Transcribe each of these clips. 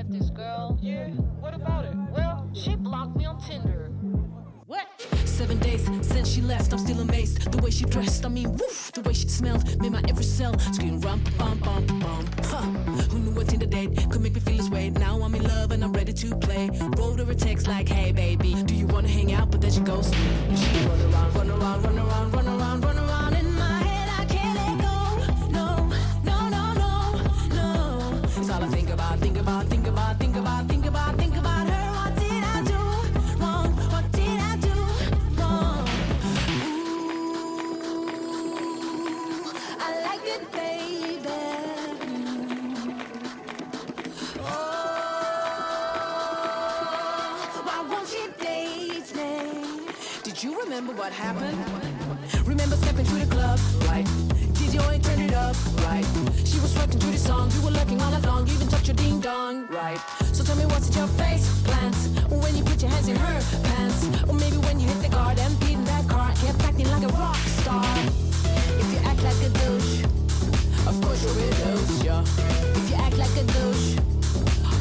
met this girl. Yeah, what about it? Well, she blocked me on Tinder. What? 7 days since she left, I'm still amazed. The way she dressed, I mean, woof. The way she smelled, made my every cell scream rum bum bum bum. Huh? Who knew a Tinder date could make me feel this way? Now I'm in love and I'm ready to play. Wrote her a text like, hey baby, do you wanna hang out? But then she goes, she run around, run around, run around, run around, run around in my head. I can't let go. No, no, no, no, no. It's all I think about, think about, think about, think about, think about, think about her. What did I do wrong? What did I do wrong? Ooh, I like it, baby. Oh, why won't she date me? Did you remember what happened? Remember stepping to the club, right? Did you ain't turn it up, right? She was rocking to the song, you were looking all along, you even touched your ding dong, right? So tell me what's at your face plans when you put your hands in her pants, or maybe when you hit the guard and beat in that car, kept acting like a rock star. If you act like a douche, of course you will lose, yeah. If you act like a douche,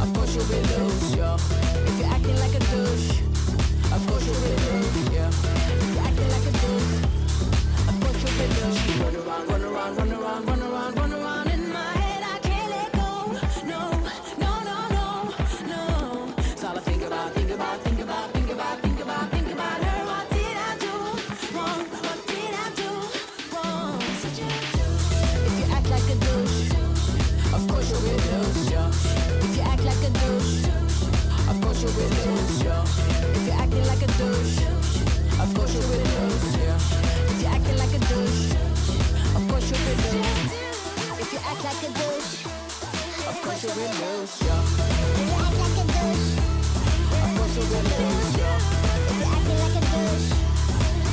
of course you will lose, yeah. If you're acting like a douche, of course you will lose, yeah. If you're acting like a douche, of course you will lose. Run around, run around, run around, run around, run around in my head. I can't let go. No, no, no, no, no. It's all I think about, think about, think about, think about, think about, think about her. What did I do wrong? What did I do wrong? If you act like a douche, of course you will lose, yeah. If you act like a douche, of course you will lose, yeah. If you're acting like a douche, of course you will lose, yeah. If you're acting like a douche, of course you will lose. If you act like a douche, of course you will lose, yeah. If you act like a douche, of course you will lose, yeah. If you're acting like a douche,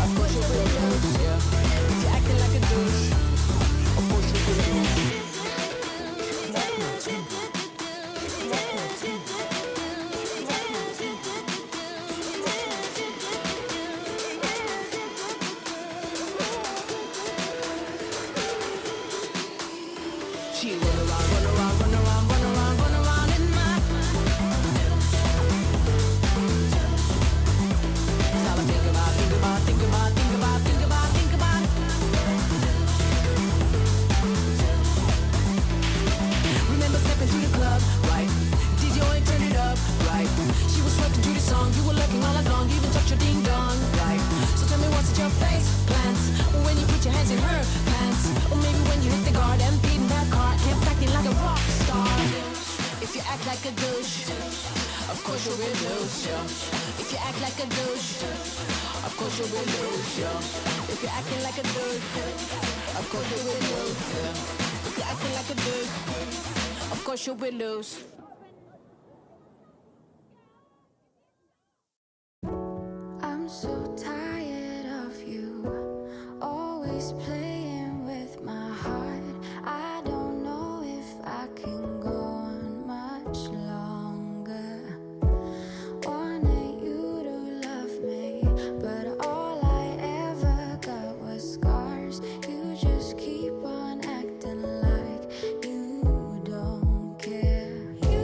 of course you will lose, yeah. If you're acting like a douche, of course you will lose. She run around, run around, run around, run around, run around in my. It's all I think about, think about, think about, think about, think about, think about. Remember stepping to the club, right? Did you ain't turn it up, right? She was rocking to the song, you were looking all along, you even touched your ding dong, right? So tell me what's at your face plans when you put your hands in her pants, or maybe when you hit the guard and beat in that car, kept acting like a rock star. If you act like a douche, of course you will lose, yeah. If you act like a douche, of course you will lose, yeah. If you're acting like a douche, of course you will lose, yeah. If you're acting like a douche, of course you will lose. I'm so tired of you always playing with my heart. I don't know if I can go on much longer. Wanted you to love me, but all I ever got was scars. You just keep on acting like you don't care. You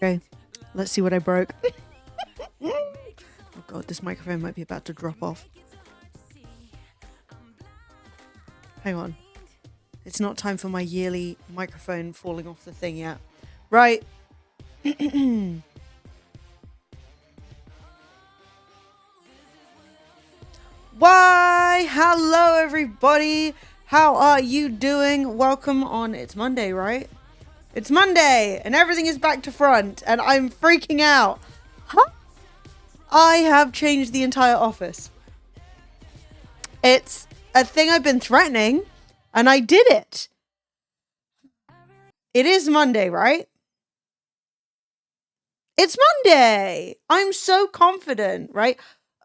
Okay, let's see what I broke. Oh god, this microphone might be about to drop off. Hang on. It's not time for my yearly microphone falling off the thing yet. Right. Why? Hello, everybody. How are you doing? Welcome on. It's Monday, right? It's Monday, and everything is back to front, and I'm freaking out. Huh? I have changed the entire office. It's a thing I've been threatening, and I did it. It is Monday, right? It's Monday. I'm so confident, right?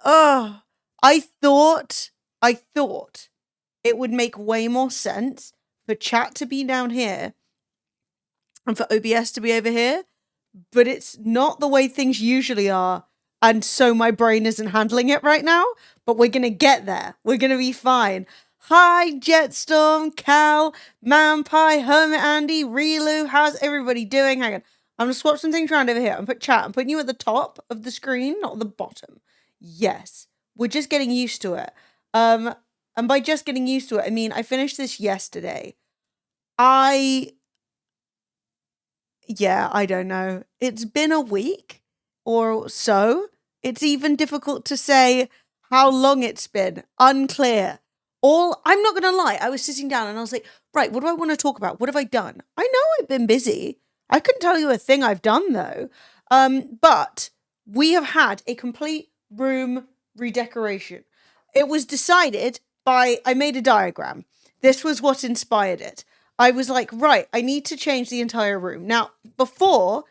I thought it would make way more sense for chat to be down here and for OBS to be over here, but it's not the way things usually are, and so my brain isn't handling it right now, but we're gonna get there. We're gonna be fine. Hi, Jetstorm, Cal, Manpie, Hermit Andy, Relu, how's everybody doing? Hang on. I'm gonna swap some things around over here and put chat. I'm putting you at the top of the screen, not the bottom. Yes. We're just getting used to it. And by just getting used to it, I mean, I finished this yesterday. I don't know. It's been a week or so. It's even difficult to say how long it's been. Unclear. I'm not going to lie. I was sitting down and I was like, right, what do I want to talk about? What have I done? I know I've been busy. I couldn't tell you a thing I've done though. But we have had a complete room redecoration. It was decided I made a diagram. This was what inspired it. I was like, right, I need to change the entire room. Now, before,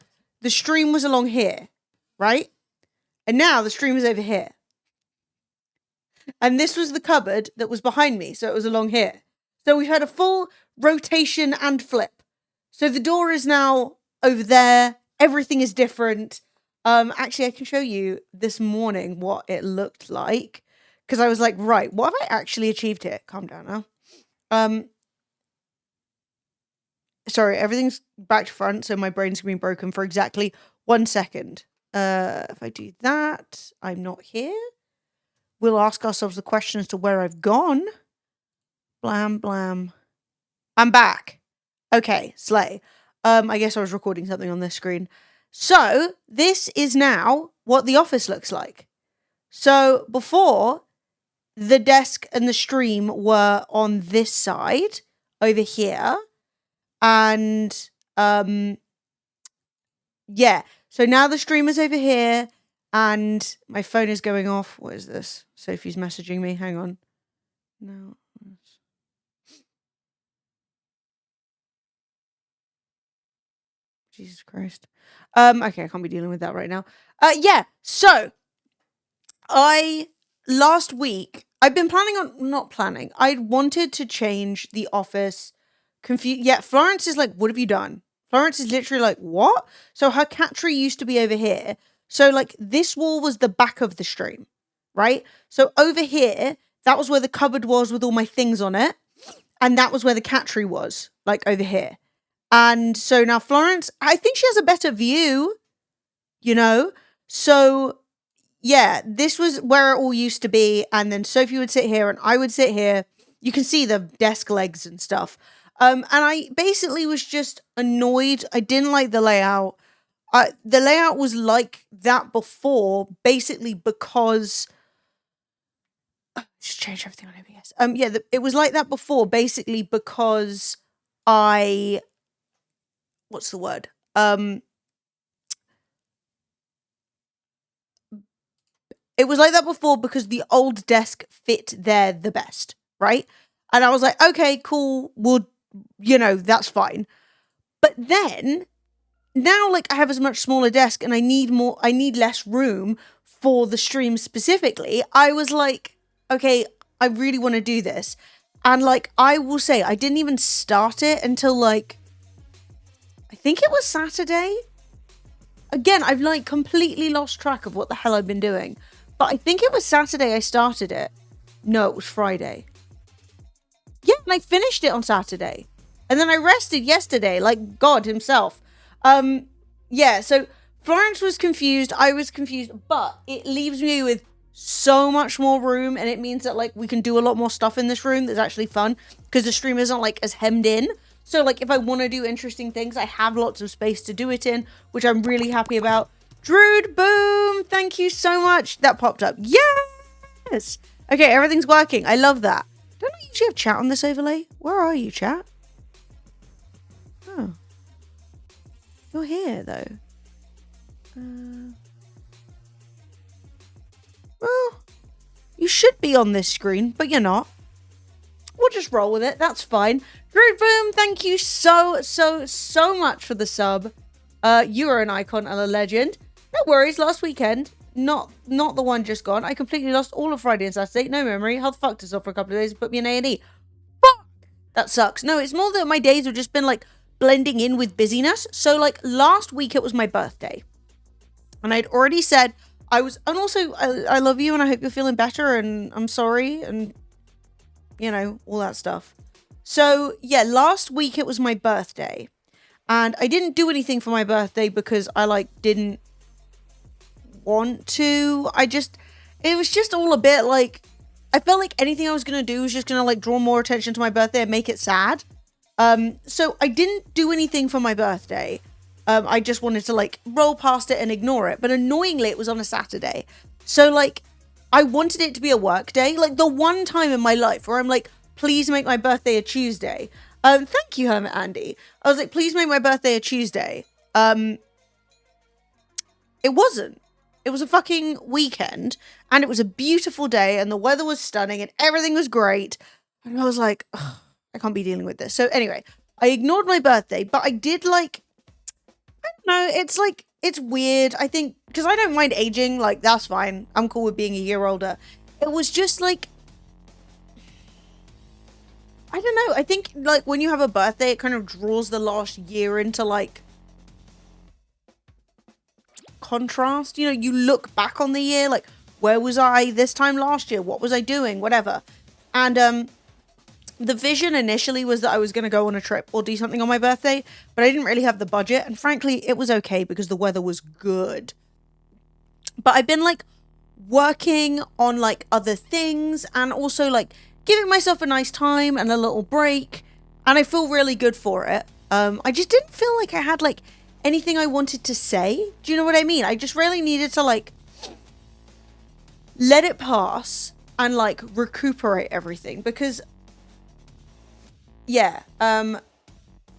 the stream was along here, right? And now the stream is over here. And this was the cupboard that was behind me, so it was along here. So we've had a full rotation and flip. So the door is now over there. Everything is different. Actually, I can show you this morning what it looked like. Because I was like, right, what have I actually achieved here? Calm down now. Sorry, everything's back to front, so my brain's going to be broken for exactly 1 second. If I do that, I'm not here. We'll ask ourselves the question as to where I've gone. Blam, blam. I'm back. Okay, slay. I guess I was recording something on this screen. So, this is now what the office looks like. So, before, the desk and the stream were on this side, over here. And, yeah. So now the stream is over here, and my phone is going off. What is this? Sophie's messaging me. Hang on. No. Jesus Christ. Okay, I can't be dealing with that right now. Yeah. So, last week, I've been not planning. I wanted to change the office. Yeah, Florence is like, what have you done? Florence is literally like, what? So her cat tree used to be over here. So like this wall was the back of the stream, right? So over here, that was where the cupboard was with all my things on it. And that was where the cat tree was, like over here. And so now Florence, I think she has a better view, you know? So yeah, this was where it all used to be. And then Sophie would sit here and I would sit here. You can see the desk legs and stuff. And I basically was just annoyed. I didn't like the layout. The layout was like that before, basically because... just change everything on OBS. Yeah, it was like that before, basically because what's the word? It was like that before because the old desk fit there the best, right? And I was like, okay, cool, that's fine. But then, now, like, I have a much smaller desk and I need less room for the stream specifically. I was like, okay, I really want to do this. And, like, I will say, I didn't even start it until, like, I think it was Saturday. Again, I've, like, completely lost track of what the hell I've been doing. But I think it was Saturday I started it. No, it was Friday. Yeah, and I finished it on Saturday. And then I rested yesterday, like God himself. yeah, so Florence was confused, I was confused, but it leaves me with so much more room, and it means that, like, we can do a lot more stuff in this room that's actually fun, because the stream isn't, like, as hemmed in. So, like, if I want to do interesting things, I have lots of space to do it in, which I'm really happy about. Druid, boom! Thank you so much. That popped up. Yes! Okay, everything's working. I love that. Don't I usually have chat on this overlay? Where are you, chat? Oh. You're here, though. Well, you should be on this screen, but you're not. We'll just roll with it. That's fine. Druid Boom, thank you so much for the sub. You are an icon and a legend. No worries, last weekend, not the one just gone. I completely lost all of Friday and Saturday. No memory. Health fucked us up for a couple of days and put me in A&E. Fuck! That sucks. No, it's more that my days have just been, like, blending in with busyness. So, like, last week it was my birthday. And I'd already said I was... And also, I love you and I hope you're feeling better and I'm sorry and, you know, all that stuff. So, yeah, last week it was my birthday. And I didn't do anything for my birthday because I, like, didn't want to. It was just all a bit, like... I felt like anything I was going to do was just going to, like, draw more attention to my birthday and make it sad. So I didn't do anything for my birthday. I just wanted to, like, roll past it and ignore it. But annoyingly, it was on a Saturday. So, like, I wanted it to be a work day. Like, the one time in my life where I'm like, please make my birthday a Tuesday. Thank you, Hermit Andy. I was like, please make my birthday a Tuesday. It wasn't. It was a fucking weekend. And it was a beautiful day. And the weather was stunning. And everything was great. And I was like, ugh, I can't be dealing with this. So anyway, I ignored my birthday. But I did, like... I don't know, it's like, it's weird, I think, because I don't mind aging, like, that's fine, I'm cool with being a year older. It was just, like, I don't know, I think, like, when you have a birthday, it kind of draws the last year into, like, contrast, you know, you look back on the year, like, where was I this time last year, what was I doing, whatever, and, the vision initially was that I was going to go on a trip or do something on my birthday, but I didn't really have the budget. And frankly, it was okay because the weather was good. But I've been, like, working on, like, other things and also, like, giving myself a nice time and a little break. And I feel really good for it. I just didn't feel like I had, like, anything I wanted to say. Do you know what I mean? I just really needed to, like, let it pass and, like, recuperate everything because... Yeah,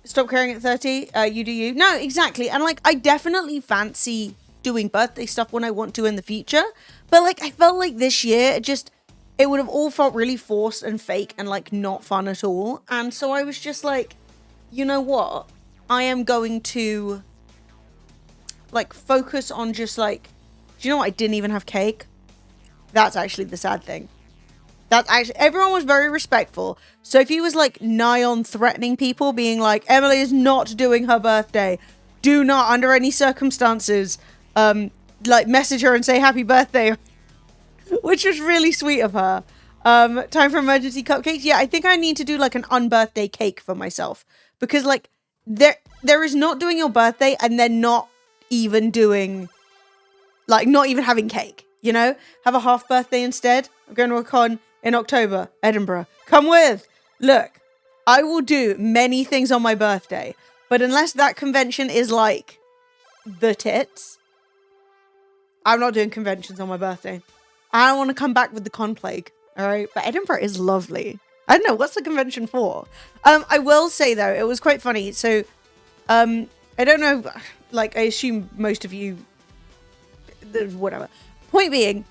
stop caring at 30, you do you. No, exactly, and, like, I definitely fancy doing birthday stuff when I want to in the future, but, like, I felt like this year, it would have all felt really forced and fake and, like, not fun at all, and so I was just like, you know what, I am going to, like, focus on just, like, do you know what, I didn't even have cake? That's actually the sad thing. That's actually, everyone was very respectful. So if he was, like, nigh on threatening people, being like, Emily is not doing her birthday, do not, under any circumstances, like, message her and say happy birthday, which was really sweet of her. Time for emergency cupcakes. Yeah, I think I need to do, like, an unbirthday cake for myself. Because, like, there is not doing your birthday and then not even doing, like, not even having cake, you know? Have a half birthday instead. I'm going to a con in October, Edinburgh. Come with. Look, I will do many things on my birthday, but unless that convention is like the tits, I'm not doing conventions on my birthday. I don't want to come back with the con plague, all right? But Edinburgh is lovely. I don't know, what's the convention for? I will say, though, it was quite funny. So, I don't know, like, I assume most of you, whatever. Point being,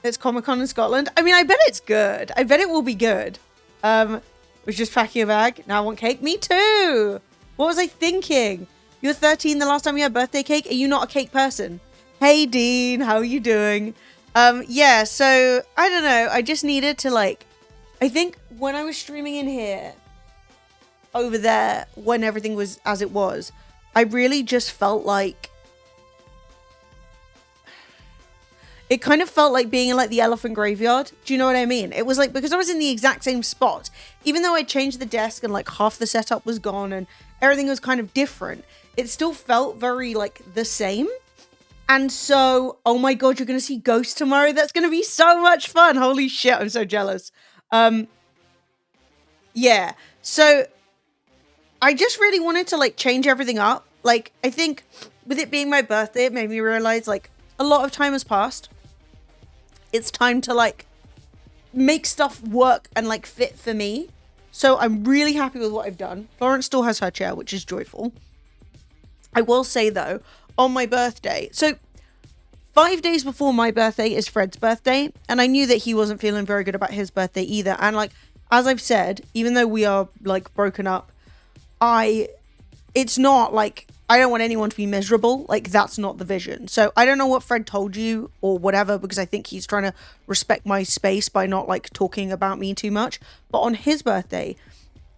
it's Comic-Con in Scotland. I mean, I bet it's good. I bet it will be good. Was just packing a bag. Now I want cake. Me too. What was I thinking? You were 13 the last time you had birthday cake. Are you not a cake person? Hey, Dean. How are you doing? Yeah, so, I don't know. I just needed to, like... I think when I was streaming in here, over there, when everything was as it was, I really just felt like... it kind of felt like being in like the elephant graveyard. Do you know what I mean? It was like, because I was in the exact same spot, even though I changed the desk and like half the setup was gone and everything was kind of different, it still felt very like the same. And so, oh my God, you're going to see Ghost tomorrow. That's going to be so much fun. Holy shit. I'm so jealous. Yeah. So I just really wanted to like change everything up. Like, I think with it being my birthday, it made me realize like a lot of time has passed. It's time to like make stuff work and like fit for me. So I'm really happy with what I've done. Florence still has her chair, which is joyful. I will say though, on my birthday, so 5 days before my birthday is Fred's birthday, and I knew that he wasn't feeling very good about his birthday either. And like, as I've said, even though we are like broken up, it's not like, I don't want anyone to be miserable. Like, that's not the vision. So I don't know what Fred told you or whatever, because I think he's trying to respect my space by not like talking about me too much. But on his birthday,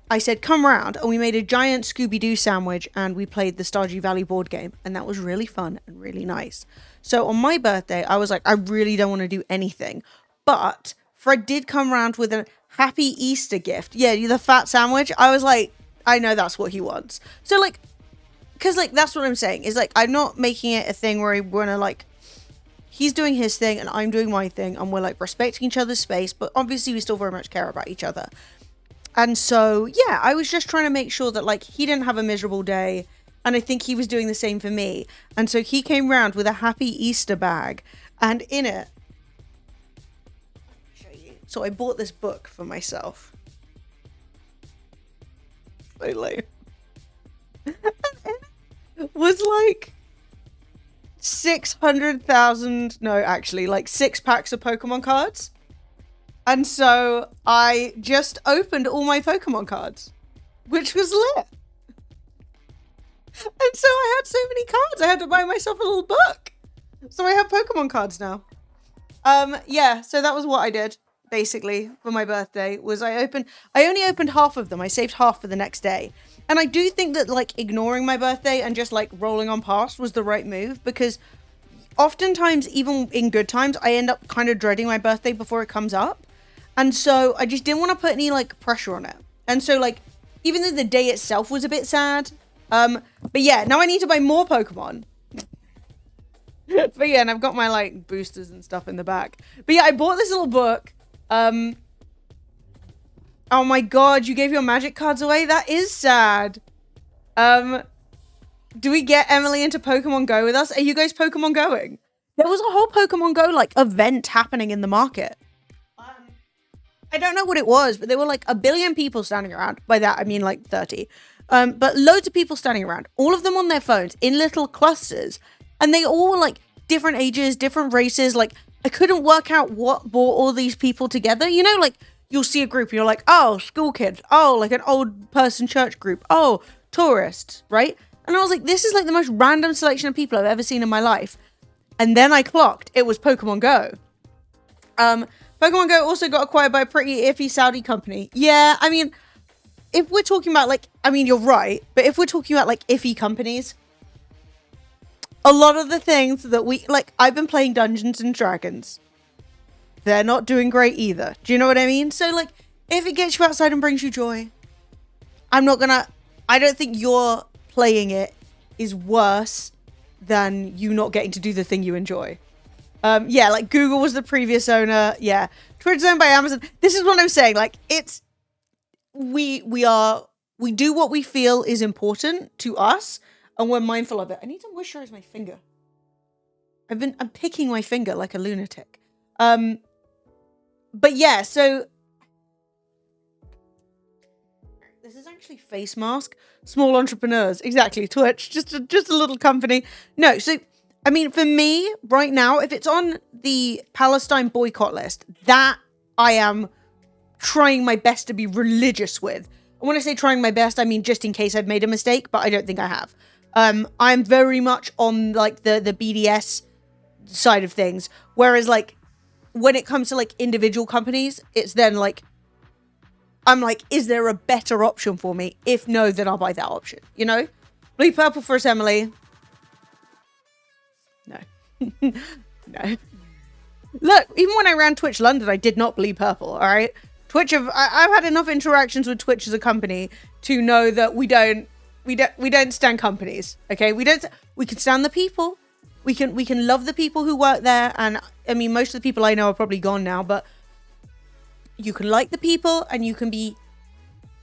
I said, come round, and we made a giant Scooby-Doo sandwich and we played the Stardew Valley board game. And that was really fun and really nice. So on my birthday, I was like, I really don't want to do anything. But Fred did come round with a happy Easter gift. Yeah, the fat sandwich. I was like, I know that's what he wants. So like, because like, that's what I'm saying is like, I'm not making it a thing where we're gonna like, he's doing his thing and I'm doing my thing and we're like respecting each other's space, but obviously we still very much care about each other. And so, yeah, I was just trying to make sure that like he didn't have a miserable day, and I think he was doing the same for me. And so he came round with a happy Easter bag, and in it, I'll show you. So I bought this book for myself. So lame. Was like 600,000, no, actually like 6 packs of Pokemon cards. And so I just opened all my Pokemon cards, which was lit. And so I had so many cards, I had to buy myself a little book. So I have Pokemon cards now. Yeah, so that was what I did basically for my birthday. Was I only opened half of them. I saved half for the next day. And I do think that like ignoring my birthday and just like rolling on past was the right move, because oftentimes, even in good times, I end up kind of dreading my birthday before it comes up. And so I just didn't want to put any like pressure on it. And so like, even though the day itself was a bit sad, but yeah, now I need to buy more Pokemon. But yeah, and I've got my like boosters and stuff in the back. But yeah, I bought this little book. Oh my God, you gave your magic cards away? That is sad. Do we get Emily into Pokemon Go with us? Are you guys Pokemon going? There was a whole Pokemon Go like event happening in the market. I don't know what it was, but there were like 1 billion people standing around. By that, I mean like 30. But loads of people standing around, all of them on their phones in little clusters. And they all were like different ages, different races. Like, I couldn't work out what brought all these people together. You know, like, you'll see a group and you're like, oh, school kids. Oh, like an old person church group. Oh, tourists, right? And I was like, this is like the most random selection of people I've ever seen in my life. And then I clocked it was Pokemon Go. Pokemon Go also got acquired by a pretty iffy Saudi company. Yeah, I mean, if we're talking about like, I mean, you're right. But if we're talking about like iffy companies, a lot of the things that we, like, I've been playing Dungeons and Dragons. They're not doing great either. Do you know what I mean? So like, if it gets you outside and brings you joy, I don't think you're playing it is worse than you not getting to do the thing you enjoy. Yeah, like Google was the previous owner. Yeah. Twitter's owned by Amazon. This is what I'm saying. Like, it's, we do what we feel is important to us, and we're mindful of it. I need to moisturize my finger. I'm picking my finger like a lunatic. But yeah, so this is actually face mask. Small entrepreneurs. Exactly. Twitch. Just a little company. No, so I mean, for me right now, if it's on the Palestine boycott list, that I am trying my best to be religious with. And when I say trying my best, I mean just in case I've made a mistake, but I don't think I have. I'm very much on like the BDS side of things. Whereas like when it comes to like individual companies, it's then like, I'm like, is there a better option for me? If no, then I'll buy that option, you know? Blue purple for us, Emily. No. No. Look, even when I ran Twitch London, I did not bleed purple. All right, I've had enough interactions with Twitch as a company to know that we don't stand companies. Okay, we can stand the people. We can love the people who work there, and I mean, most of the people I know are probably gone now, but you can like the people and you can be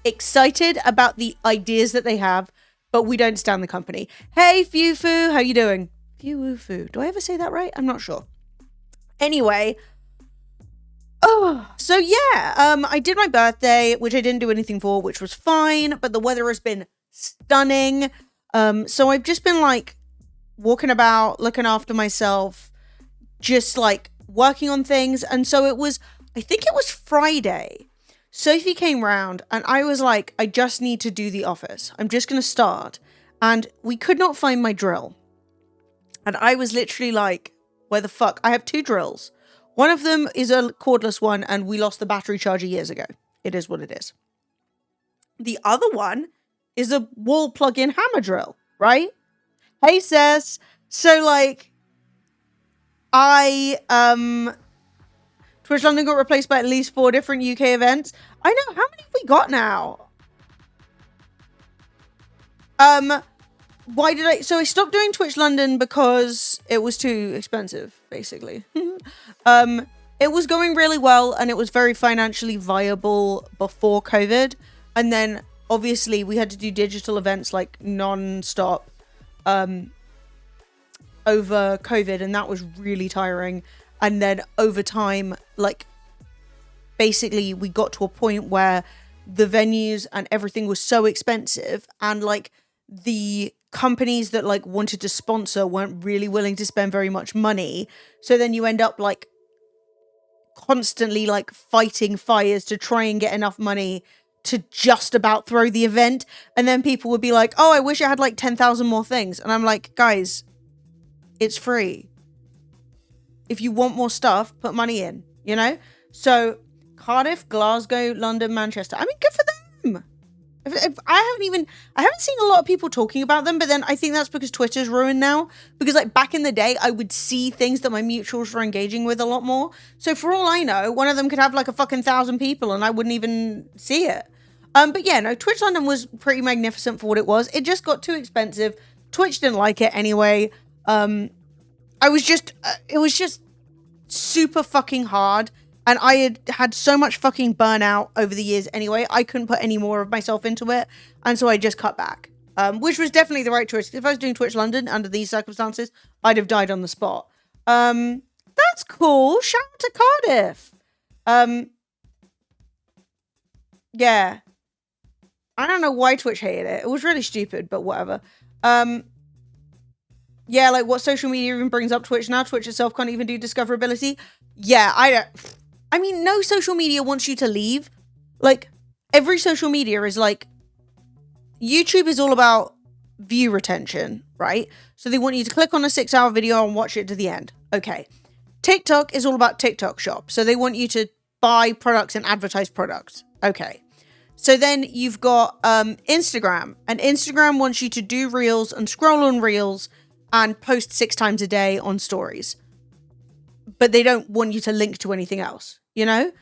excited about the ideas that they have, but we don't stand the company. Hey, Fufu, how you doing? Fufu. Do I ever say that right? I'm not sure. Anyway, so yeah, I did my birthday, which I didn't do anything for, which was fine, but the weather has been stunning. So I've just been like walking about, looking after myself, just like working on things. And so I think it was Friday. Sophie came round and I was like, I just need to do the office. I'm just going to start. And we could not find my drill. And I was literally like, where the fuck? I have 2 drills. One of them is a cordless one and we lost the battery charger years ago. It is what it is. The other one is a wall plug-in hammer drill, right? Hey, sis. So like, Twitch London got replaced by at least 4 different UK events. I know. How many have we got now? So I stopped doing Twitch London because it was too expensive, basically. It was going really well and it was very financially viable before COVID. And then obviously we had to do digital events like non-stop over COVID, and that was really tiring. And then over time, like, basically we got to a point where the venues and everything was so expensive, and like the companies that like wanted to sponsor weren't really willing to spend very much money. So then you end up like constantly like fighting fires to try and get enough money to just about throw the event. And then people would be like, oh, I wish I had like 10,000 more things. And I'm like, guys, it's free. If you want more stuff, put money in, you know? So Cardiff, Glasgow, London, Manchester. I mean, good for them. I haven't seen a lot of people talking about them, but then I think that's because Twitter's ruined now. Because like back in the day, I would see things that my mutuals were engaging with a lot more. So for all I know, one of them could have like a fucking 1,000 people and I wouldn't even see it. But yeah, no, Twitch London was pretty magnificent for what it was. It just got too expensive. Twitch didn't like it anyway. It was just super fucking hard. And I had so much fucking burnout over the years anyway. I couldn't put any more of myself into it. And so I just cut back. Which was definitely the right choice. If I was doing Twitch London under these circumstances, I'd have died on the spot. That's cool. Shout out to Cardiff. Yeah. I don't know why Twitch hated it. It was really stupid, but whatever. Yeah, like what social media even brings up Twitch now? Twitch itself can't even do discoverability. Yeah, I mean, no social media wants you to leave. Like, every social media is like, YouTube is all about view retention, right? So they want you to click on a 6-hour video and watch it to the end. Okay. TikTok is all about TikTok shop. So they want you to buy products and advertise products. Okay. So then you've got Instagram, and Instagram wants you to do reels and scroll on reels and post 6 times a day on stories. But they don't want you to link to anything else, you know?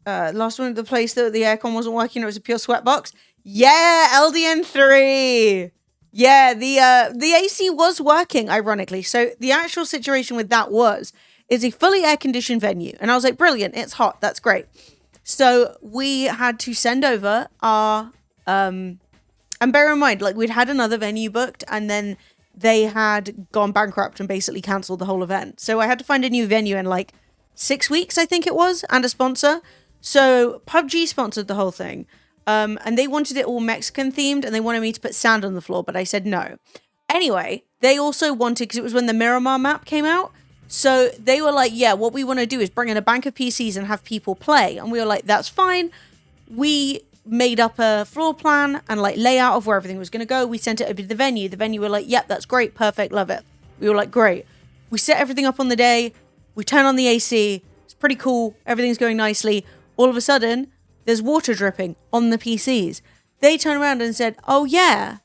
Last one at the place that the aircon wasn't working, it was a pure sweat box. Yeah, LDN3. Yeah, the AC was working, ironically. So the actual situation with that is a fully air-conditioned venue. And I was like, brilliant, it's hot, that's great. So we had to send over our... and bear in mind, like, we'd had another venue booked, and then they had gone bankrupt and basically cancelled the whole event. So I had to find a new venue in, like, 6 weeks, I think it was, and a sponsor. So PUBG sponsored the whole thing. And they wanted it all Mexican themed, and they wanted me to put sand on the floor, but I said no. Anyway, they also wanted, because it was when the Miramar map came out, so they were like, yeah, what we want to do is bring in a bank of PCs and have people play. And we were like, that's fine. We made up a floor plan and like layout of where everything was going to go. We sent it over to the venue. The venue were like, yep, that's great, perfect, love it. We were like, great. We set everything up on the day. We turn on the AC. It's pretty cool. Everything's going nicely. All of a sudden, there's water dripping on the PCs. They turned around and said, oh yeah,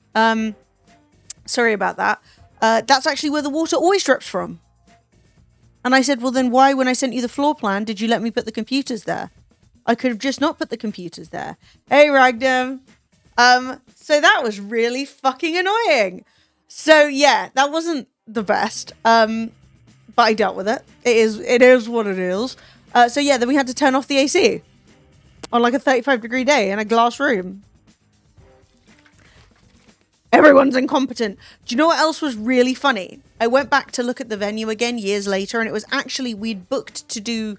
sorry about that. that's actually where the water always drips from. And I said, well, then why, when I sent you the floor plan, did you let me put the computers there? I could have just not put the computers there. Hey, Ragdam. So that was really fucking annoying. So yeah, that wasn't the best. But I dealt with it. It is what it is. So yeah, then we had to turn off the AC on like a 35-degree day in a glass room. Everyone's incompetent. Do you know what else was really funny? I went back to look at the venue again years later, and it was actually, we'd booked to do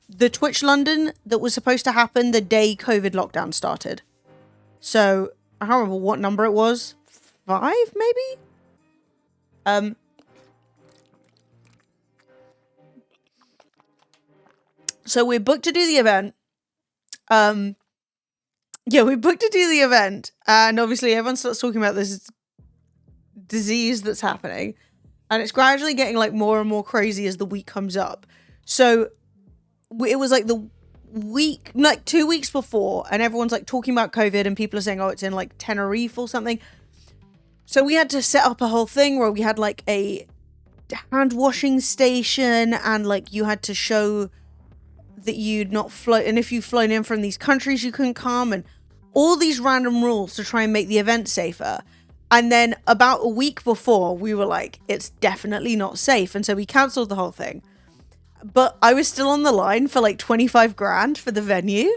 the Twitch London that was supposed to happen the day COVID lockdown started. So I can't remember what number it was. 5, maybe? So we booked to do the event. Yeah, we booked to do the event, and obviously everyone starts talking about this disease that's happening, and it's gradually getting like more and more crazy as the week comes up. So it was like the week, like 2 weeks before, and everyone's like talking about COVID, and people are saying, oh, it's in like Tenerife or something. So we had to set up a whole thing where we had like a hand washing station, and like you had to show that you'd not flown, and if you've flown in from these countries you couldn't come, and all these random rules to try and make the event safer. And then about a week before, we were like, it's definitely not safe, and so we cancelled the whole thing. But I was still on the line for like 25 grand for the venue,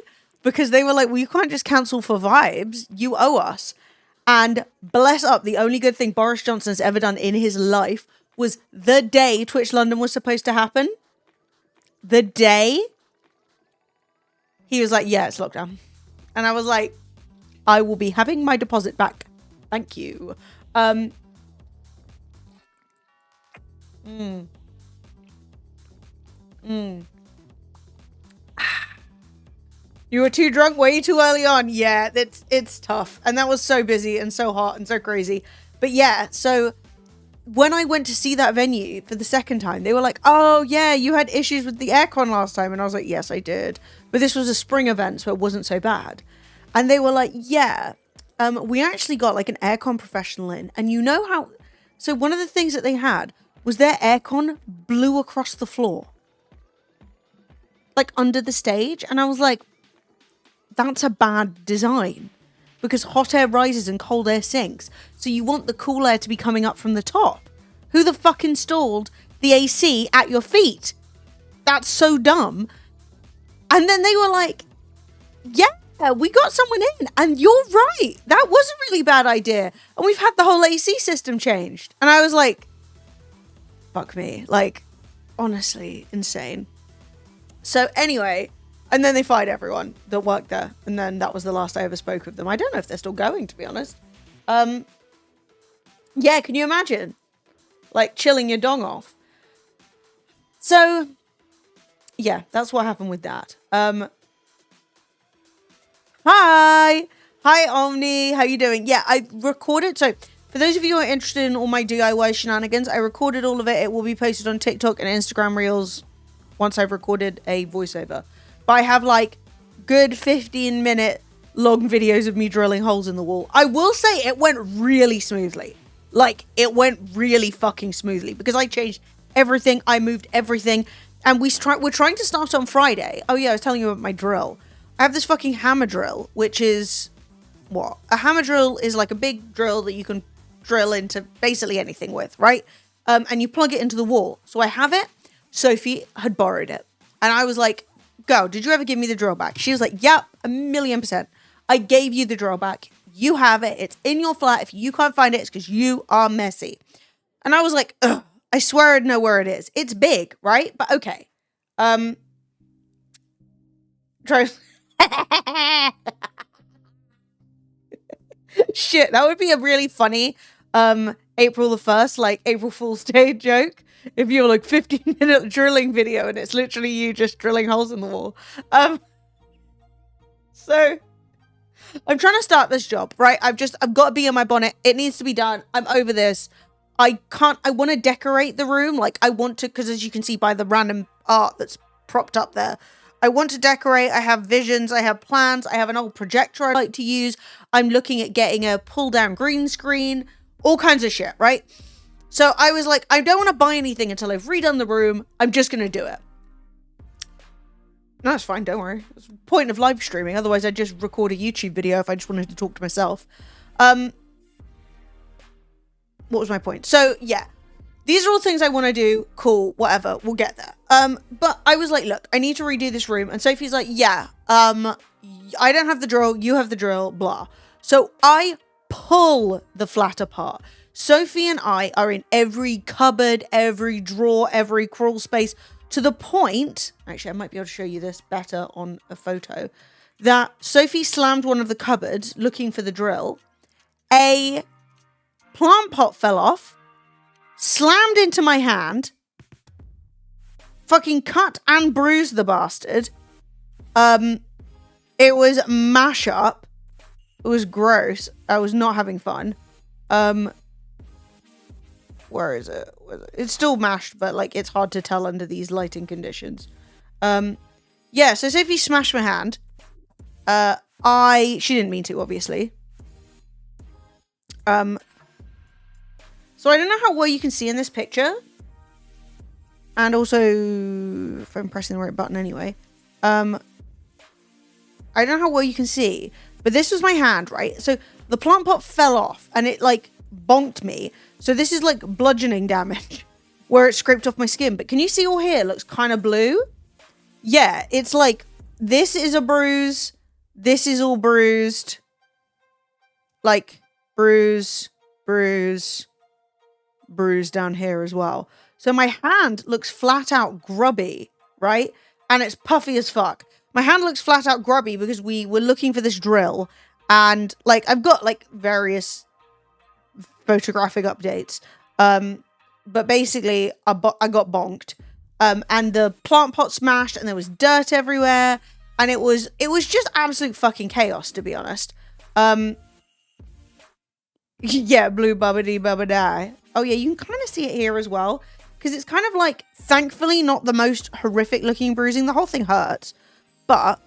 because they were like, well, you can't just cancel for vibes, you owe us. And bless up, the only good thing Boris Johnson has ever done in his life was the day Twitch London was supposed to happen. The day he was like, yeah, it's lockdown. And I was like, I will be having my deposit back. Thank you. You were too drunk way too early on. Yeah, it's tough. And that was so busy and so hot and so crazy. But yeah, so when I went to see that venue for the second time, they were like, oh yeah, you had issues with the aircon last time. And I was like, yes, I did. But this was a spring event, so it wasn't so bad. And they were like, yeah, we actually got like an aircon professional in. And you know how... So one of the things that they had was their aircon blew across the floor. Like under the stage. And I was like, that's a bad design. Because hot air rises and cold air sinks. So you want the cool air to be coming up from the top. Who the fuck installed the AC at your feet? That's so dumb. And then they were like, yeah, we got someone in. And you're right. That was a really bad idea. And we've had the whole AC system changed. And I was like, fuck me. Like, honestly, insane. So anyway, and then they fired everyone that worked there. And then that was the last I ever spoke with them. I don't know if they're still going, to be honest. Yeah, can you imagine? Like, chilling your dong off. So, yeah, that's what happened with that. Hi, Omni. How you doing? Yeah, I recorded. So, for those of you who are interested in all my DIY shenanigans, I recorded all of it. It will be posted on TikTok and Instagram Reels once I've recorded a voiceover. But I have like good 15-minute long videos of me drilling holes in the wall. I will say it went really smoothly. Like, it went really fucking smoothly because I changed everything. I moved everything. And we're trying to start on Friday. Oh yeah, I was telling you about my drill. I have this fucking hammer drill, which is what? A hammer drill is like a big drill that you can drill into basically anything with, right? And you plug it into the wall. So I have it. Sophie had borrowed it. And I was like, go, did you ever give me the drill back? She was like, yep, 1,000,000%. I gave you the drill back. You have it. It's in your flat. If you can't find it, it's because you are messy. And I was like, ugh, I swear I'd know where it is. It's big, right? But okay. Shit, that would be a really funny April the 1st, like April Fool's Day joke. If you're like 15-minute drilling video and it's literally you just drilling holes in the wall. So I'm trying to start this job, right? I've got to be in my bonnet. It needs to be done. I'm over this. I want to decorate the room. Like I want to, because as you can see by the random art that's propped up there, I want to decorate. I have visions. I have plans. I have an old projector I like to use. I'm looking at getting a pull down green screen, all kinds of shit, right? So I was like, I don't want to buy anything until I've redone the room. I'm just going to do it. No, that's fine. Don't worry. That's the point of live streaming. Otherwise, I'd just record a YouTube video if I just wanted to talk to myself. What was my point? So, yeah. These are all things I want to do. Cool. Whatever. We'll get there. But I was like, look, I need to redo this room. And Sophie's like, yeah. I don't have the drill. You have the drill. Blah. So I pull the flat apart. Sophie and I are in every cupboard, every drawer, every crawl space, to the point, actually I might be able to show you this better on a photo, that Sophie slammed one of the cupboards looking for the drill. A plant pot fell off, slammed into my hand, fucking cut and bruised the bastard. It was mash up. It was gross. I was not having fun. Where is it? It's still mashed, but like it's hard to tell under these lighting conditions. Yeah, so Sophie smashed my hand. She didn't mean to, obviously. So I don't know how well you can see in this picture. And also, if I'm pressing the right button anyway. I don't know how well you can see, but this was my hand, right? So the plant pot fell off and it like bonked me. So this is like bludgeoning damage where it scraped off my skin. But can you see all here? It looks kind of blue. Yeah, it's like this is a bruise. This is all bruised. Like bruise down here as well. So my hand looks flat out grubby, right? And it's puffy as fuck. My hand looks flat out grubby because we were looking for this drill. And like I've got like various photographic updates, but basically I got bonked, and the plant pot smashed, and there was dirt everywhere, and it was just absolute fucking chaos, to be honest. Yeah, blue bubbity bubbadi. Oh yeah, you can kind of see it here as well, because it's kind of like, thankfully not the most horrific looking bruising. The whole thing hurts, but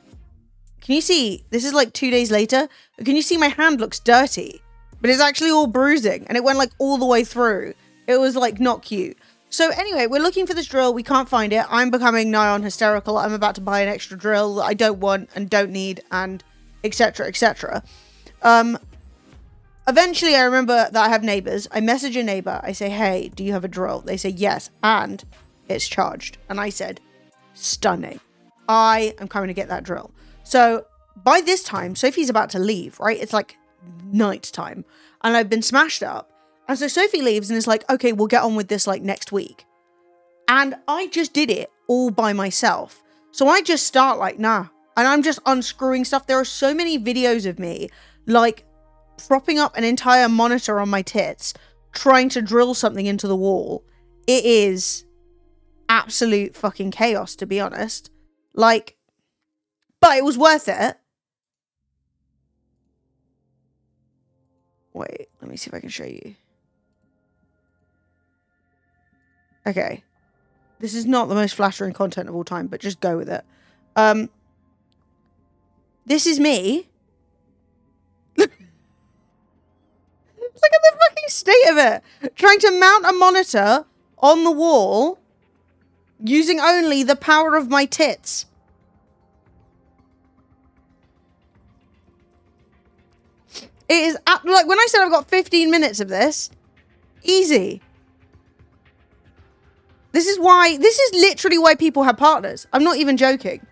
can you see, this is like 2 days later, can you see my hand looks dirty? But it's actually all bruising, and it went like all the way through. It was like not cute. So anyway, we're looking for this drill. We can't find it. I'm becoming nigh on hysterical. I'm about to buy an extra drill that I don't want and don't need, and etc. etc. Eventually, I remember that I have neighbors. I message a neighbor. I say, hey, do you have a drill? They say yes, and it's charged. And I said, stunning. I am coming to get that drill. So by this time, Sophie's about to leave, right? It's like night time, and I've been smashed up, and so Sophie leaves and is like, okay, we'll get on with this like next week. And I just did it all by myself. So I just start like, nah, and I'm just unscrewing stuff. There are so many videos of me like propping up an entire monitor on my tits trying to drill something into the wall. It is absolute fucking chaos, to be honest. Like, but it was worth it. Wait, let me see if I can show you. Okay. This is not the most flattering content of all time, but just go with it. This is me. Look at the fucking state of it. Trying to mount a monitor on the wall using only the power of my tits. It is, like, when I said I've got 15 minutes of this, easy. This is literally why people have partners. I'm not even joking.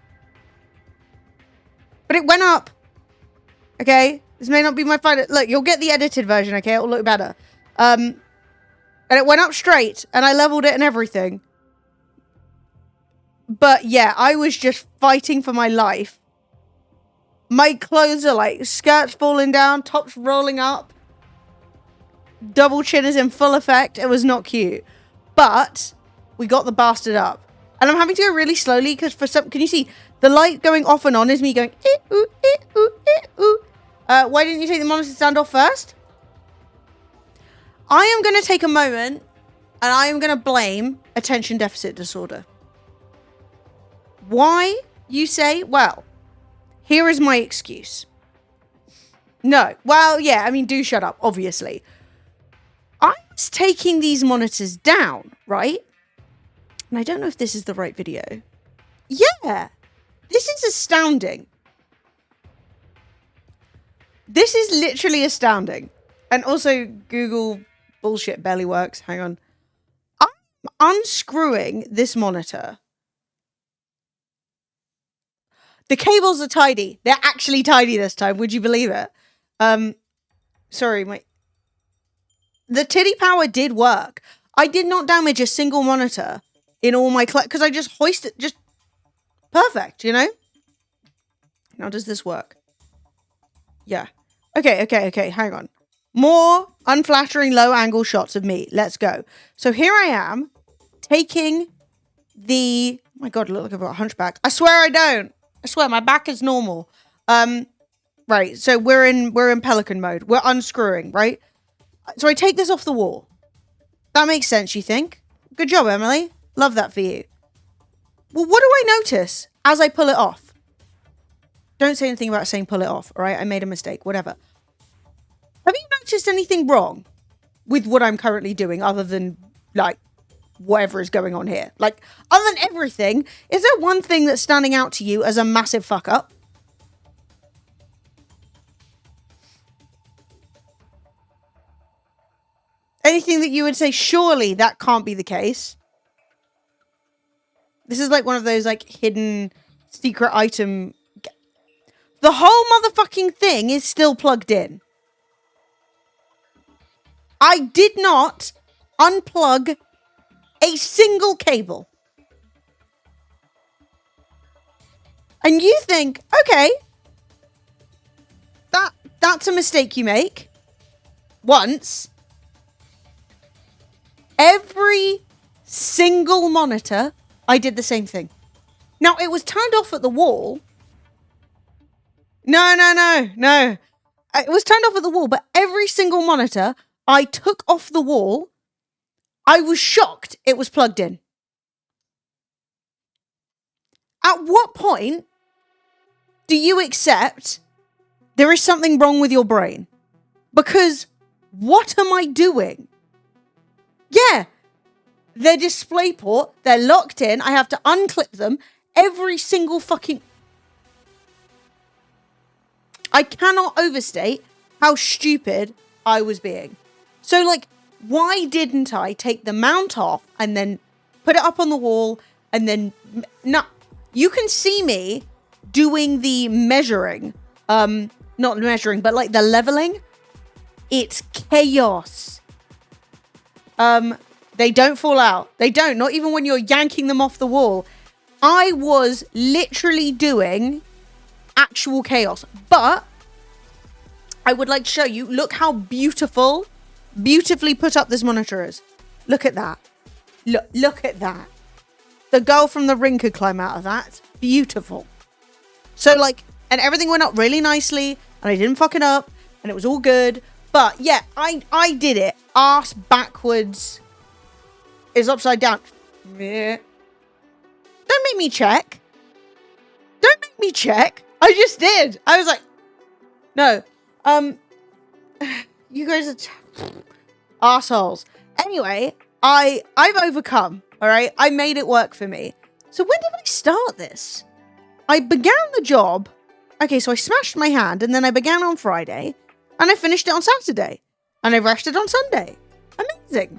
But it went up. Okay? This may not be my final. Look, you'll get the edited version, okay? It'll look better. And it went up straight, and I leveled it and everything. But yeah, I was just fighting for my life. My clothes are like skirts falling down, tops rolling up. Double chin is in full effect. It was not cute. But we got the bastard up. And I'm having to go really slowly because for some, can you see the light going off and on is me going, ooh, ooh, ooh. Why didn't you take the monitor stand off first? I am going to take a moment and I am going to blame attention deficit disorder. Why, you say? Well, here is my excuse. No. Well, yeah, I mean, do shut up, obviously. I was taking these monitors down, right? And I don't know if this is the right video. Yeah, this is astounding. This is literally astounding. And also Google bullshit barely works. Hang on. I'm unscrewing this monitor. The cables are tidy. They're actually tidy this time. Would you believe it? Sorry, the titty power did work. I did not damage a single monitor in all my because I just hoisted just perfect, you know? Now does this work? Yeah. Okay, hang on. More unflattering low angle shots of me. Let's go. So here I am taking the oh my god, I look like I've got a hunchback. I swear I don't. I swear my back is normal. Right, so we're in pelican mode. We're unscrewing, right? So I take this off the wall. That makes sense, you think? Good job, Emily. Love that for you. Well, what do I notice as I pull it off? Don't say anything about saying pull it off, all right? I made a mistake, whatever. Have you noticed anything wrong with what I'm currently doing other than, like, whatever is going on here? Like, other than everything, is there one thing that's standing out to you as a massive fuck up? Anything that you would say, surely that can't be the case? This is like one of those, like, hidden secret item. The whole motherfucking thing is still plugged in. I did not unplug a single cable. And you think, okay, that's a mistake you make once. Every single monitor, I did the same thing. Now, it was turned off at the wall. No. It was turned off at the wall, but every single monitor I took off the wall, I was shocked it was plugged in. At what point do you accept there is something wrong with your brain? Because what am I doing? Yeah, they're DisplayPort, they're locked in, I have to unclip them every single fucking... I cannot overstate how stupid I was being. So, like, why didn't I take the mount off and then put it up on the wall and then... No, you can see me doing the measuring. Not measuring, but like the leveling. It's chaos. They don't fall out. They don't. Not even when you're yanking them off the wall. I was literally doing actual chaos. But I would like to show you. Look how beautifully put up this monitor is. Look at that. Look at that. The girl from The Ring could climb out of that. Beautiful. So, like, and everything went up really nicely. And I didn't fuck it up. And it was all good. But, yeah, I did it. Arse backwards. Is upside down. Yeah. Don't make me check. Don't make me check. I just did. I was like, no. You guys are assholes. Anyway, I've overcome. All right. I made it work for me. So when did I start this? I began the job. Okay, so I smashed my hand and then I began on Friday and I finished it on Saturday and I rested on Sunday. Amazing.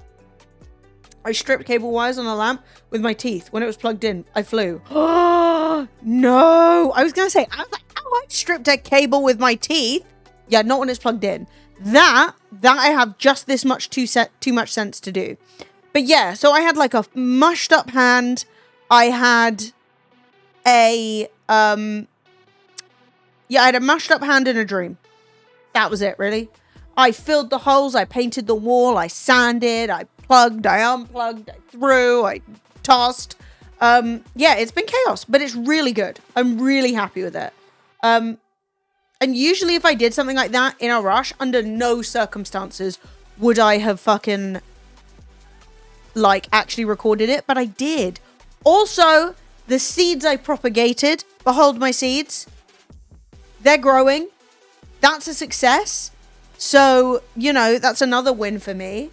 I stripped cable wires on a lamp with my teeth. When it was plugged in, I flew. Oh, no. I was going to say, I was like, oh, I stripped a cable with my teeth. Yeah, not when it's plugged in. That I have just this much too much sense to do. But yeah, so I had like a mushed up hand. I had a, I had a mashed up hand in a dream. That was it, really. I filled the holes. I painted the wall. I sanded. I plugged. I unplugged. I threw. I tossed. Yeah, it's been chaos, but it's really good. I'm really happy with it. And usually if I did something like that in a rush, under no circumstances would I have fucking, like, actually recorded it, but I did. Also, the seeds I propagated, behold my seeds, they're growing. That's a success. So, you know, that's another win for me.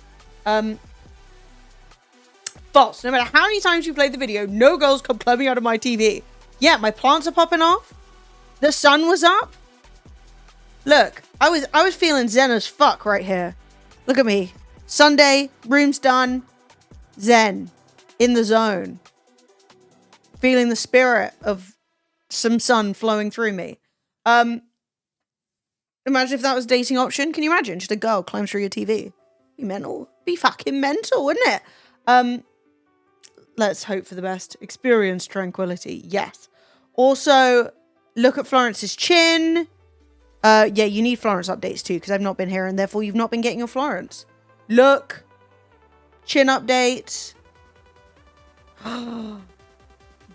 False. No matter how many times you played the video, no girls come climbing out of my TV. Yeah, my plants are popping off. The sun was up. Look, I was feeling zen as fuck right here. Look at me. Sunday, room's done. Zen. In the zone. Feeling the spirit of some sun flowing through me. Imagine if that was a dating option. Can you imagine? Just a girl climbs through your TV. Be mental. Be fucking mental, wouldn't it? Let's hope for the best. Experience tranquility. Yes. Also, look at Florence's chin. Yeah, you need Florence updates too, because I've not been here, and therefore you've not been getting your Florence. Look. Chin update.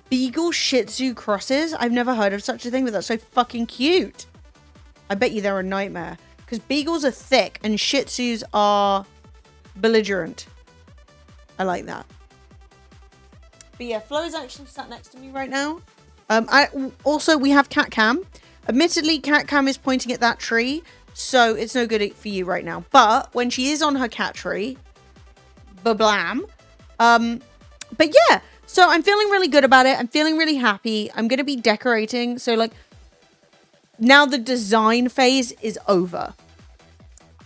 Beagle Shih Tzu crosses. I've never heard of such a thing, but that's so fucking cute. I bet you they're a nightmare. Because beagles are thick and Shih Tzus are belligerent. I like that. But yeah, Flo's actually sat next to me right now. We have cat cam. Admittedly, cat cam is pointing at that tree, so it's no good for you right now. But when she is on her cat tree, bablam. But yeah, so I'm feeling really good about it. I'm feeling really happy. I'm going to be decorating. So like, now the design phase is over.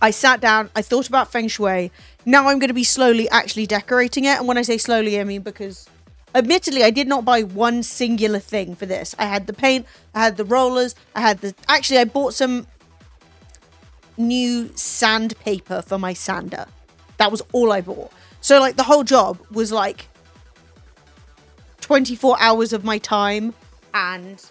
I sat down, I thought about feng shui. Now I'm going to be slowly actually decorating it. And when I say slowly, I mean because admittedly, I did not buy one singular thing for this. I had the paint, I had the rollers, I bought some new sandpaper for my sander. That was all I bought. So like the whole job was like 24 hours of my time and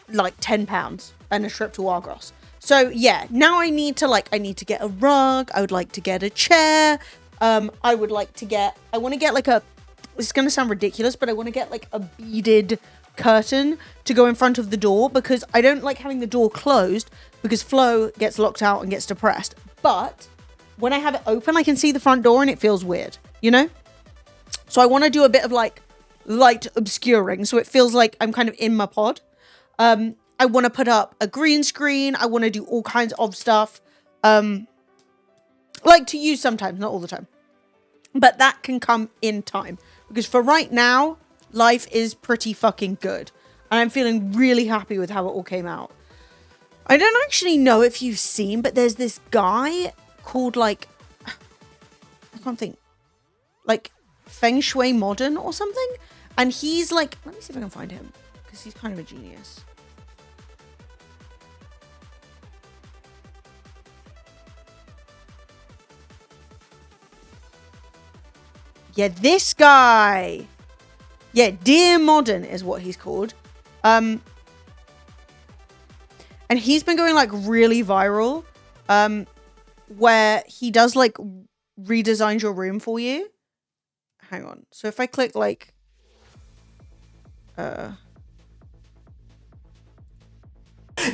like £10 and a trip to Argos. So yeah, now I need to get a rug. I would like to get a chair. I want to get like it's going to sound ridiculous, but I want to get like a beaded curtain to go in front of the door because I don't like having the door closed because Flo gets locked out and gets depressed. But when I have it open, I can see the front door and it feels weird, you know? So I want to do a bit of like light obscuring so it feels like I'm kind of in my pod. I want to put up a green screen. I want to do all kinds of stuff. Like to use sometimes, not all the time. But that can come in time. Because for right now, life is pretty fucking good. And I'm feeling really happy with how it all came out. I don't actually know if you've seen, but there's this guy called like, I can't think, like Feng Shui Modern or something. And he's like, let me see if I can find him. Because he's kind of a genius. Yeah, this guy. Yeah, Dear Modern is what he's called. And he's been going like really viral. Where he does like redesign your room for you. Hang on. So if I click like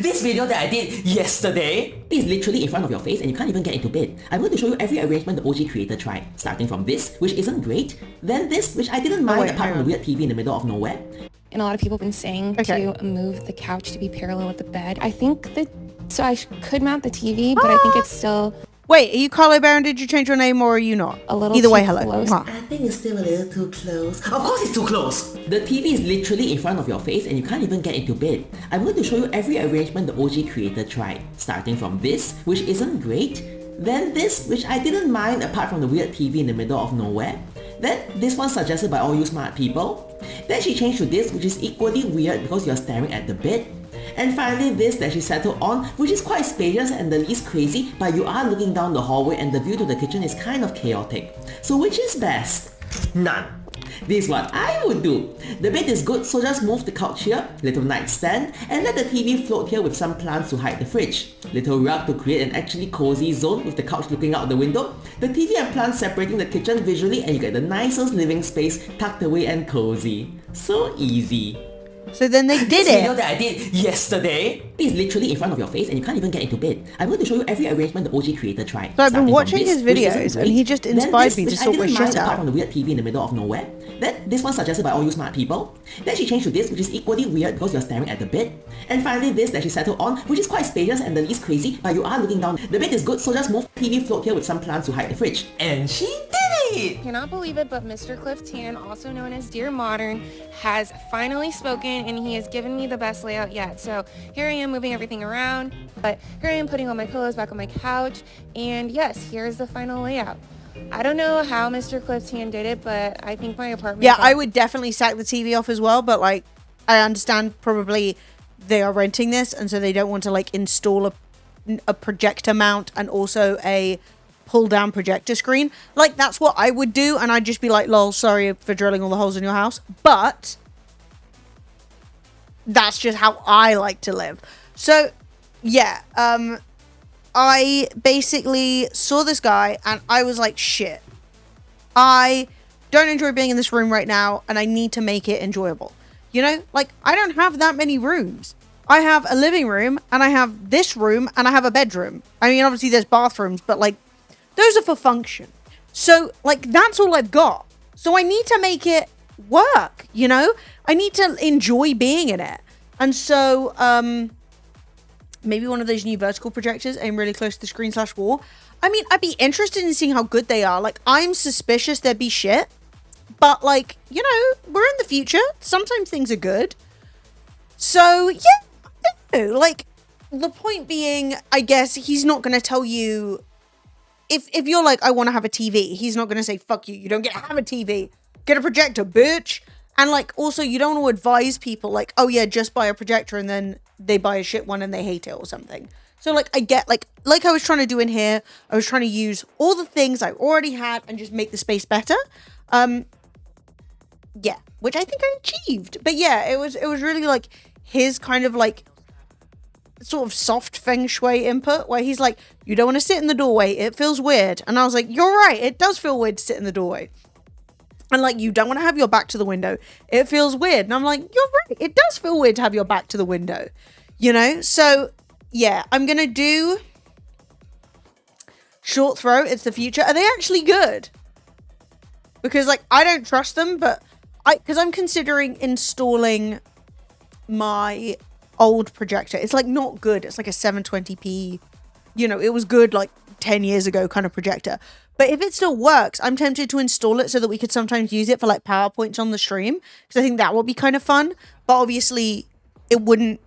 This video that I did yesterday is literally in front of your face and you can't even get into bed. I'm going to show you every arrangement the OG creator tried. Starting from this, which isn't great, then this, which I didn't mind apart from the weird TV in the middle of nowhere. And a lot of people have been saying to move the couch to be parallel with the bed. I think that, so I could mount the TV, but I think it's still... Wait, are you Carlo Baron? Did you change your name or are you not? A little Either way, too hello. close. Mwah. I think it's still a little too close. Of course it's too close! The TV is literally in front of your face and you can't even get into bed. I'm going to show you every arrangement the OG creator tried. Starting from this, which isn't great. Then this, which I didn't mind apart from the weird TV in the middle of nowhere. Then this one suggested by all you smart people. Then she changed to this, which is equally weird because you're staring at the bed. And finally this that she settled on, which is quite spacious and the least crazy, but you are looking down the hallway and the view to the kitchen is kind of chaotic. So which is best? None. This is what I would do. The bed is good, so just move the couch here, little nightstand, and let the TV float here with some plants to hide the fridge. Little rug to create an actually cozy zone with the couch looking out the window, the TV and plants separating the kitchen visually, and you get the nicest living space tucked away and cozy. So easy. So then they did This video it. that I did yesterday is literally in front of your face and you can't even get into bed. I'm going to show you every arrangement the OG creator tried. So I've been Starting from watching this, his which isn't videos, and great, he just then inspired this, me to which I sort my didn't mind shit apart out. from the weird TV in the middle of nowhere. Then this one suggested by all you smart people. Then she changed to this, which is equally weird because you're staring at the bed. And finally this that she settled on, which is quite spacious and the least crazy, but you are looking down. The bed is good, so just move TV float here with some plants to hide the fridge. And she did it! Cannot believe it, but Mr. Cliff Tan, also known as Dear Modern, has finally spoken and he has given me the best layout yet. So here I am moving everything around, but here I am putting all my pillows back on my couch, and yes, here's the final layout. I don't know how Mr. Cliff Tan did it, but I think my apartment... Yeah, I would definitely sack the TV off as well, but like, I understand probably they are renting this, and so they don't want to like install a projector mount and also a pull down projector screen. Like, that's what I would do, and I'd just be like, lol, sorry for drilling all the holes in your house, but that's just how I like to live. So yeah, I basically saw this guy and I was like, shit, I don't enjoy being in this room right now and I need to make it enjoyable. You know, like, I don't have that many rooms. I have a living room and I have this room and I have a bedroom. I mean, obviously there's bathrooms, but like, those are for function. So like, that's all I've got. So I need to make it work, you know? I need to enjoy being in it. And so, maybe one of those new vertical projectors aim really close to the screen / wall. I mean, I'd be interested in seeing how good they are. Like, I'm suspicious they'd be shit. But, like, you know, we're in the future. Sometimes things are good. So, yeah, I don't know. Like, the point being, I guess, he's not going to tell you... If you're like, I want to have a TV, he's not going to say, fuck you, you don't get to have a TV. Get a projector, bitch. And, like, also, you don't want to advise people, like, oh, yeah, just buy a projector, and then they buy a shit one and they hate it or something. So, like, I get, like I was trying to do in here, I was trying to use all the things I already had and just make the space better. Yeah, which I think I achieved. But, yeah, it was really, like, his kind of, like, sort of soft feng shui input, where he's like, you don't want to sit in the doorway, it feels weird. And I was like, you're right, it does feel weird to sit in the doorway. And like, you don't want to have your back to the window. It feels weird. And I'm like, you're right. It does feel weird to have your back to the window. You know? So, yeah. I'm going to do Short Throw. It's the future. Are they actually good? Because, like, I don't trust them. But because I'm considering installing my old projector. It's, like, not good. It's like a 720p. You know, it was good, like, 10 years ago kind of projector. But if it still works, I'm tempted to install it so that we could sometimes use it for like PowerPoints on the stream, because I think that would be kind of fun. But obviously I wouldn't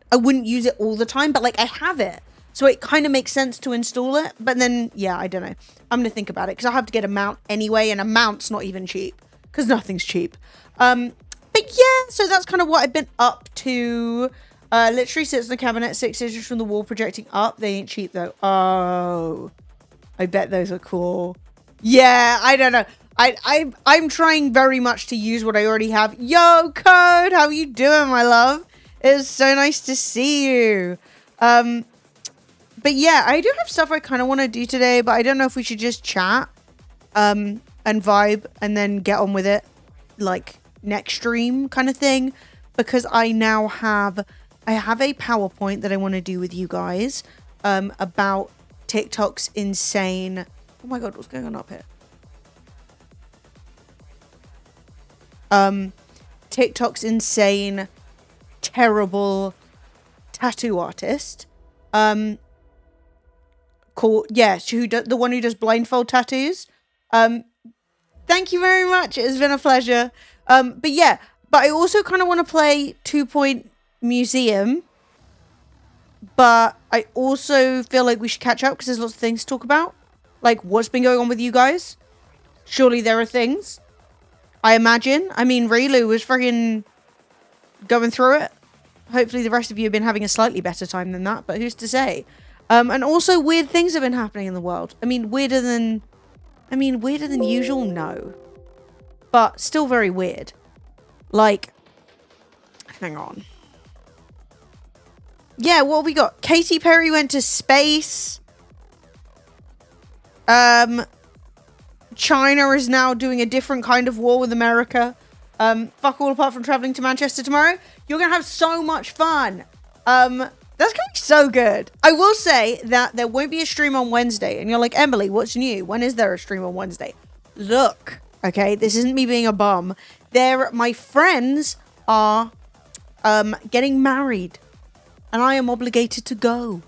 use it all the time, but like, I have it, so it kind of makes sense to install it. But then, yeah, I don't know, I'm gonna think about it, because I have to get a mount anyway, and a mount's not even cheap, because nothing's cheap. But yeah, so that's kind of what I've been up to. Literally sits in the cabinet 6 inches from the wall, projecting up. They ain't cheap though. Oh, I bet those are cool. Yeah, I don't know. I'm trying very much to use what I already have. Yo, Code, how you doing, my love? It's so nice to see you. But yeah, I do have stuff I kind of want to do today, but I don't know if we should just chat, and vibe, and then get on with it, like next stream kind of thing, because I have a PowerPoint that I want to do with you guys, about TikTok's insane. Oh my god, what's going on up here? TikTok's insane, terrible tattoo artist. Called, yeah, the one who does blindfold tattoos. Thank you very much. It's been a pleasure. But yeah, but I also kind of want to play 2 Point Museum. But I also feel like we should catch up because there's lots of things to talk about. Like, what's been going on with you guys? Surely there are things. I imagine. I mean, Relu was freaking going through it. Hopefully the rest of you have been having a slightly better time than that, but who's to say? And also weird things have been happening in the world. I mean, weirder than usual? No. But still very weird. Like, hang on. Yeah, what have we got? Katy Perry went to space. China is now doing a different kind of war with America. Fuck all apart from traveling to Manchester tomorrow. You're gonna have so much fun. That's gonna be so good. I will say that there won't be a stream on Wednesday, and you're like, Emily, what's new? When is there a stream on Wednesday? Look, okay, this isn't me being a bum. My friends are getting married, and I am obligated to go.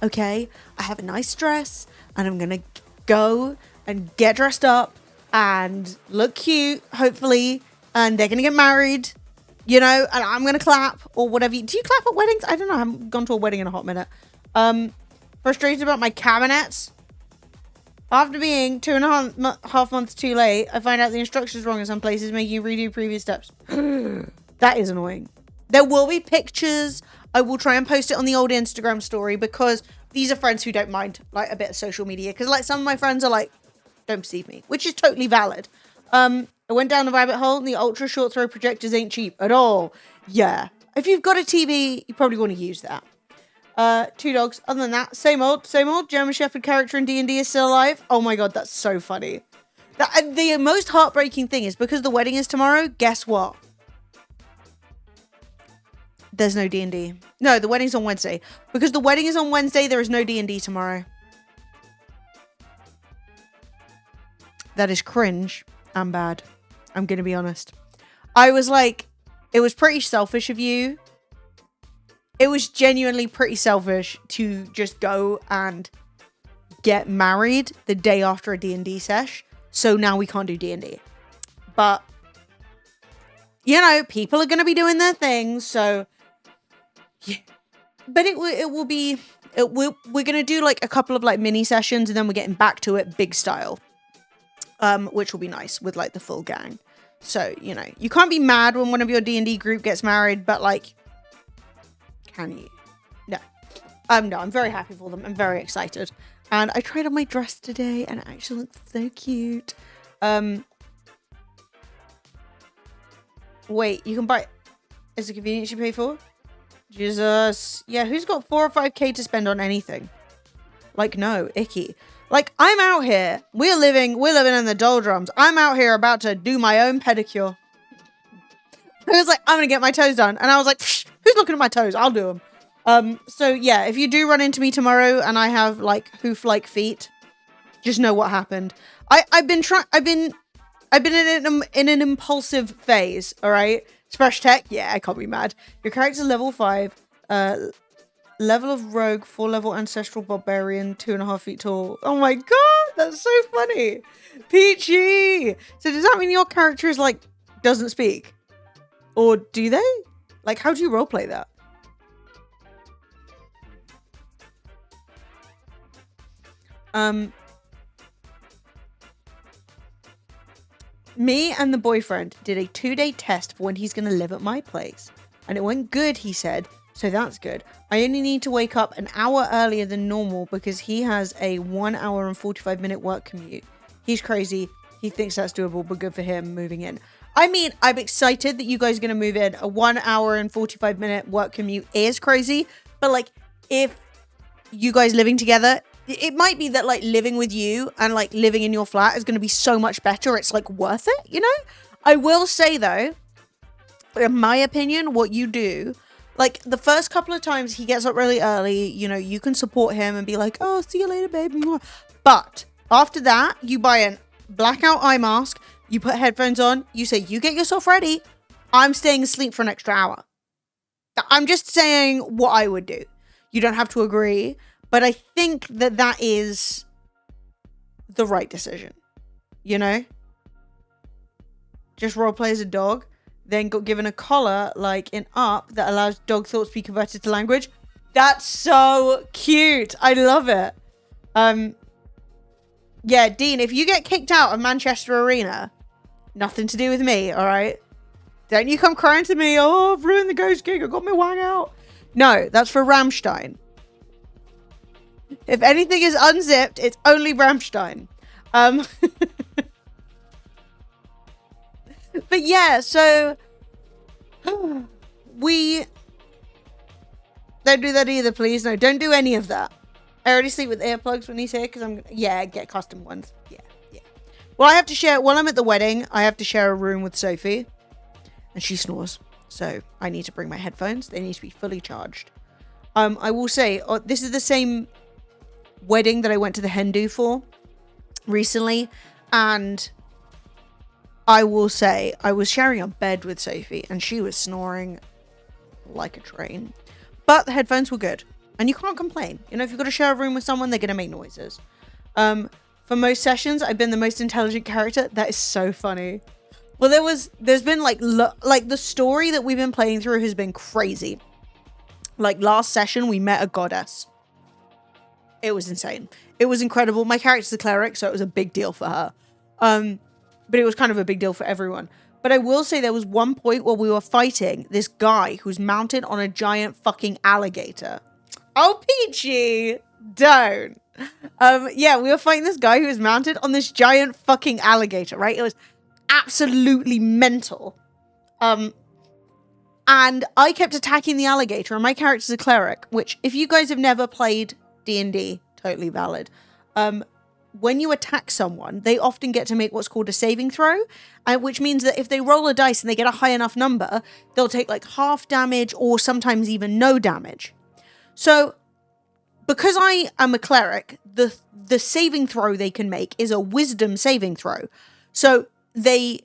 Okay, I have a nice dress, and I'm gonna go and get dressed up and look cute, hopefully. And they're going to get married, you know, and I'm going to clap or whatever. Do you clap at weddings? I don't know. I haven't gone to a wedding in a hot minute. Frustrated about my cabinets. After being 2.5 months too late, I find out the instructions wrong in some places, making you redo previous steps. That is annoying. There will be pictures. I will try and post it on the old Instagram story because these are friends who don't mind like a bit of social media. Because like some of my friends are like, don't perceive me, which is totally valid. I went down the rabbit hole and the ultra short throw projectors ain't cheap at all. Yeah. If you've got a TV, you probably want to use that. 2 dogs. Other than that, same old. German Shepherd character in D&D is still alive. Oh my God, that's so funny. The most heartbreaking thing is because the wedding is tomorrow, guess what? There's no D&D. No, the wedding's on Wednesday. Because the wedding is on Wednesday, there is no D&D tomorrow. That is cringe and bad. I'm going to be honest. I was like, it was pretty selfish of you. It was genuinely pretty selfish to just go and get married the day after a D&D sesh. So now we can't do D&D. But, you know, people are going to be doing their things. So, yeah. But we're going to do like a couple of like mini sessions and then we're getting back to it big style. Which will be nice with like the full gang. So, you know, you can't be mad when one of your D&D group gets married, but like, can you? No. No, I'm very happy for them. I'm very excited. And I tried on my dress today and it actually looks so cute. Wait, you can buy... Is it convenience you pay for? Jesus. Yeah, who's got 4 or 5k to spend on anything? Like, no, icky. Like, I'm out here. We're living in the doldrums. I'm out here about to do my own pedicure. I was like, I'm going to get my toes done. And I was like, who's looking at my toes? I'll do them. So yeah, if you do run into me tomorrow and I have like hoof-like feet, just know what happened. I've been in an impulsive phase. All right. It's fresh tech. Yeah, I can't be mad. Your character's level 5. Level of rogue, 4 level ancestral barbarian, 2.5 feet tall. Oh my God, that's so funny. Peachy. So does that mean your character is like, doesn't speak? Or do they? Like, how do you roleplay that? Me and the boyfriend did a 2-day test for when he's going to live at my place. And it went good, he said. So that's good. I only need to wake up an hour earlier than normal because he has a 1 hour and 45 minute work commute. He's crazy. He thinks that's doable, but good for him moving in. I mean, I'm excited that you guys are going to move in. A 1 hour and 45 minute work commute is crazy. But like, if you guys living together, it might be that like living with you and like living in your flat is going to be so much better. It's like worth it, you know? I will say though, in my opinion, what you do, like the first couple of times he gets up really early, you know, you can support him and be like, oh, see you later, babe. But after that, you buy a blackout eye mask, you put headphones on, you say, you get yourself ready. I'm staying asleep for an extra hour. I'm just saying what I would do. You don't have to agree, but I think that that is the right decision, you know? Just roleplay as a dog. Then got given a collar like in Up that allows dog thoughts to be converted to language. That's so cute. I love it. Yeah, Dean, if you get kicked out of Manchester Arena, nothing to do with me, all right? Don't you come crying to me, oh, I've ruined the ghost gig, I got my wang out. No, that's for Rammstein. If anything is unzipped, it's only Rammstein. But yeah, so we don't do that either, please. No, don't do any of that. I already sleep with earplugs when he's here because get custom ones. Yeah. Well, I have to share, while I'm at the wedding, I have to share a room with Sophie. and she snores. So I need to bring my headphones. They need to be fully charged. I will say, this is the same wedding that I went to the Hindu for recently, and I will say I was sharing a bed with Sophie and she was snoring like a train, but the headphones were good and you can't complain. You know, if you've got to share a room with someone, they're going to make noises. For most sessions, I've been the most intelligent character. That is so funny. Well, there's been like the story that we've been playing through has been crazy. Like last session, we met a goddess. It was insane. It was incredible. My character's a cleric, so it was a big deal for her. But it was kind of a big deal for everyone. But I will say there was one point where we were fighting this guy who's mounted on a giant fucking alligator. Oh, Peachy, don't. Yeah, we were fighting this guy who was mounted on this giant fucking alligator, right? It was absolutely mental. And I kept attacking the alligator, and my character's a cleric, which if you guys have never played D&D, totally valid. When you attack someone, they often get to make what's called a saving throw, which means that if they roll a dice and they get a high enough number, they'll take like half damage or sometimes even no damage. So because I am a cleric, the saving throw they can make is a wisdom saving throw. So they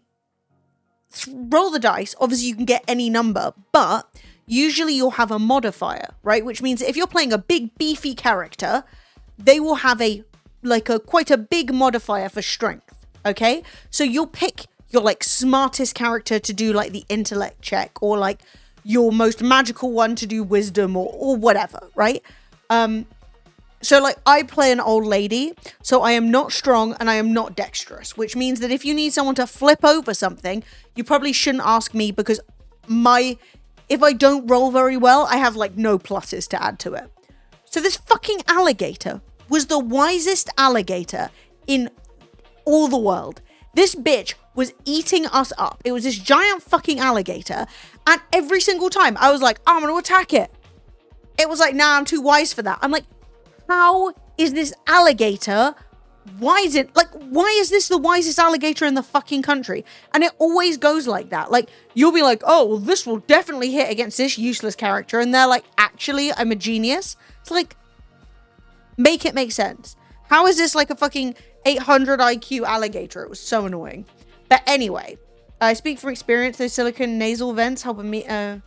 roll the dice. Obviously, you can get any number, but usually you'll have a modifier, right? Which means that if you're playing a big, beefy character, they will have quite a big modifier for strength, okay? So you'll pick your like smartest character to do like the intellect check, or like your most magical one to do wisdom or whatever, right? So like I play an old lady, so I am not strong and I am not dexterous, which means that if you need someone to flip over something, you probably shouldn't ask me, because if I don't roll very well, I have like no pluses to add to it. So this fucking alligator was the wisest alligator in all the world. This bitch was eating us up. It was this giant fucking alligator, and every single time I was like, I'm gonna attack it. It was like, nah, I'm too wise for that. I'm like, how is this alligator wise? Why is this the wisest alligator in the fucking country? And it always goes like that. Like, you'll be like, oh, well, this will definitely hit against this useless character. And they're like, actually, I'm a genius. It's like, make it make sense. How is this like a fucking 800 IQ alligator? It was so annoying. But anyway, I speak from experience. Those silicone nasal vents helping me. There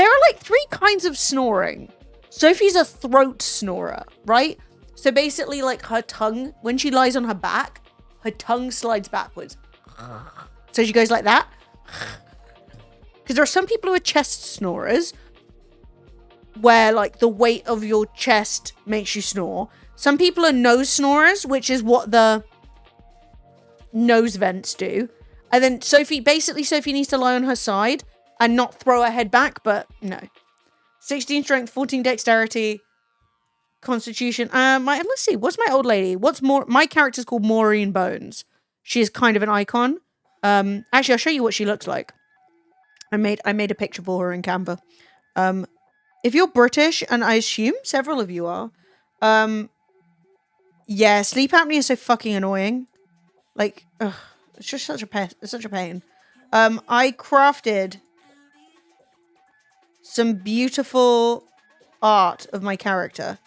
are like 3 kinds of snoring. Sophie's a throat snorer, right? So basically, like, her tongue, when she lies on her back, her tongue slides backwards. So she goes like that. Because there are some people who are chest snorers, where, like, the weight of your chest makes you snore. Some people are nose snorers, which is what the nose vents do. And then Sophie needs to lie on her side and not throw her head back, but no. 16 strength, 14 dexterity, constitution. Let's see, what's my old lady? My character's called Maureen Bones. She is kind of an icon. Actually, I'll show you what she looks like. I made a picture for her in Canva. If you're British, and I assume several of you are, yeah, sleep apnea is so fucking annoying. Like, ugh, it's just such a pain. I crafted some beautiful art of my character.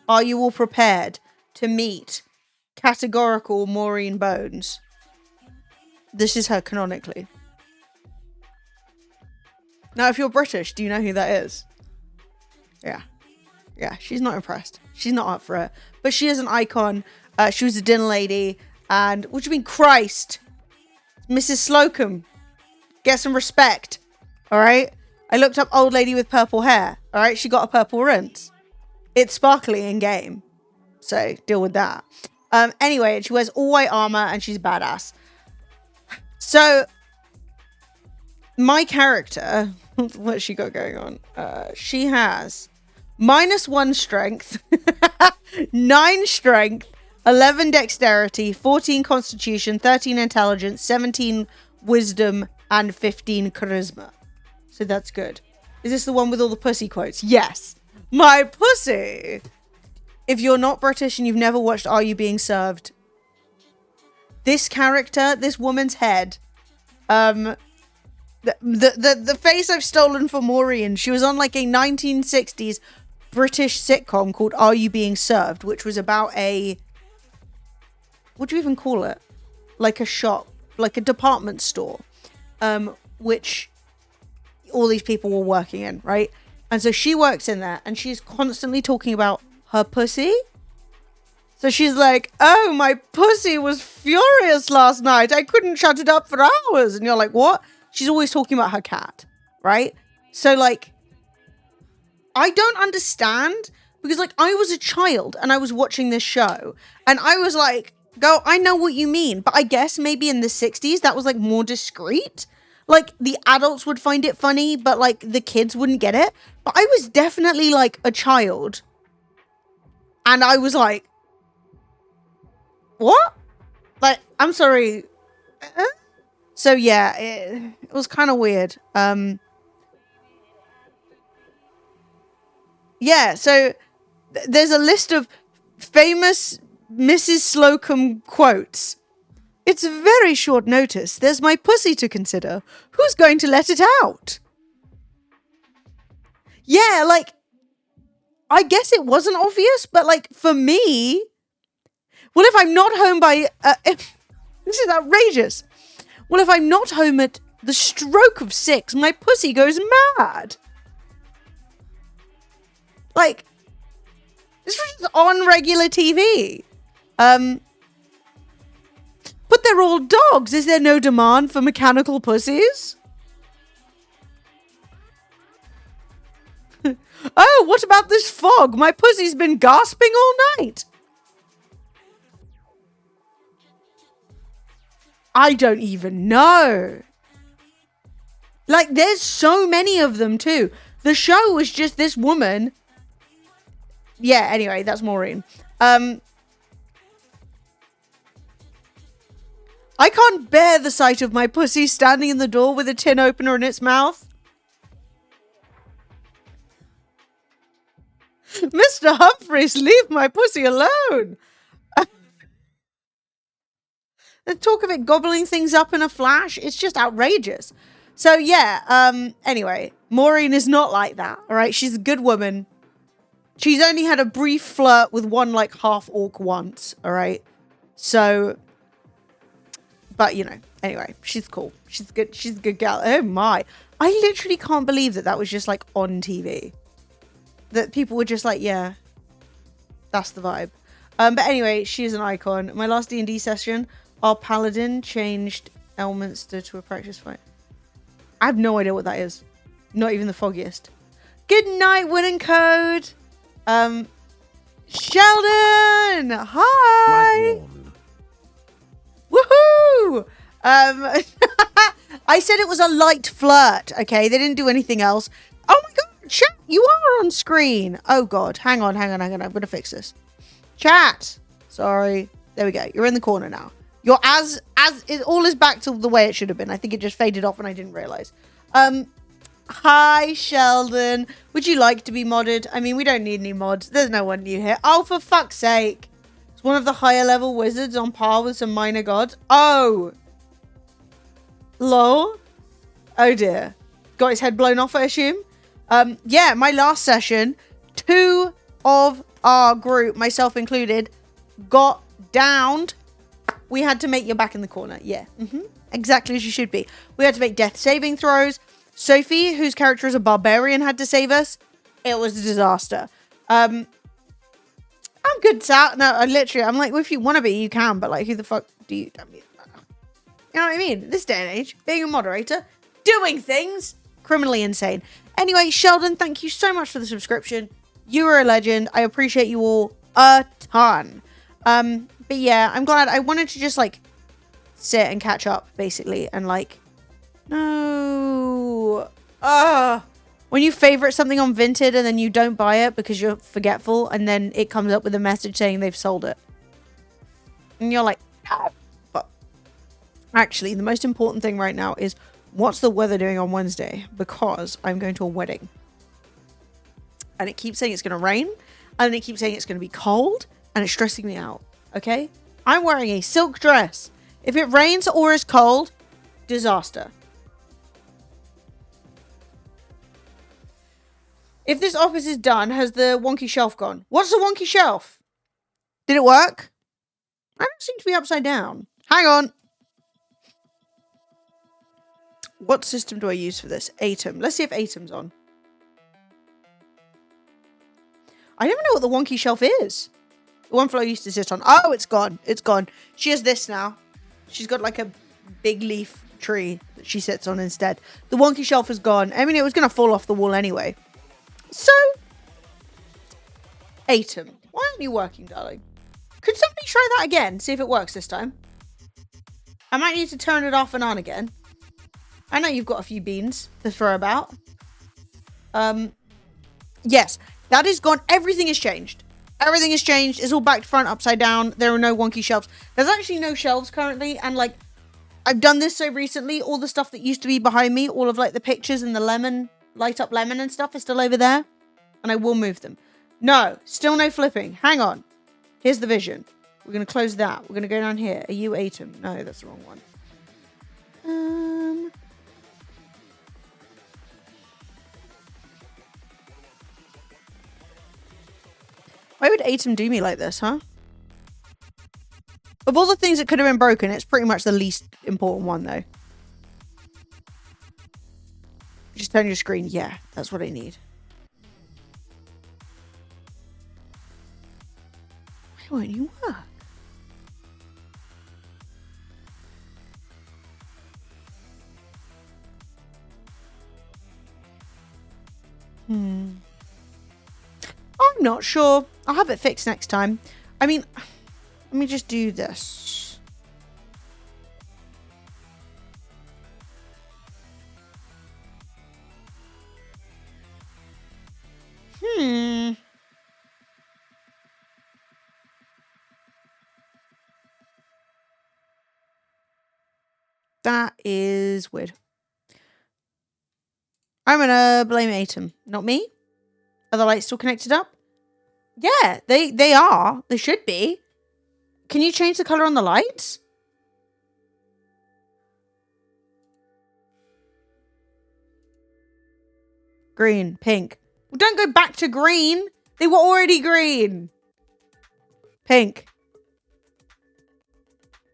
Are you all prepared to meet categorical Maureen Bones? This is her canonically. Now, if you're British, do you know who that is? Yeah, she's not impressed. She's not up for it. But she is an icon. She was a dinner lady. And, what do you mean, Christ? Mrs. Slocum. Get some respect. Alright? I looked up old lady with purple hair. Alright? She got a purple rinse. It's sparkly in game. So, deal with that. Anyway, she wears all white armor and she's badass. So, my character, what's she got going on? She has -1 strength, 9 strength, 11 dexterity, 14 constitution, 13 intelligence, 17 wisdom, and 15 charisma. So that's good. Is this the one with all the pussy quotes? Yes. My pussy! If you're not British and you've never watched Are You Being Served, this character, this woman's head, the face I've stolen for Maureen, she was on like a 1960s British sitcom called Are You Being Served, which was about what do you even call it? Like a shop, like a department store, which all these people were working in, right? And so she works in there and she's constantly talking about her pussy. So she's like, oh, my pussy was furious last night. I couldn't shut it up for hours. And you're like, what? She's always talking about her cat, right? So like, I don't understand because like I was a child and I was watching this show and I was like, go, I know what you mean. But I guess maybe in the 60s that was like more discreet. Like the adults would find it funny, but like the kids wouldn't get it. But I was definitely like a child. And I was like, what? Like, I'm sorry. So yeah, it was kind of weird. Yeah, so there's a list of famous Mrs. Slocum quotes. It's very short notice. There's my pussy to consider. Who's going to let it out? Yeah, like, I guess it wasn't obvious, but like for me, well, if I'm not home by, this is outrageous. Well, if I'm not home at the stroke of 6, my pussy goes mad. Like, this was on regular TV. But they're all dogs. Is there no demand for mechanical pussies? Oh, what about this fog? My pussy's been gasping all night. I don't even know. Like, there's so many of them too. The show was just this woman. Yeah, anyway, that's Maureen. I can't bear the sight of my pussy standing in the door with a tin opener in its mouth. Mr. Humphreys, leave my pussy alone. The talk of it gobbling things up in a flash, it's just outrageous. So yeah, anyway, Maureen is not like that, all right? She's a good woman. She's only had a brief flirt with one, like, half-orc once, all right? So, but, you know, anyway, she's cool. She's good. She's a good gal. Oh, my. I literally can't believe that was just, like, on TV. That people were just like, yeah, that's the vibe. But anyway, she's an icon. My last D&D session, our paladin changed Elminster to a practice fight. I have no idea what that is. Not even the foggiest. Good night, Winning Code. Sheldon! Hi! Woohoo! I said it was a light flirt, okay? They didn't do anything else. Oh my god, chat, you are on screen. Oh god, hang on. I'm gonna fix this. Chat! Sorry. There we go. You're in the corner now. You're as it all is back to the way it should have been. I think it just faded off and I didn't realize. Hi, Sheldon. Would you like to be modded? I mean, we don't need any mods. There's no one new here. Oh, for fuck's sake. It's one of the higher level wizards on par with some minor gods. Oh. Lol. Oh, dear. Got his head blown off, I assume. Yeah, my last session, 2 of our group, myself included, got downed. We had to make you back in the corner. Yeah. Exactly as you should be. We had to make death saving throws. Sophie, whose character is a barbarian, had to save us. It was a disaster. I'm good, Sal. No, I'm like, well, if you want to be, you can. But like, who the fuck do you? I mean, you know what I mean? This day and age, being a moderator, doing things, criminally insane. Anyway, Sheldon, thank you so much for the subscription. You are a legend. I appreciate you all a ton. But yeah, I'm glad. I wanted to just like sit and catch up, basically, and like. No. When you favorite something on Vinted and then you don't buy it because you're forgetful and then it comes up with a message saying they've sold it. And you're like, ah. But actually, the most important thing right now is what's the weather doing on Wednesday? Because I'm going to a wedding. And it keeps saying it's going to rain. And it keeps saying it's going to be cold. And it's stressing me out. Okay? I'm wearing a silk dress. If it rains or is cold, disaster. If this office is done, has the wonky shelf gone? What's the wonky shelf? Did it work? I don't seem to be upside down. Hang on. What system do I use for this? Atom. Let's see if Atom's on. I don't even know what the wonky shelf is. The one Flo used to sit on. Oh, it's gone. It's gone. She has this now. She's got like a big leaf tree that she sits on instead. The wonky shelf is gone. I mean, it was going to fall off the wall anyway. So, Atom, why aren't you working, darling? Could somebody try that again? See if it works this time. I might need to turn it off and on again. I know you've got a few beans to throw about. Yes, that is gone. Everything has changed. Everything has changed. It's all back to front, upside down. There are no wonky shelves. There's actually no shelves currently. And like, I've done this so recently. All the stuff that used to be behind me, all of like the pictures and the lemon, light up lemon and stuff is still over there. And I will move them. No, still no flipping. Hang on. Here's the vision. We're going to close that. We're going to go down here. Are you Atom? No, that's the wrong one. Why would Atom do me like this, huh? Of all the things that could have been broken, it's pretty much the least important one, though. Just turn your screen. Yeah, that's what I need. Why won't you work? I'm not sure. I'll have it fixed next time. I mean, let me just do this. That is weird. I'm gonna blame Atom, not me. Are the lights still connected up? Yeah, they are. They should be. Can you change the color on the lights? Green, pink. Well, don't go back to green. They were already green. Pink.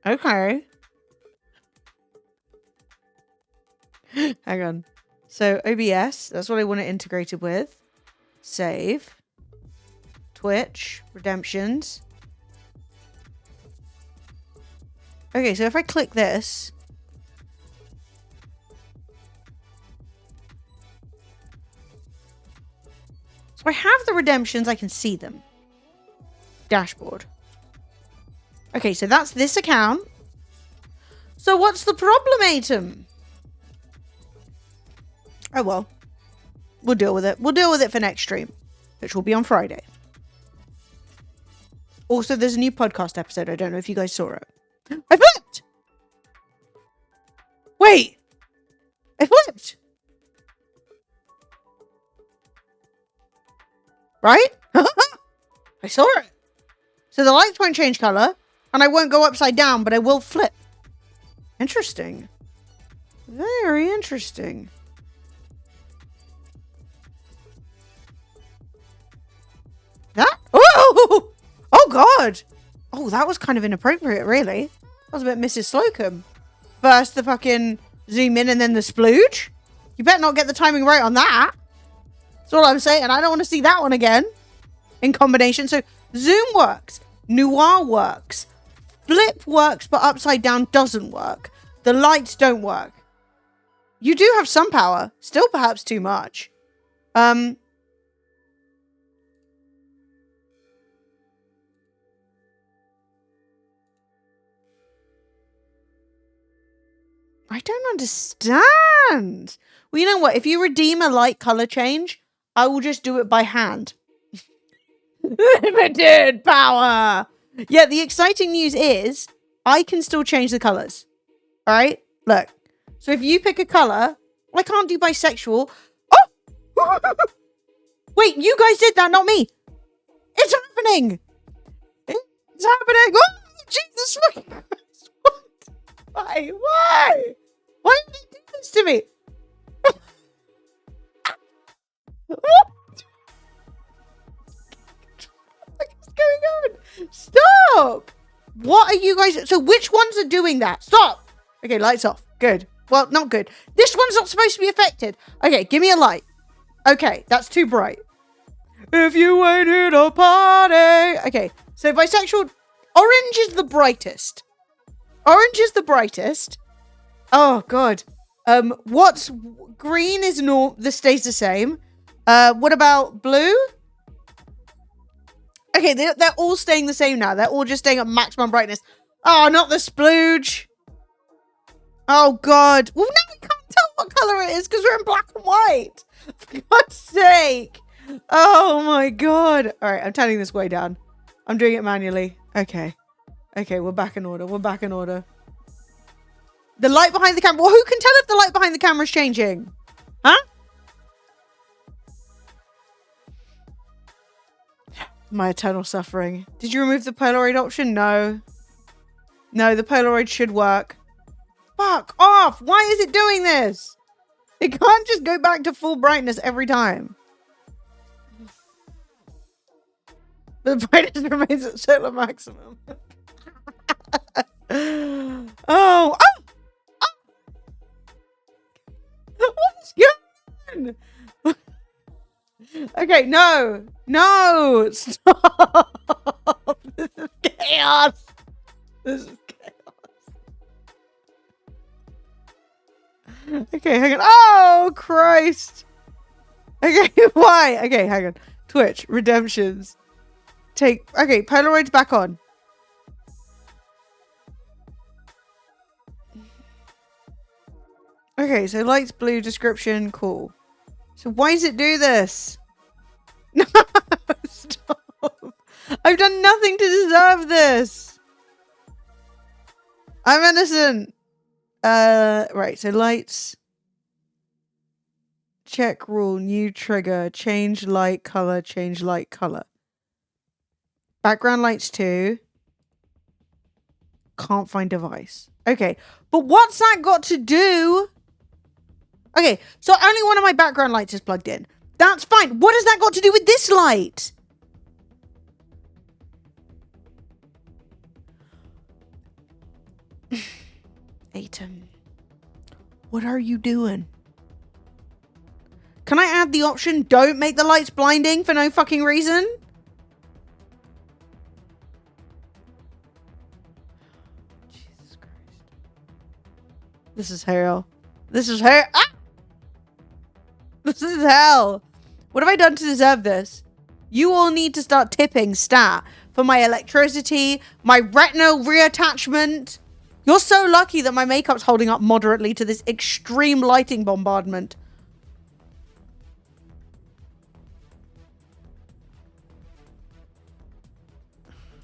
Okay. Hang on. So OBS, that's what I want it integrated with. Save. Twitch. Redemptions. Okay, so if I click this. So I have the redemptions, I can see them. Dashboard. Okay, so that's this account. So what's the problem, Atom? Oh well. We'll deal with it. We'll deal with it for next stream, which will be on Friday. Also, there's a new podcast episode. I don't know if you guys saw it. I flipped! Wait! I flipped! Right? I saw it. So the lights won't change color, and I won't go upside down, but I will flip. Interesting. Very interesting. That? Oh! Oh, God! Oh, that was kind of inappropriate, really. That was a bit Mrs. Slocum. First the fucking zoom in and then the splooge. You better not get the timing right on that. That's all I'm saying. I don't want to see that one again. In combination. So, zoom works. Noir works. Flip works, but upside down doesn't work. The lights don't work. You do have some power. Still perhaps too much. I don't understand. Well, you know what? If you redeem a light color change, I will just do it by hand. Limited power. Yeah, the exciting news is I can still change the colors. All right? Look. So if you pick a color, I can't do bisexual. Oh! Wait, you guys did that, not me. It's happening. It's happening. Oh, Jesus fucking Christ. What? Why? Why? Why did they do this to me? What is going on? Stop! What are you guys? So which ones are doing that? Stop! Okay, lights off. Good. Well, not good. This one's not supposed to be affected. Okay, give me a light. Okay, that's too bright. If you ain't here to party. Okay, so bisexual. Orange is the brightest. Orange is the brightest. Oh, God. What's green is this stays the same. What about blue? Okay, they're all staying the same now. They're all just staying at maximum brightness. Oh, not the splooge. Oh, God. Well, now we can't tell what color it is because we're in black and white. For God's sake. Oh, my God. All right, I'm turning this way down. I'm doing it manually. Okay. Okay, we're back in order. We're back in order. The light behind the camera. Well, who can tell if the light behind the camera is changing? Huh? My eternal suffering. Did you remove the Polaroid option? No. No, the Polaroid should work. Fuck off! Why is it doing this? It can't just go back to full brightness every time. The brightness remains at solar maximum. Oh! Oh! What's going on? Okay, no! No! Stop! This is chaos! This is chaos. Okay, hang on. Oh, Christ! Okay, why? Okay, hang on. Twitch, redemptions. Okay, Polaroid's back on. Okay, so lights blue, description, cool. So why does it do this? No, stop. I've done nothing to deserve this. I'm innocent. Right, so lights. Check rule, new trigger, change light color, change light color. Background lights 2. Can't find device. Okay, but what's that got to do? Okay, so only one of my background lights is plugged in. That's fine. What has that got to do with this light? Atom. What are you doing? Can I add the option, don't make the lights blinding for no fucking reason? Jesus Christ. This is hell. This is hell. Ah! This is hell. What have I done to deserve this? You all need to start tipping stat for my electricity, my retinal reattachment. You're so lucky that my makeup's holding up moderately to this extreme lighting bombardment.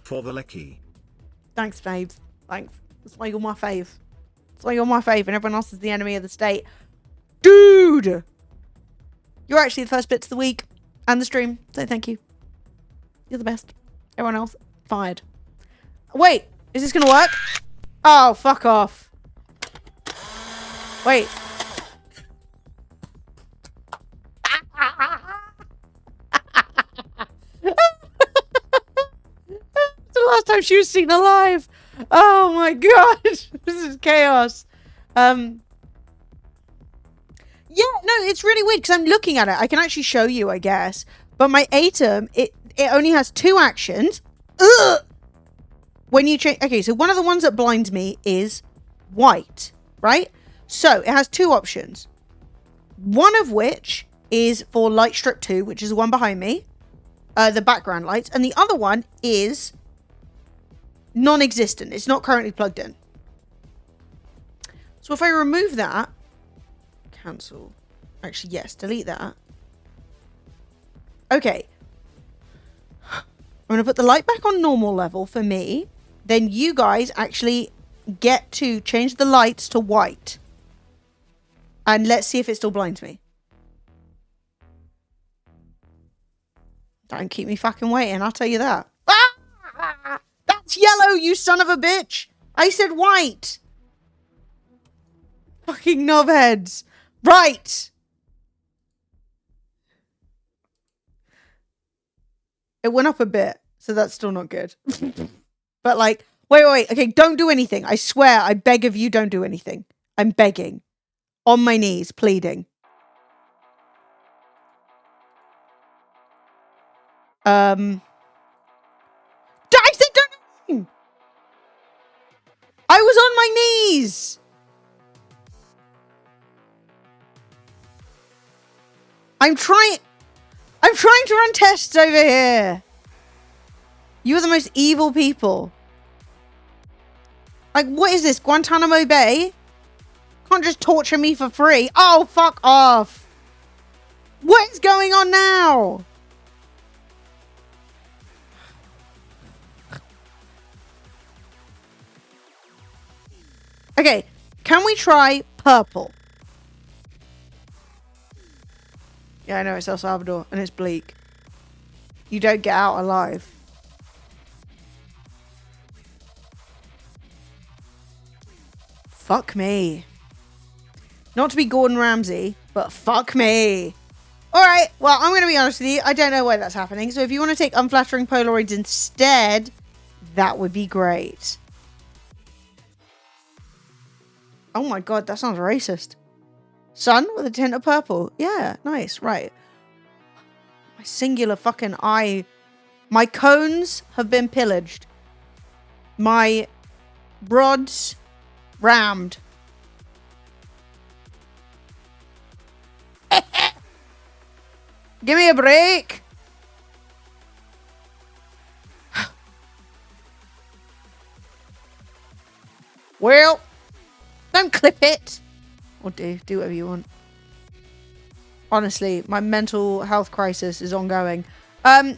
For the lecky. Thanks, babes. Thanks. That's why you're my fave. That's why you're my fave and everyone else is the enemy of the state. Dude! You're actually the first bits of the week and the stream, so thank you. You're the best. Everyone else, fired. Wait, is this gonna work? Oh, fuck off. Wait. It's the last time she was seen alive. Oh my god. This is chaos. Yeah, no, it's really weird because I'm looking at it. I can actually show you, I guess. But my Atom, it only has 2 actions. Ugh! When you change... Okay, so one of the ones that blinds me is white, right? So it has 2 options. One of which is for light strip 2, which is the one behind me. The background lights. And the other one is non-existent. It's not currently plugged in. So if I remove that... Cancel. Actually, yes, delete that. Okay. I'm going to put the light back on normal level for me. Then you guys actually get to change the lights to white. And let's see if it still blinds me. Don't keep me fucking waiting, I'll tell you that. Ah! That's yellow, you son of a bitch! I said white! Fucking knobheads. Right. It went up a bit, so that's still not good. But like, wait. Okay, don't do anything. I swear, I beg of you, don't do anything. I'm begging. On my knees, pleading. I said don't. I was on my knees. I'm trying to run tests over here. You are the most evil people. Like, what is this? Guantanamo Bay? Can't just torture me for free. Oh, fuck off. What is going on now? Okay, can we try purple? Yeah, I know, it's El Salvador, and it's bleak. You don't get out alive. Fuck me. Not to be Gordon Ramsay, but fuck me. Alright, well, I'm going to be honest with you. I don't know why that's happening. So if you want to take unflattering Polaroids instead, that would be great. Oh my god, that sounds racist. Sun with a tint of purple. Yeah, nice, right. My singular fucking eye. My cones have been pillaged. My rods rammed. Give me a break. Well, don't clip it. Or do whatever you want. Honestly, my mental health crisis is ongoing.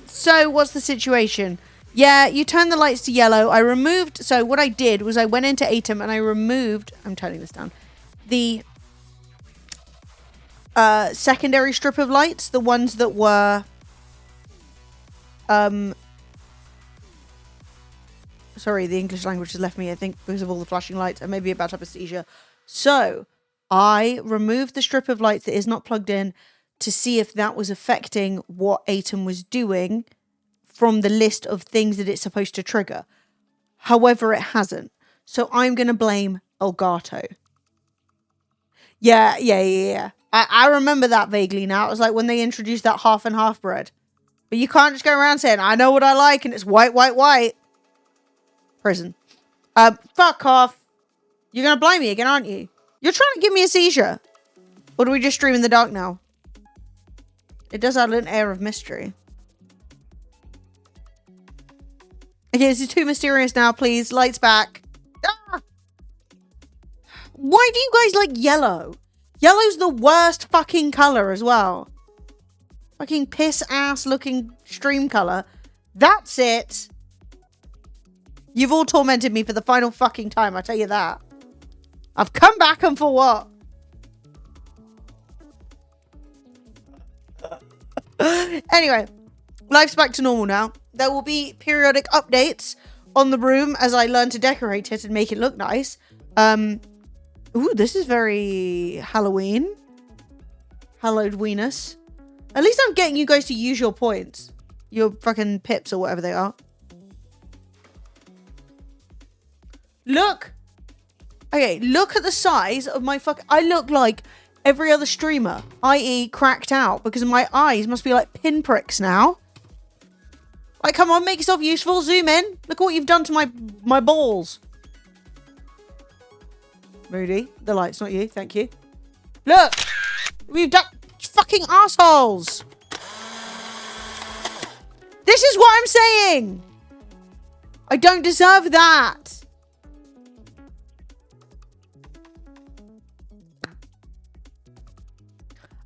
So what's the situation? Yeah, you turn the lights to yellow. I removed, so what I did was I went into Atom and I removed, I'm turning this down, the secondary strip of lights, the ones that were, sorry, the English language has left me, I think, because of all the flashing lights. I may be about to have a seizure. So I removed the strip of lights that is not plugged in to see if that was affecting what Atom was doing from the list of things that it's supposed to trigger. However, it hasn't. So I'm going to blame Elgato. Yeah. I remember that vaguely now. It was like when they introduced that half and half bread. But you can't just go around saying, I know what I like and it's white. Prison. Fuck off. You're going to blame me again, aren't you? You're trying to give me a seizure. Or do we just stream in the dark now? It does add an air of mystery. Okay, this is too mysterious now, please. Lights back. Ah! Why do you guys like yellow? Yellow's the worst fucking color as well. Fucking piss ass looking stream color. That's it. You've all tormented me for the final fucking time, I tell you that. I've come back and for what? Anyway, life's back to normal now. There will be periodic updates on the room as I learn to decorate it and make it look nice. Ooh, this is very Halloween. Halloweenus. At least I'm getting you guys to use your points. Your fucking pips or whatever they are. Look. Okay, look at the size of my I look like every other streamer, i.e. cracked out, because my eyes must be like pinpricks now. Like, come on, make yourself useful. Zoom in. Look at what you've done to my balls. Moody, the light's not you. Thank you. Look. We've done fucking assholes. This is what I'm saying. I don't deserve that.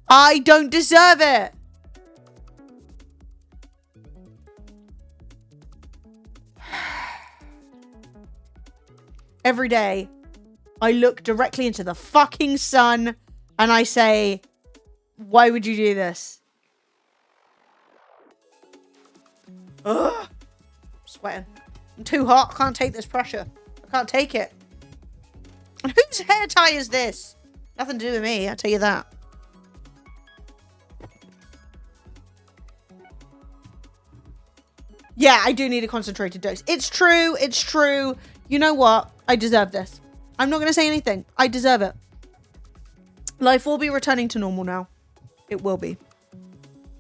I don't deserve it. Every day, I look directly into the fucking sun and I say, why would you do this? Ugh. I'm sweating. I'm too hot. I can't take this pressure. I can't take it. And whose hair tie is this? Nothing to do with me, I'll tell you that. Yeah, I do need a concentrated dose. It's true. It's true. You know what? I deserve this. I'm not going to say anything. I deserve it. Life will be returning to normal now. It will be.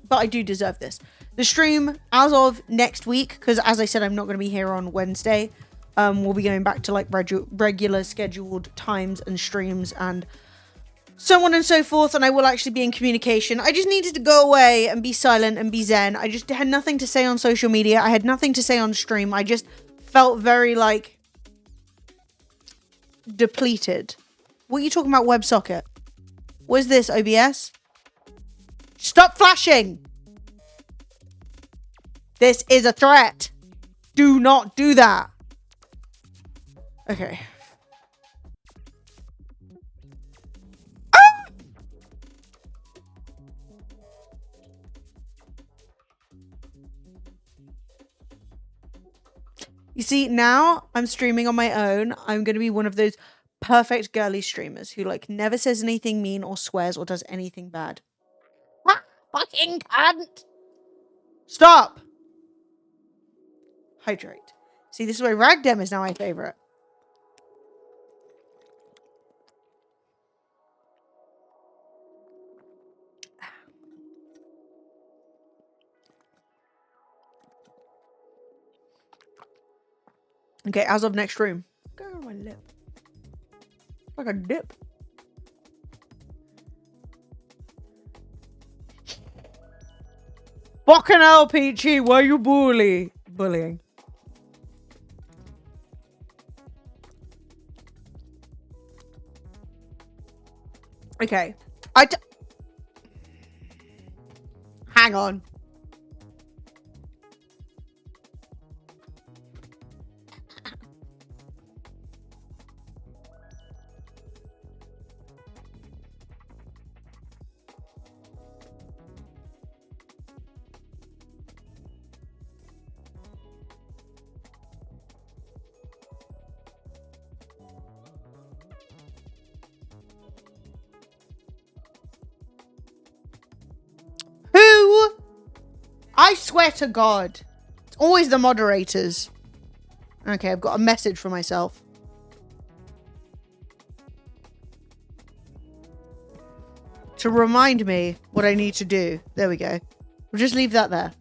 But I do deserve this. The stream, as of next week, because as I said, I'm not going to be here on Wednesday. We'll be going back to like regular scheduled times and streams and so on and so forth. And I will actually be in communication. I just needed to go away and be silent and be zen. I just had nothing to say on social media. I had nothing to say on stream. I just felt very like depleted. What are you talking about, WebSocket? What is this, OBS? Stop flashing! This is a threat. Do not do that. Okay. Ah! You see, now I'm streaming on my own. I'm going to be one of those perfect girly streamers who like never says anything mean or swears or does anything bad. Ah, fucking cunt! Stop! Hydrate. See, this is why Ragdem is now my favorite. Okay, as of next room. Go on my lip. Like a dip. Fucking hell, Peachy, why you bullying? Okay. Hang on. I swear to God. It's always the moderators. Okay, I've got a message for myself. To remind me what I need to do. There we go. We'll just leave that there.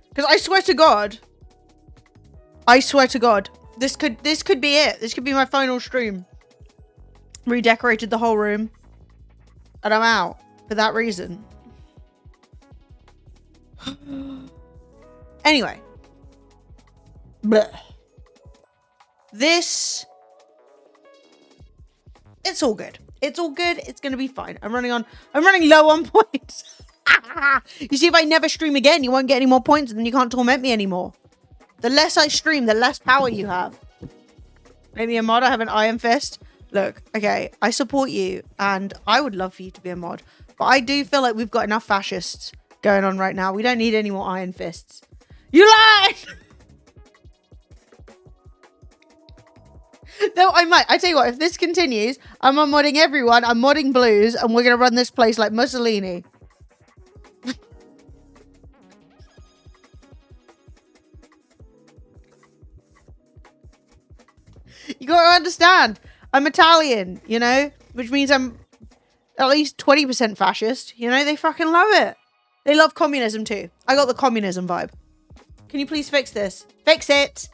Because I swear to God. This could be it. This could be my final stream. Redecorated the whole room. And I'm out. For that reason. Anyway. Blech. This. It's all good. It's all good. It's gonna be fine. I'm running low on points. You see, if I never stream again, you won't get any more points and then you can't torment me anymore. The less I stream, the less power you have. Make me a mod. I have an Iron Fist. Look, okay, I support you and I would love for you to be a mod. But I do feel like we've got enough fascists going on right now. We don't need any more Iron Fists. You lied! No, I might. I tell you what, if this continues, I'm unmodding everyone. I'm modding blues and we're going to run this place like Mussolini. You got to understand. I'm Italian, you know? Which means I'm at least 20% fascist. You know, they fucking love it. They love communism too. I got the communism vibe. Can you please fix this? Fix it!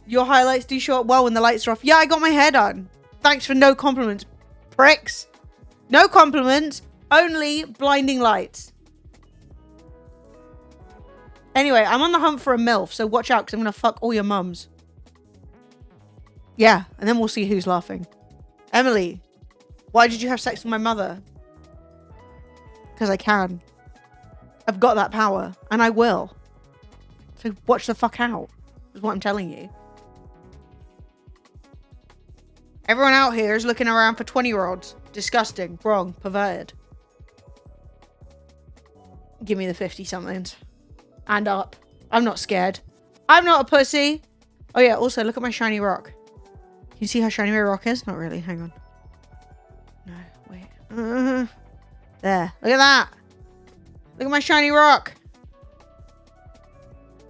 Your highlights do show up well when the lights are off. Yeah, I got my hair done. Thanks for no compliments, pricks. No compliments, only blinding lights. Anyway, I'm on the hunt for a MILF, so watch out because I'm going to fuck all your mums. Yeah, and then we'll see who's laughing. Emily, why did you have sex with my mother? Because I can. I've got that power, and I will. So watch the fuck out, is what I'm telling you. Everyone out here is looking around for 20-year-olds. Disgusting, wrong, perverted. Give me the 50-somethings. And up. I'm not scared. I'm not a pussy. Oh yeah, also look at my shiny rock. Can you see how shiny my rock is? Not really, hang on. No, wait. There, look at that. Look at my shiny rock.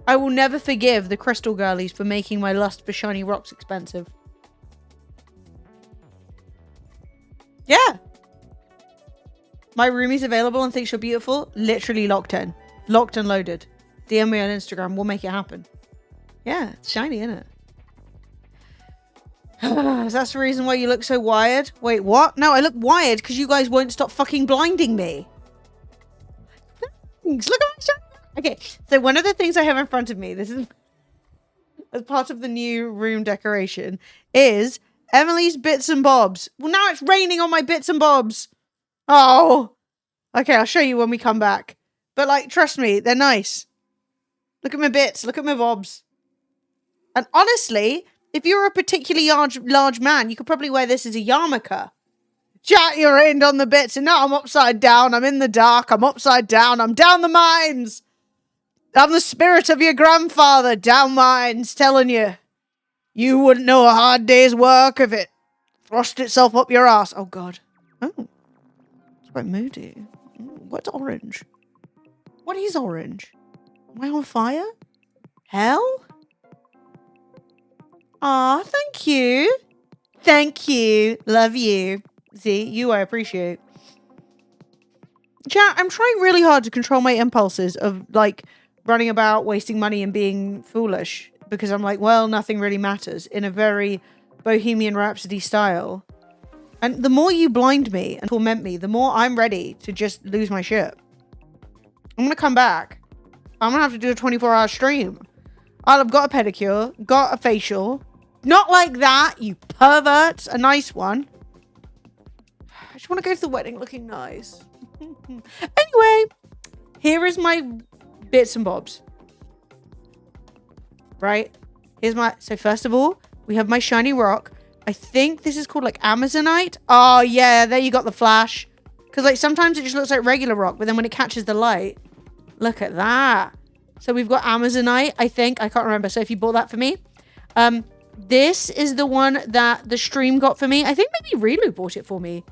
I will never forgive the crystal girlies for making my lust for shiny rocks expensive. Yeah. My roomie's available and thinks you're beautiful. Literally locked in. Locked and loaded. DM me on Instagram. We'll make it happen. Yeah, it's shiny, isn't it? That's the reason why you look so wired. Wait, what? No, I look wired because you guys won't stop fucking blinding me. Thanks. Look at my shiny. Okay, so one of the things I have in front of me, this is as part of the new room decoration, is Emily's Bits and Bobs. Well, now it's raining on my Bits and Bobs. Oh. Okay, I'll show you when we come back. But, like, trust me, they're nice. Look at my bits. Look at my bobs. And honestly, if you're a particularly large man, you could probably wear this as a yarmulke. Chat your end on the bits, and now I'm upside down. I'm in the dark. I'm upside down. I'm down the mines. I'm the spirit of your grandfather. Down mines, telling you. You wouldn't know a hard day's work if it thrust itself up your ass. Oh, God. Oh. It's quite moody. What's orange? What is orange? Am I on fire? Hell? Aw, thank you. Thank you. Love you. See, you I appreciate. Chat, I'm trying really hard to control my impulses of, like, running about, wasting money and being foolish. Because I'm like, well, nothing really matters. In a very Bohemian Rhapsody style. And the more you blind me and torment me, the more I'm ready to just lose my shit. I'm going to come back. I'm going to have to do a 24-hour stream. I'll have got a pedicure, got a facial. Not like that, you perverts. A nice one. I just want to go to the wedding looking nice. Anyway, here is my bits and bobs. Right? Here's my... So first of all, we have my shiny rock. I think this is called like Amazonite. Oh, yeah. There you got the flash. Because like sometimes it just looks like regular rock. But then when it catches the light... Look at that. So we've got Amazonite, I think. I can't remember. So if you bought that for me. This is the one that the stream got for me. I think maybe Relu bought it for me.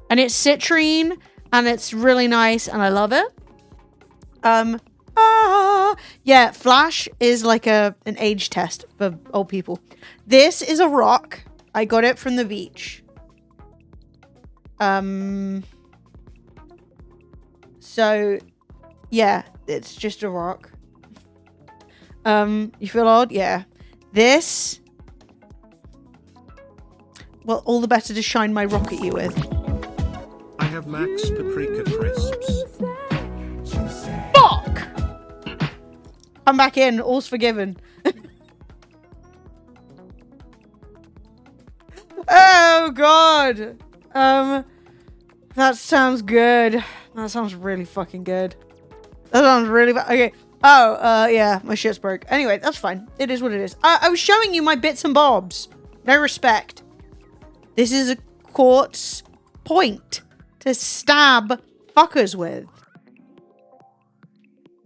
And it's citrine. And it's really nice. And I love it. Yeah, flash is like an age test for old people. This is a rock. I got it from the beach. So, yeah, it's just a rock. You feel odd? Yeah. This... Well, all the better to shine my rock at you with. I have Max Paprika Crisps. Fuck! I'm back in. All's forgiven. Oh, God. That sounds good. That sounds really fucking good. That sounds really... Okay. Oh, yeah. My shit's broke. Anyway, that's fine. It is what it is. I was showing you my bits and bobs. No respect. This is a quartz point to stab fuckers with.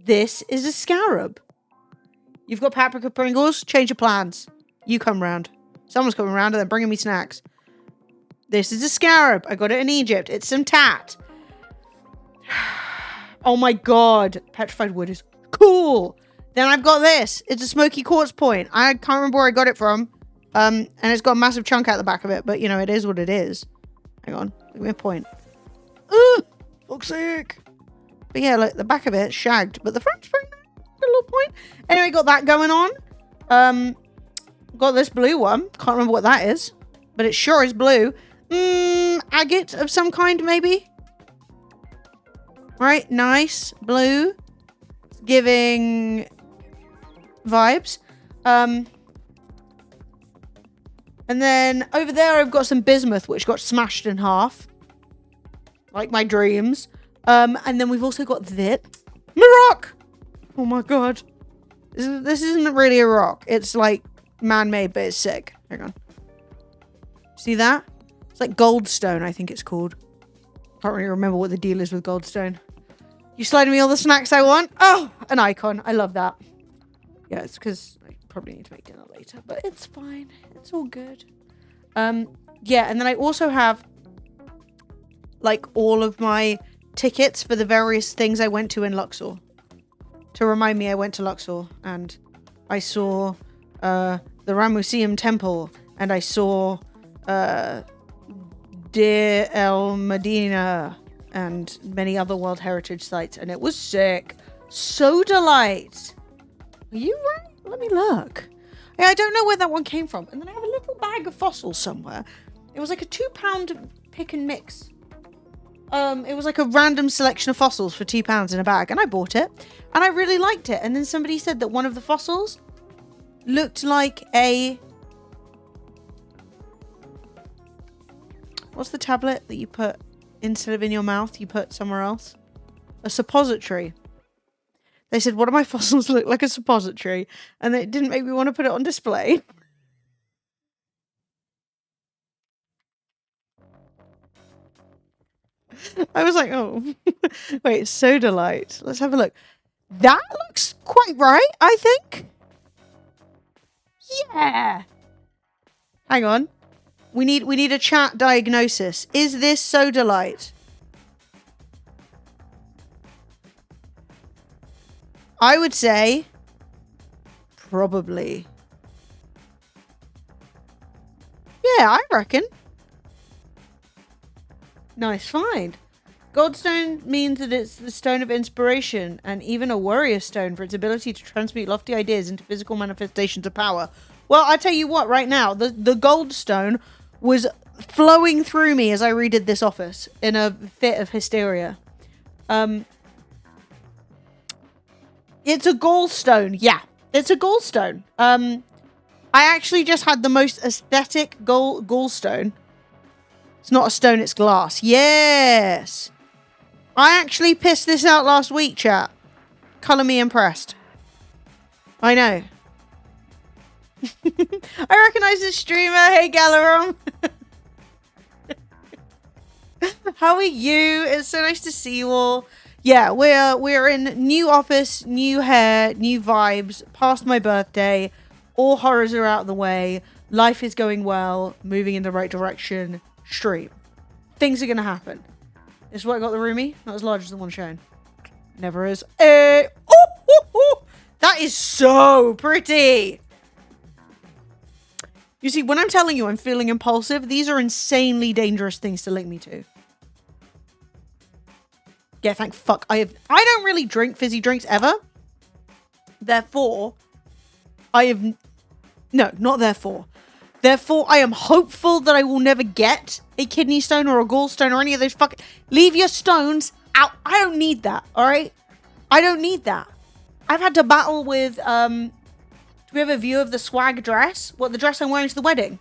This is a scarab. You've got paprika Pringles. Change your plans. You come round. Someone's coming around and they're bringing me snacks. This is a scarab. I got it in Egypt. It's some tat. Oh my God. Petrified wood is cool. Then I've got this. It's a smoky quartz point. I can't remember where I got it from. And it's got a massive chunk out the back of it. But, you know, it is what it is. Hang on. Give me a point. Ugh. Fuck's sake. But yeah, like the back of it shagged. But the front's pretty nice. A little point. Anyway, got that going on. Got this blue one. Can't remember what that is. But it sure is blue. Agate of some kind, maybe? Right, nice. Blue. It's giving vibes. And then over there I've got some bismuth, which got smashed in half. Like my dreams. And then we've also got this. My rock! Oh my God. This isn't really a rock. It's like man-made, but it's sick. Hang on. See that? It's like goldstone, I think it's called. Can't really remember what the deal is with goldstone. You sliding me all the snacks I want? Oh, an icon. I love that. Yeah, it's because I probably need to make dinner later, but it's fine. It's all good. Yeah, and then I also have like all of my tickets for the various things I went to in Luxor. To remind me I went to Luxor and I saw the Ramuseum Temple and I saw Deir el Medina and many other World Heritage sites, and it was sick. So delight. Are you right? Let me look. Yeah, I don't know where that one came from. And then I have a little bag of fossils somewhere. It was like a £2 pick and mix. It was like a random selection of fossils for £2 in a bag, and I bought it, and I really liked it. And then somebody said that one of the fossils looked like a... What's the tablet that you put instead of in your mouth, you put somewhere else? A suppository. They said, one of my fossils look like a suppository, and it didn't make me want to put it on display. I was like, oh. Wait, Soda Light. Let's have a look. That looks quite right, I think. Yeah. Hang on. We need a chat diagnosis. Is this Soda Light? I would say probably. Yeah, I reckon. Nice find. Goldstone means that it's the stone of inspiration and even a warrior stone for its ability to transmute lofty ideas into physical manifestations of power. Well, I tell you what, right now, the gold stone was flowing through me as I redid this office in a fit of hysteria. It's a gallstone. Yeah, it's a gallstone. I actually just had the most aesthetic gallstone. It's not a stone, it's glass. Yes. I actually pissed this out last week, chat. Colour me impressed. I know. I recognise this streamer. Hey, Galarum. How are you? It's so nice to see you all. Yeah, we're in new office, new hair, new vibes. Past my birthday, all horrors are out of the way. Life is going well, moving in the right direction. Stream. Things are gonna happen. This is what I got the roomie. Not as large as the one shown. Never is. That is so pretty. You see, when I'm telling you I'm feeling impulsive, these are insanely dangerous things to link me to. Yeah, thank fuck. I don't really drink fizzy drinks ever. Therefore, Therefore, I am hopeful that I will never get a kidney stone or a gallstone or any of those fucking... Leave your stones out. I don't need that, alright? I don't need that. I've had to battle with, do we have a view of the swag dress? What, the dress I'm wearing to the wedding?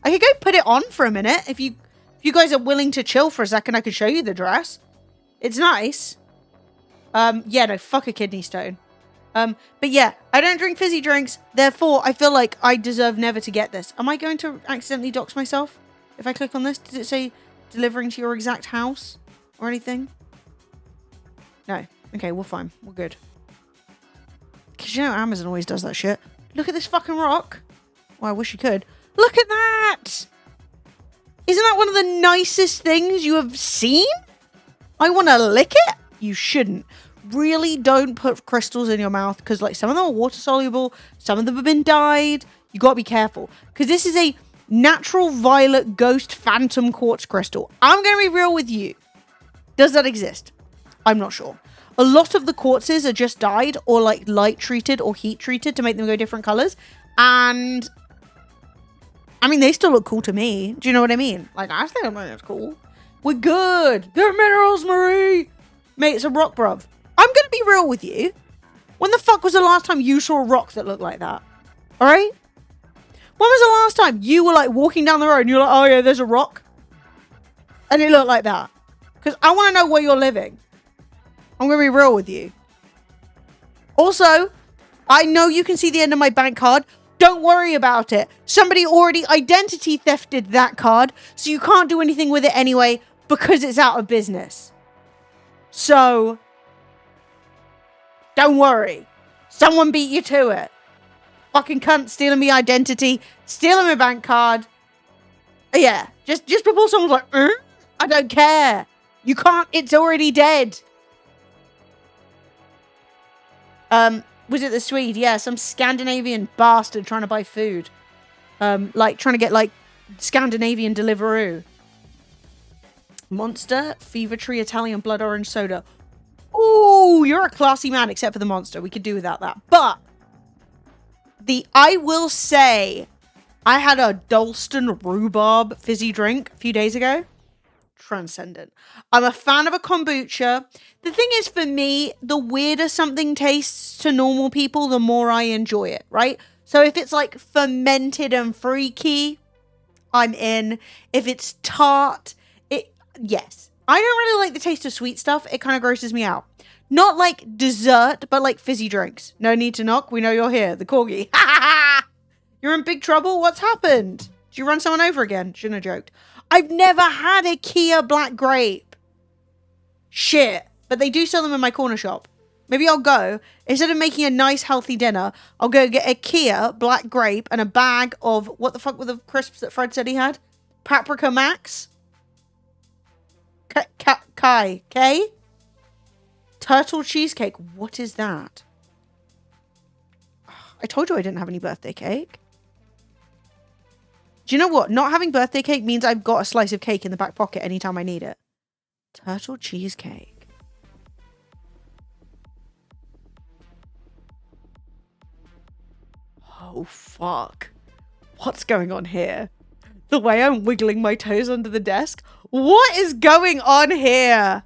I could go put it on for a minute. If you guys are willing to chill for a second, I could show you the dress. It's nice. Yeah, no, fuck a kidney stone. But yeah, I don't drink fizzy drinks. Therefore, I feel like I deserve never to get this. Am I going to accidentally dox myself? If I click on this, does it say delivering to your exact house or anything? No. Okay, we're fine. We're good. Because you know Amazon always does that shit. Look at this fucking rock. Well, I wish you could. Look at that! Isn't that one of the nicest things you have seen? I want to lick it? You shouldn't. Really don't put crystals in your mouth because like some of them are water soluble, some of them have been dyed. You got to be careful because this is a natural violet ghost phantom quartz crystal. I'm going to be real with you. Does that exist? I'm not sure. A lot of the quartzes are just dyed or like light treated or heat treated to make them go different colors. And I mean, they still look cool to me. Do you know what I mean? Like, I think it's cool. We're good. They're minerals, Marie. Mate, it's a rock, bruv. I'm going to be real with you. When the fuck was the last time you saw a rock that looked like that? All right? When was the last time you were like walking down the road and you're like, oh yeah, there's a rock? And it looked like that? Because I want to know where you're living. I'm going to be real with you. Also, I know you can see the end of my bank card. Don't worry about it. Somebody already identity thefted that card, so you can't do anything with it anyway because it's out of business. So, don't worry. Someone beat you to it. Fucking cunt stealing me identity, stealing my bank card. Yeah, just before someone's like, I don't care. You can't, it's already dead. Was it the Swede? Yeah, some Scandinavian bastard trying to buy food. Like trying to get like Scandinavian Deliveroo. Monster, Fever Tree, Italian Blood Orange Soda. Ooh, you're a classy man, except for the Monster. We could do without that. But I will say, I had a Dalston Rhubarb fizzy drink a few days ago. Transcendent. I'm a fan of a kombucha. The thing is, for me, the weirder something tastes to normal people, the more I enjoy it, right? So if it's like fermented and freaky, I'm in. If it's tart, yes. I don't really like the taste of sweet stuff. It kind of grosses me out. Not like dessert, but like fizzy drinks. No need to knock. We know you're here. The corgi. You're in big trouble? What's happened? Did you run someone over again? Shouldn't have joked. I've never had a Kia Black Grape. Shit. But they do sell them in my corner shop. Maybe I'll go. Instead of making a nice healthy dinner, I'll go get a Kia Black Grape and a bag of, what the fuck were the crisps that Fred said he had? Paprika Max? K? Turtle cheesecake. What is that? I told you I didn't have any birthday cake. Do you know what? Not having birthday cake means I've got a slice of cake in the back pocket anytime I need it. Turtle cheesecake. Oh, fuck. What's going on here? The way I'm wiggling my toes under the desk. What is going on here?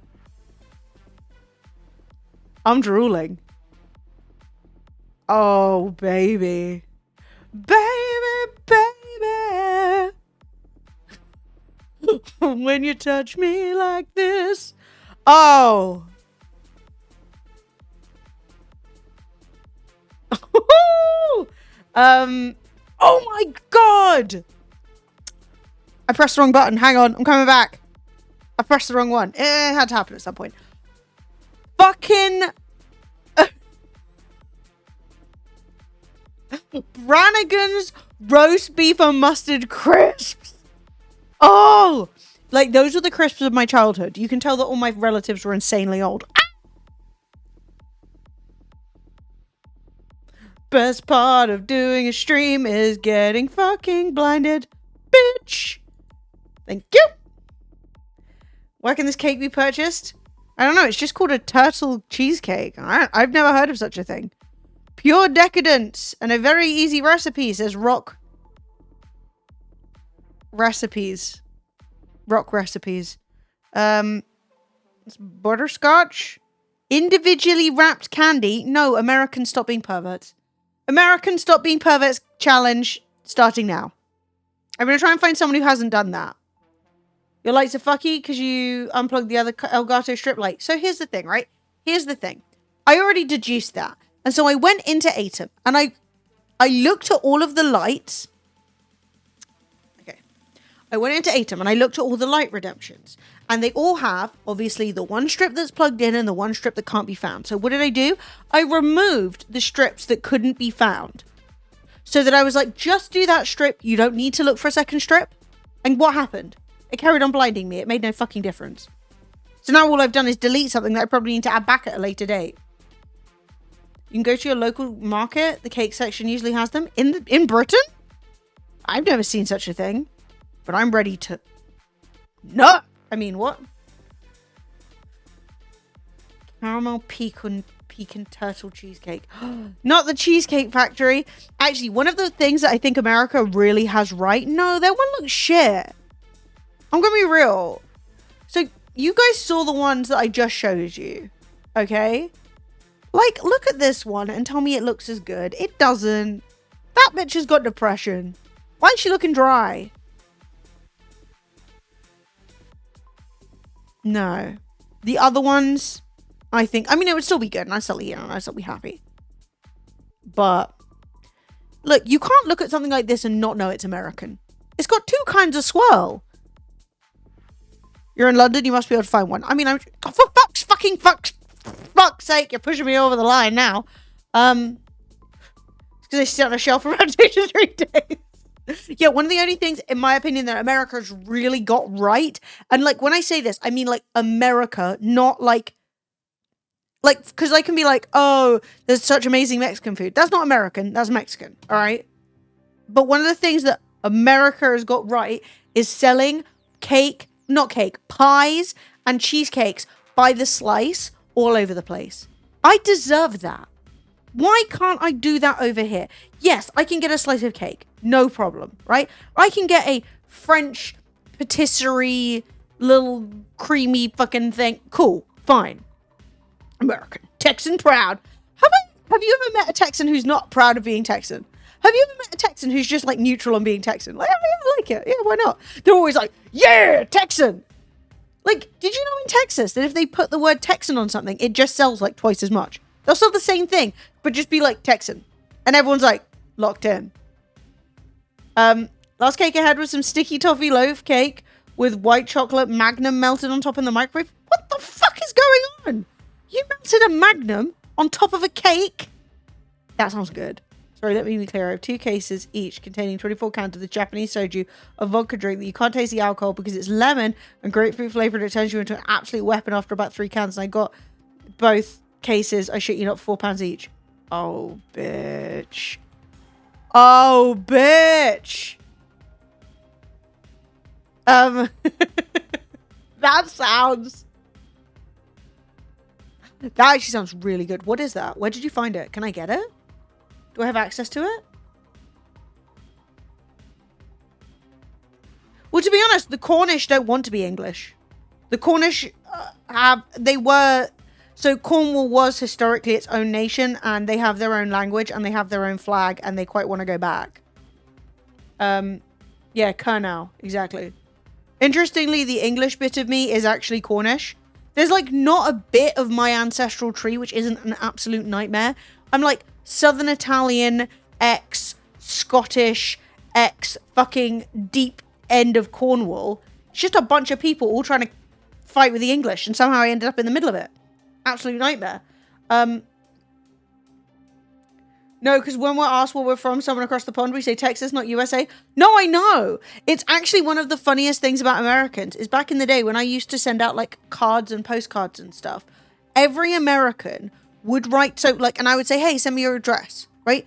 I'm drooling. Oh, baby. Baby, baby. When you touch me like this. Oh. Oh my God. I pressed the wrong button. Hang on. I'm coming back. I pressed the wrong one. It had to happen at some point. Fucking Brannigan's roast beef and mustard crisps. Oh, like those are the crisps of my childhood. You can tell that all my relatives were insanely old. Best part of doing a stream is getting fucking blinded, bitch. Thank you. Where can this cake be purchased? I don't know. It's just called a turtle cheesecake. I've never heard of such a thing. Pure decadence and a very easy recipe, says Rock Recipes. Rock Recipes. It's butterscotch. Individually wrapped candy. No, Americans stop being perverts. Americans stop being perverts challenge starting now. I'm going to try and find someone who hasn't done that. Your lights are fucky because you unplugged the other Elgato strip light. So here's the thing, right? Here's the thing. I already deduced that. And so I went into Atom and I looked at all of the lights. Okay. I went into Atom and I looked at all the light redemptions. And they all have, obviously, the one strip that's plugged in and the one strip that can't be found. So what did I do? I removed the strips that couldn't be found. So that I was like, just do that strip. You don't need to look for a second strip. And what happened? It carried on blinding me. It made no fucking difference. So now all I've done is delete something that I probably need to add back at a later date. You can go to your local market. The cake section usually has them. In Britain? I've never seen such a thing. But I'm ready to... No! I mean, what? Caramel pecan turtle cheesecake. Not the Cheesecake Factory. Actually, one of the things that I think America really has right... No, that one looks shit. I'm gonna be real. So, you guys saw the ones that I just showed you. Okay? Like, look at this one and tell me it looks as good. It doesn't. That bitch has got depression. Why is she looking dry? No. The other ones, I think... I mean, it would still be good and I'd still eat it and I'd still be happy. But, look, you can't look at something like this and not know it's American. It's got two kinds of swirl. You're in London, you must be able to find one. I mean, for fuck's sake, you're pushing me over the line now. because they sit on a shelf around 2 to 3 days. Yeah, one of the only things, in my opinion, that America's really got right, and like when I say this, I mean like America, not like, because I can be like, oh, there's such amazing Mexican food. That's not American, that's Mexican, all right? But one of the things that America has got right is selling pies and cheesecakes by the slice all over the place. I deserve that. Why can't I do that over here? Yes, I can get a slice of cake. No problem, right? I can get a French patisserie, little creamy fucking thing. Cool, fine. American. Texan proud. Have you ever met a Texan who's not proud of being Texan? Have you ever met a Texan who's just like neutral on being Texan? Like, I like it. Yeah, why not? They're always like, yeah, Texan. Like, did you know in Texas that if they put the word Texan on something, it just sells like twice as much? They'll sell the same thing, but just be like Texan. And everyone's like, locked in. Last cake I had was some sticky toffee loaf cake with white chocolate Magnum melted on top in the microwave. What the fuck is going on? You melted a Magnum on top of a cake? That sounds good. Sorry, let me be clear. I have 2 cases each containing 24 cans of the Japanese soju, a vodka drink that you can't taste the alcohol because it's lemon and grapefruit flavored. It turns you into an absolute weapon after about 3 cans. And I got both cases. I shit you not, £4 each. Oh, bitch. Oh, bitch. That actually sounds really good. What is that? Where did you find it? Can I get it? Do I have access to it? Well, to be honest, the Cornish don't want to be English. The Cornish so Cornwall was historically its own nation, and they have their own language, and they have their own flag, and they quite want to go back. Yeah, Kernow, exactly. Interestingly, the English bit of me is actually Cornish. There's like not a bit of my ancestral tree which isn't an absolute nightmare. I'm like Southern Italian, Scottish, fucking deep end of Cornwall. It's just a bunch of people all trying to fight with the English, and somehow I ended up in the middle of it. Absolute nightmare. No, because when we're asked where we're from, someone across the pond, we say Texas, not USA. No, I know. It's actually one of the funniest things about Americans is back in the day when I used to send out like cards and postcards and stuff, every American would write, and I would say, hey, send me your address, right?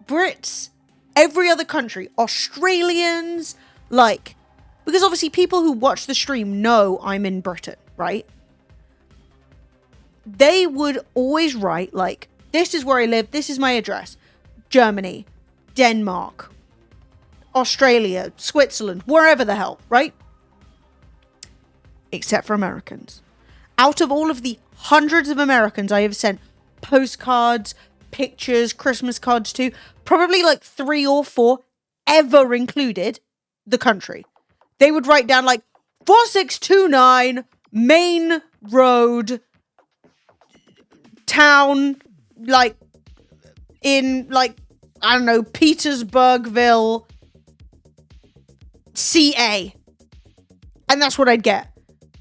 Brits, every other country, Australians, because obviously people who watch the stream know I'm in Britain, right? They would always write this is where I live, this is my address. Germany, Denmark, Australia, Switzerland, wherever the hell, right? Except for Americans. Out of all of the hundreds of Americans I have sent postcards, pictures, Christmas cards to, probably 3 or 4 ever included the country. They would write down 4629 Main Road, town, in I don't know, Petersburgville, CA. And that's what I'd get.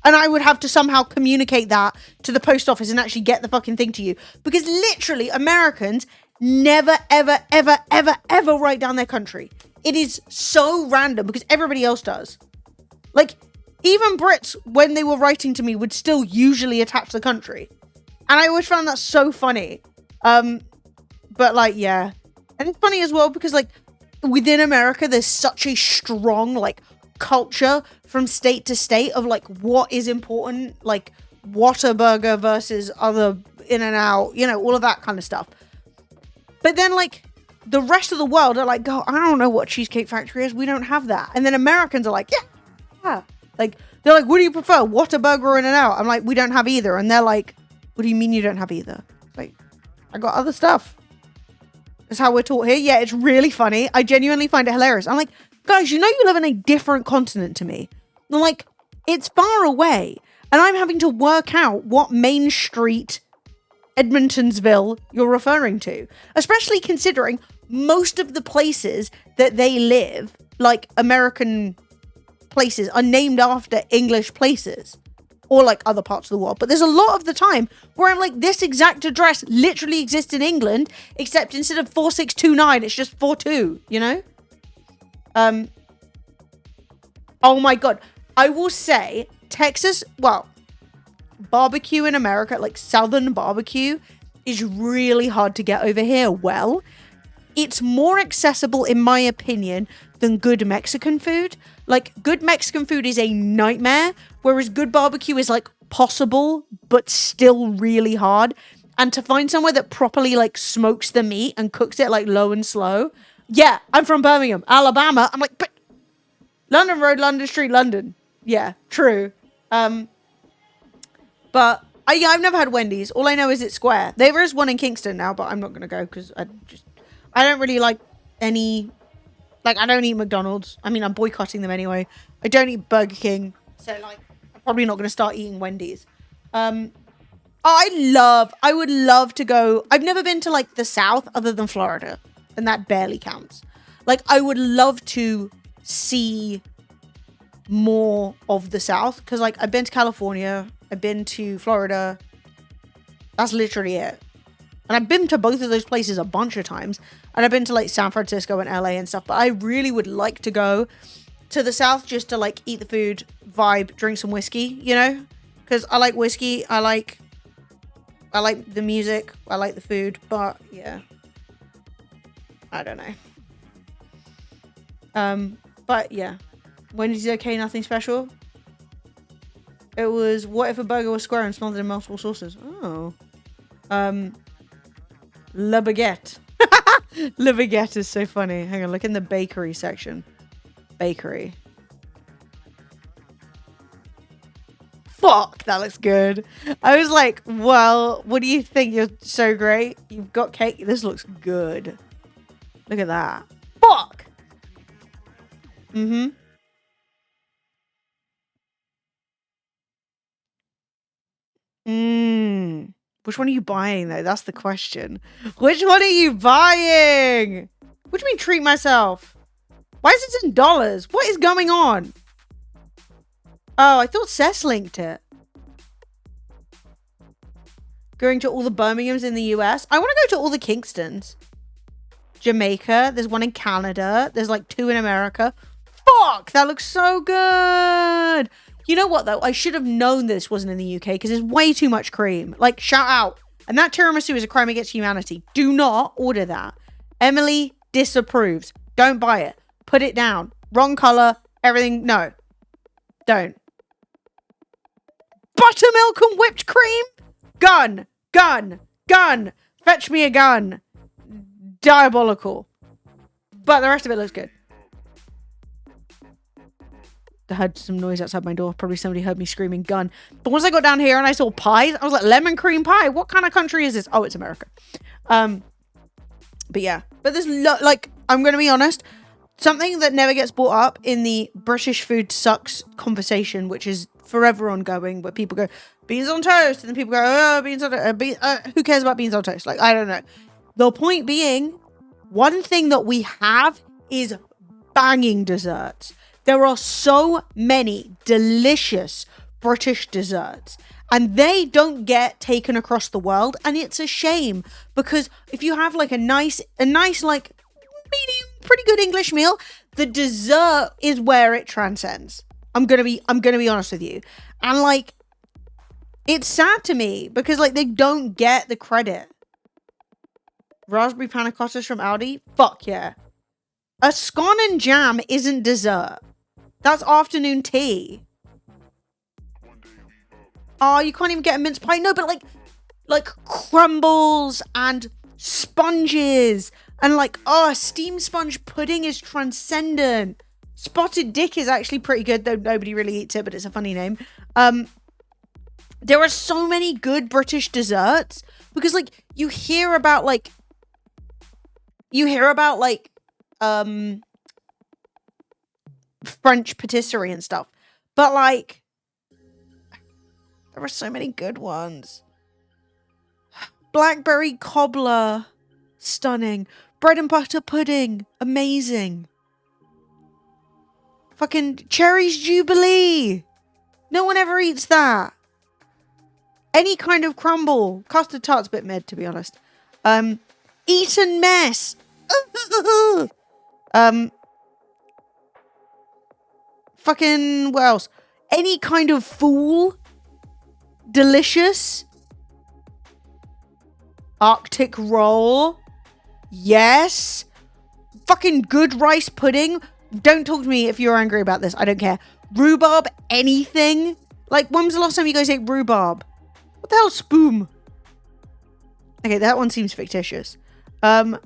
And I would have to somehow communicate that to the post office and actually get the fucking thing to you. Because literally, Americans never, ever, ever, ever, ever write down their country. It is so random because everybody else does. Even Brits, when they were writing to me, would still usually attach the country. And I always found that so funny. But yeah. And it's funny as well because within America, there's such a strong culture from state to state of what is important, Whataburger versus other In-N-Out, all of that kind of stuff. But then the rest of the world are I don't know what Cheesecake Factory is. We don't have that. And then Americans are yeah. They're what do you prefer? Whataburger or In-N-Out? I'm we don't have either. And they're what do you mean you don't have either? I got other stuff. That's how we're taught here. Yeah, it's really funny. I genuinely find it hilarious. I'm guys, you live in a different continent to me. I'm it's far away. And I'm having to work out what Main Street, Edmontonsville, you're referring to. Especially considering most of the places that they live, American places, are named after English places. or like other parts of the world. But there's a lot of the time where I'm like, this exact address literally exists in England, except instead of 4629, it's just 42, you know? Oh my God. I will say Texas, well, barbecue in America, like Southern barbecue, is really hard to get over here. Well, it's more accessible, in my opinion, than good Mexican food. Like, good Mexican food is a nightmare, whereas good barbecue is like possible, but still really hard. And to find somewhere that properly like smokes the meat and cooks it like low and slow. Yeah, I'm from Birmingham, Alabama. I'm like, but London Road, London Street, London. Yeah, true. But I've never had Wendy's. All I know is it's square. There is one in Kingston now, but I'm not going to go because I don't really like any, like, I don't eat McDonald's. I mean, I'm boycotting them anyway. I don't eat Burger King. So, like, I'm probably not going to start eating Wendy's. I would love to go. I've never been to, like, the South other than Florida. And that barely counts. Like, I would love to see more of the South. Because, like, I've been to California. I've been to Florida. That's literally it. And I've been to both of those places a bunch of times. And I've been to like San Francisco and LA and stuff. But I really would like to go to the South just to like eat the food, vibe, drink some whiskey, you know? Because I like whiskey. I like the music. I like the food. But yeah. I don't know. But yeah. Wendy's okay, nothing special. It was, what if a burger was square and smothered in multiple sauces? Oh. Le Baguette. Le Baguette is so funny. Hang on, look in the bakery section. Bakery. Fuck, that looks good. I was like, well, what do you think? You're so great. You've got cake. This looks good. Look at that. Fuck. Mm-hmm. Which one are you buying, though? That's the question. Which one are you buying? What do you mean treat myself? Why is it in dollars? What is going on? Oh, I thought Cess linked it. Going to all the Birminghams in the US. I want to go to all the Kingstons. Jamaica. There's one in Canada. There's like 2 in America. Fuck, that looks so good. You know what, though? I should have known this wasn't in the UK because there's way too much cream. Like, shout out. And that tiramisu is a crime against humanity. Do not order that. Emily disapproves. Don't buy it. Put it down. Wrong color. Everything. No. Don't. Buttermilk and whipped cream? Gun. Gun. Gun. Fetch me a gun. Diabolical. But the rest of it looks good. I heard some noise outside my door. Probably somebody heard me screaming gun. But once I got down here and I saw pies, I was like, lemon cream pie? What kind of country is this? Oh, it's America. But yeah. But there's, like, I'm going to be honest. Something that never gets brought up in the British food sucks conversation, which is forever ongoing, where people go, beans on toast. And then people go, oh, beans on toast. Who cares about beans on toast? Like, I don't know. The point being, one thing that we have is banging desserts. There are so many delicious British desserts and they don't get taken across the world. And it's a shame because if you have like a nice, like medium, pretty good English meal, the dessert is where it transcends. I'm going to be honest with you. And like, it's sad to me because like they don't get the credit. Raspberry panna cottas from Aldi? Fuck yeah. A scone and jam isn't dessert. That's afternoon tea. Oh, you can't even get a mince pie. No, but like crumbles and sponges and like, oh, steamed sponge pudding is transcendent. Spotted dick is actually pretty good, though nobody really eats it, but it's a funny name. There are so many good British desserts because like you hear about French patisserie and stuff, but like there are so many good ones. Blackberry cobbler, stunning. Bread and butter pudding, amazing. Fucking cherries jubilee, no one ever eats that. Any kind of crumble. Custard tart's a bit mid, to be honest. Eton mess. Fucking, what else? Any kind of fool. Delicious. Arctic roll. Yes. Fucking good rice pudding. Don't talk to me if you're angry about this. I don't care. Rhubarb anything. Like, when was the last time you guys ate rhubarb? What the hell's spoon? Okay, that one seems fictitious. Oh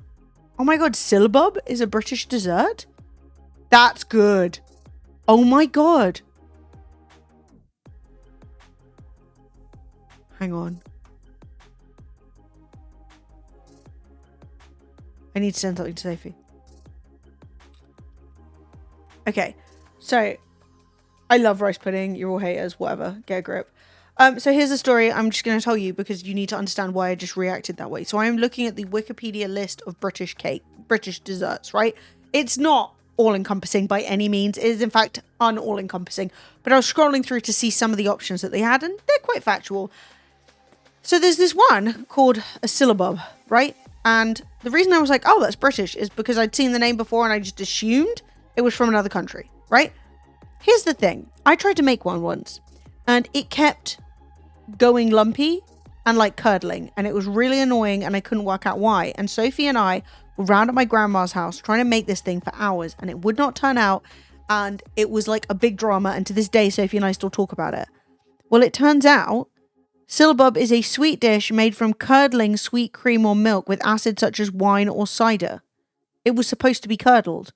my god, syllabub is a British dessert? That's good. Oh my god. Hang on. I need to send something to Sophie. Okay, so I love rice pudding. You're all haters, whatever. Get a grip. So here's a story I'm just going to tell you because you need to understand why I just reacted that way. So I'm looking at the Wikipedia list of British desserts, right? It's not all-encompassing by any means. It is, in fact, all-encompassing. But I was scrolling through to see some of the options that they had, and they're quite factual. So there's this one called a syllabub, right? And the reason I was like, oh, that's British, is because I'd seen the name before and I just assumed it was from another country, right? Here's the thing. I tried to make one once, and it kept going lumpy and like curdling, and it was really annoying, and I couldn't work out why. And Sophie and I were round at my grandma's house trying to make this thing for hours, and it would not turn out, and it was like a big drama, and to this day Sophie and I still talk about it. Well, it turns out syllabub is a sweet dish made from curdling sweet cream or milk with acid such as wine or cider. It was supposed to be curdled.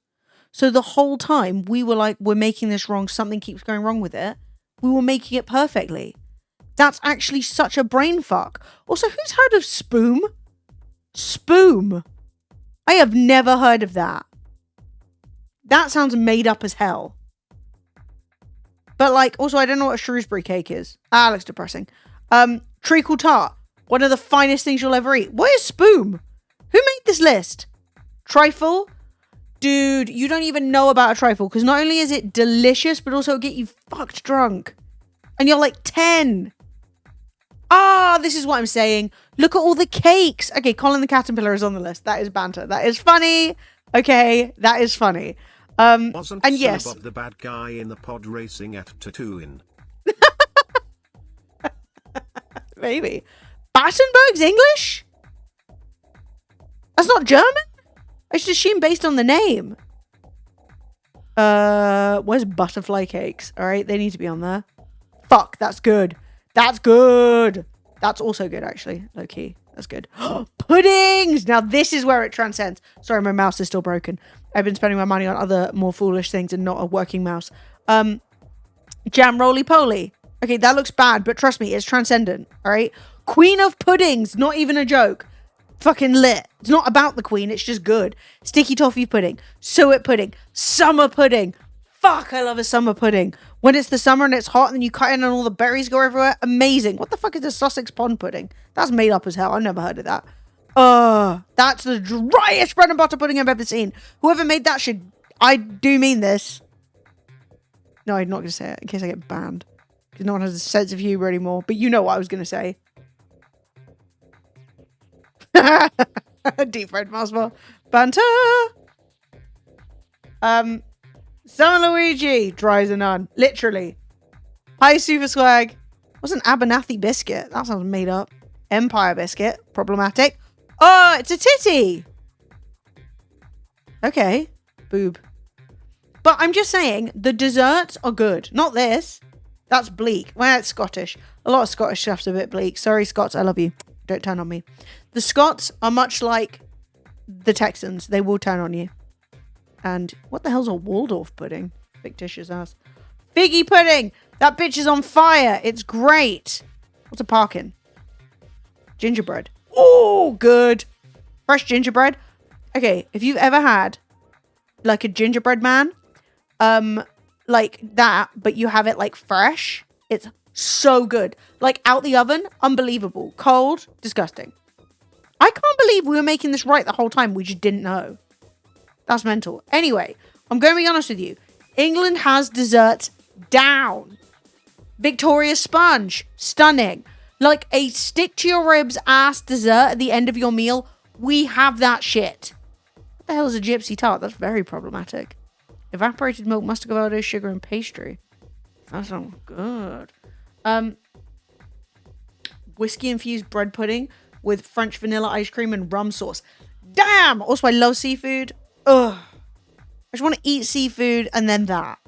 So the whole time we were like, we're making this wrong, something keeps going wrong with it. We were making it perfectly. That's actually such a brain fuck. Also, who's heard of spoom? Spoom. I have never heard of that. That sounds made up as hell. But like, also, I don't know what a Shrewsbury cake is. Ah, looks depressing. Treacle tart. One of the finest things you'll ever eat. What is spoom? Who made this list? Trifle? Dude, you don't even know about a trifle, because not only is it delicious, but also it'll get you fucked drunk. And you're like 10. Ah, this is what I'm saying. Look at all the cakes. Okay, Colin the Caterpillar is on the list. That is banter. That is funny. Okay, that is funny. Wasn't and yes, Syllabub the bad guy in the pod racing at Tatooine? maybe. Battenberg's English? That's not German? I should assume based on the name. Where's butterfly cakes? All right, they need to be on there. Fuck, that's good. That's good. That's also good, actually. Low key. That's good. Puddings! Now, this is where it transcends. Sorry, my mouse is still broken. I've been spending my money on other more foolish things and not a working mouse. Jam roly-poly. Okay, that looks bad, but trust me, it's transcendent. All right? Queen of puddings. Not even a joke. Fucking lit. It's not about the queen, it's just good. Sticky toffee pudding, suet pudding, summer pudding. Fuck, I love a summer pudding. When it's the summer and it's hot and then you cut in and all the berries go everywhere. Amazing. What the fuck is a Sussex pond pudding? That's made up as hell. I've never heard of that. That's the driest bread and butter pudding I've ever seen. Whoever made that should... I do mean this. No, I'm not going to say it in case I get banned. Because no one has a sense of humor anymore. But you know what I was going to say. Deep fried mouse ball. Banter. Summer Luigi. Dry as a nun. Literally. Pie super swag. What's an Abernathy biscuit? That sounds made up. Empire biscuit. Problematic. Oh, it's a titty. Okay. Boob. But I'm just saying, the desserts are good. Not this. That's bleak. Well, it's Scottish. A lot of Scottish stuff's a bit bleak. Sorry, Scots. I love you. Don't turn on me. The Scots are much like the Texans. They will turn on you. And what the hell's a Waldorf pudding? Fictitious ass. Figgy pudding! That bitch is on fire! It's great! What's a parkin? Gingerbread. Oh, good! Fresh gingerbread. Okay, if you've ever had like a gingerbread man, like that, but you have it like fresh, it's so good. Like out the oven, unbelievable. Cold, disgusting. I can't believe we were making this right the whole time. We just didn't know. That's mental. Anyway, I'm going to be honest with you. England has desserts down. Victoria sponge, stunning. Like a stick to your ribs ass dessert at the end of your meal. We have that shit. What the hell is a gypsy tart? That's very problematic. Evaporated milk, mustard avocado, sugar, and pastry. That sounds good. Whiskey infused bread pudding with French vanilla ice cream and rum sauce. Damn! Also, I love seafood. Ugh. I just want to eat seafood and then that.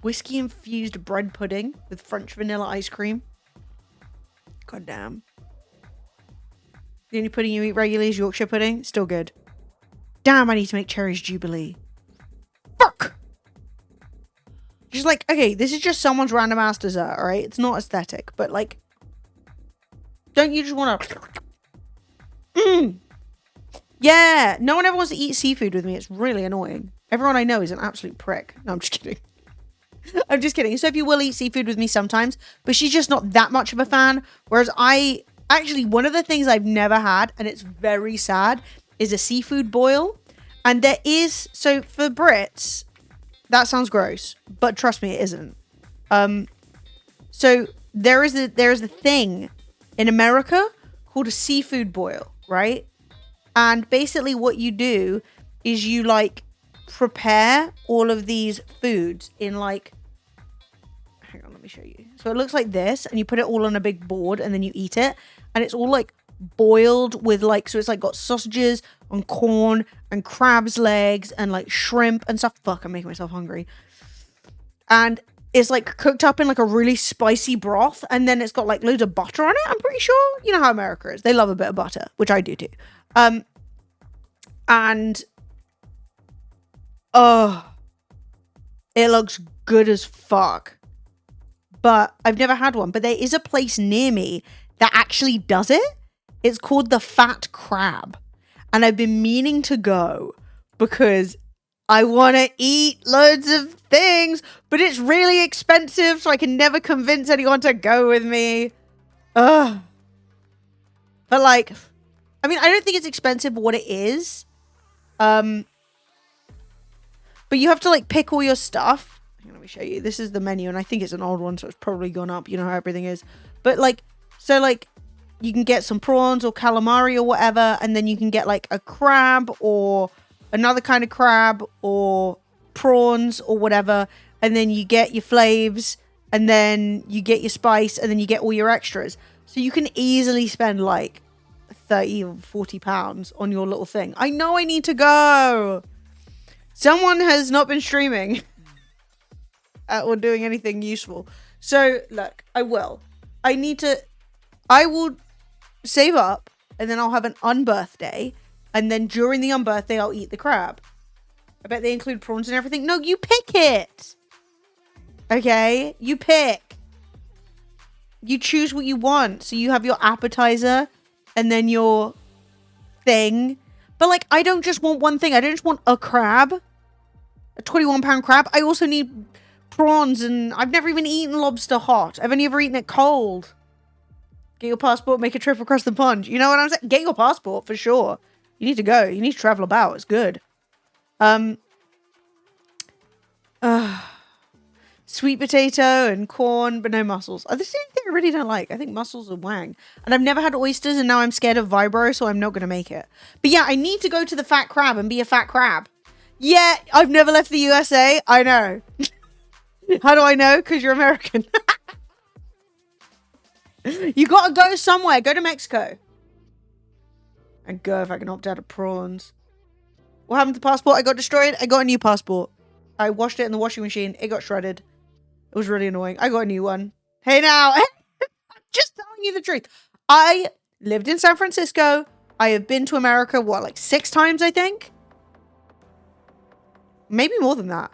Whiskey infused bread pudding with French vanilla ice cream. God damn. The only pudding you eat regularly is Yorkshire pudding. Still good. Damn, I need to make Cherries Jubilee. Fuck! Just like, okay, this is just someone's random ass dessert, alright? It's not aesthetic, but like, don't you just want to... Yeah, no one ever wants to eat seafood with me. It's really annoying. Everyone I know is an absolute prick. No, I'm just kidding. I'm just kidding. So if you will eat seafood with me sometimes, but she's just not that much of a fan. Whereas actually, one of the things I've never had, and it's very sad, is a seafood boil. And there is, so for Brits, that sounds gross, but trust me, it isn't. So there's a thing in America called a seafood boil, right? And basically what you do is you like prepare all of these foods in like, hang on, let me show you. So it looks like this, and you put it all on a big board and then you eat it, and it's all like boiled with like, so it's like got sausages and corn and crab's legs and like shrimp and stuff. Fuck, I'm making myself hungry. And it's like cooked up in like a really spicy broth, and then it's got like loads of butter on it, I'm pretty sure. You know how America is. They love a bit of butter, which I do too. And oh, it looks good as fuck. But I've never had one. But there is a place near me that actually does it. It's called the Fat Crab. And I've been meaning to go because I want to eat loads of things, but it's really expensive, so I can never convince anyone to go with me. Ugh. But like, I mean, I don't think it's expensive for what it is. But you have to like pick all your stuff. Let me show you. This is the menu, and I think it's an old one, so it's probably gone up. You know how everything is. But like, so like, you can get some prawns or calamari or whatever, and then you can get like a crab or another kind of crab or prawns or whatever, and then you get your flavs, and then you get your spice, and then you get all your extras. So you can easily spend like 30 or 40 pounds on your little thing. I know I need to go. Someone has not been streaming or doing anything useful. So look, I will save up, and then I'll have an unbirthday, and then during the unbirthday I'll eat the crab. I bet they include prawns and everything. No, you pick it. Okay, you pick. You choose what you want. So you have your appetizer and then your thing. But like, I don't just want one thing. I don't just want a crab, a 21-pound crab. I also need prawns, and I've never even eaten lobster hot. I've only ever eaten it cold. Get your passport, make a trip across the pond. You know what I'm saying? Get your passport for sure. You need to go. You need to travel about. It's good. Sweet potato and corn, but no mussels. This is the thing I really don't like. I think mussels are wang. And I've never had oysters, and now I'm scared of vibro, so I'm not going to make it. But yeah, I need to go to the Fat Crab and be a fat crab. Yeah, I've never left the USA. I know. How do I know? Because you're American. You gotta go somewhere. Go to Mexico. And go if I can opt out of prawns. What happened to the passport? I got destroyed. I got a new passport. I washed it in the washing machine. It got shredded. It was really annoying. I got a new one. Hey now. Just telling you the truth. I lived in San Francisco. I have been to America, what, like 6 times, I think? Maybe more than that.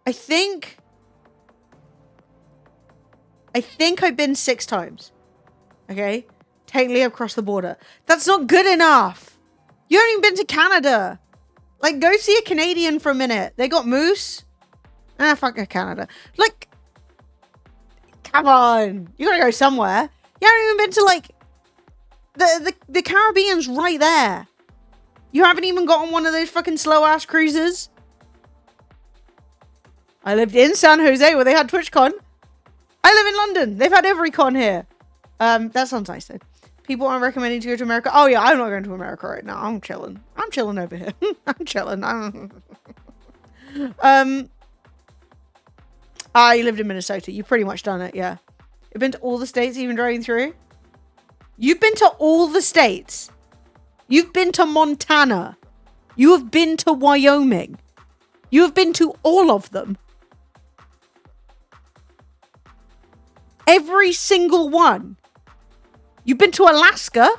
I think I've been 6 times. Okay? Technically, I've crossed the border. That's not good enough. You haven't even been to Canada. Like, go see a Canadian for a minute. They got moose. Ah, fuck Canada. Like, come on. You gotta go somewhere. You haven't even been to, like, the Caribbean's right there. You haven't even got on one of those fucking slow ass cruises. I lived in San Jose where they had TwitchCon. I live in London. They've had every con here. That sounds nice though. People aren't recommending to go to America. Oh yeah, I'm not going to America right now. I'm chilling. I'm chilling over here. I'm chilling. You lived in Minnesota. You've pretty much done it, yeah. You've been to all the states, even driving through? You've been to all the states. You've been to Montana. You have been to Wyoming. You have been to all of them. Every single one. You've been to Alaska.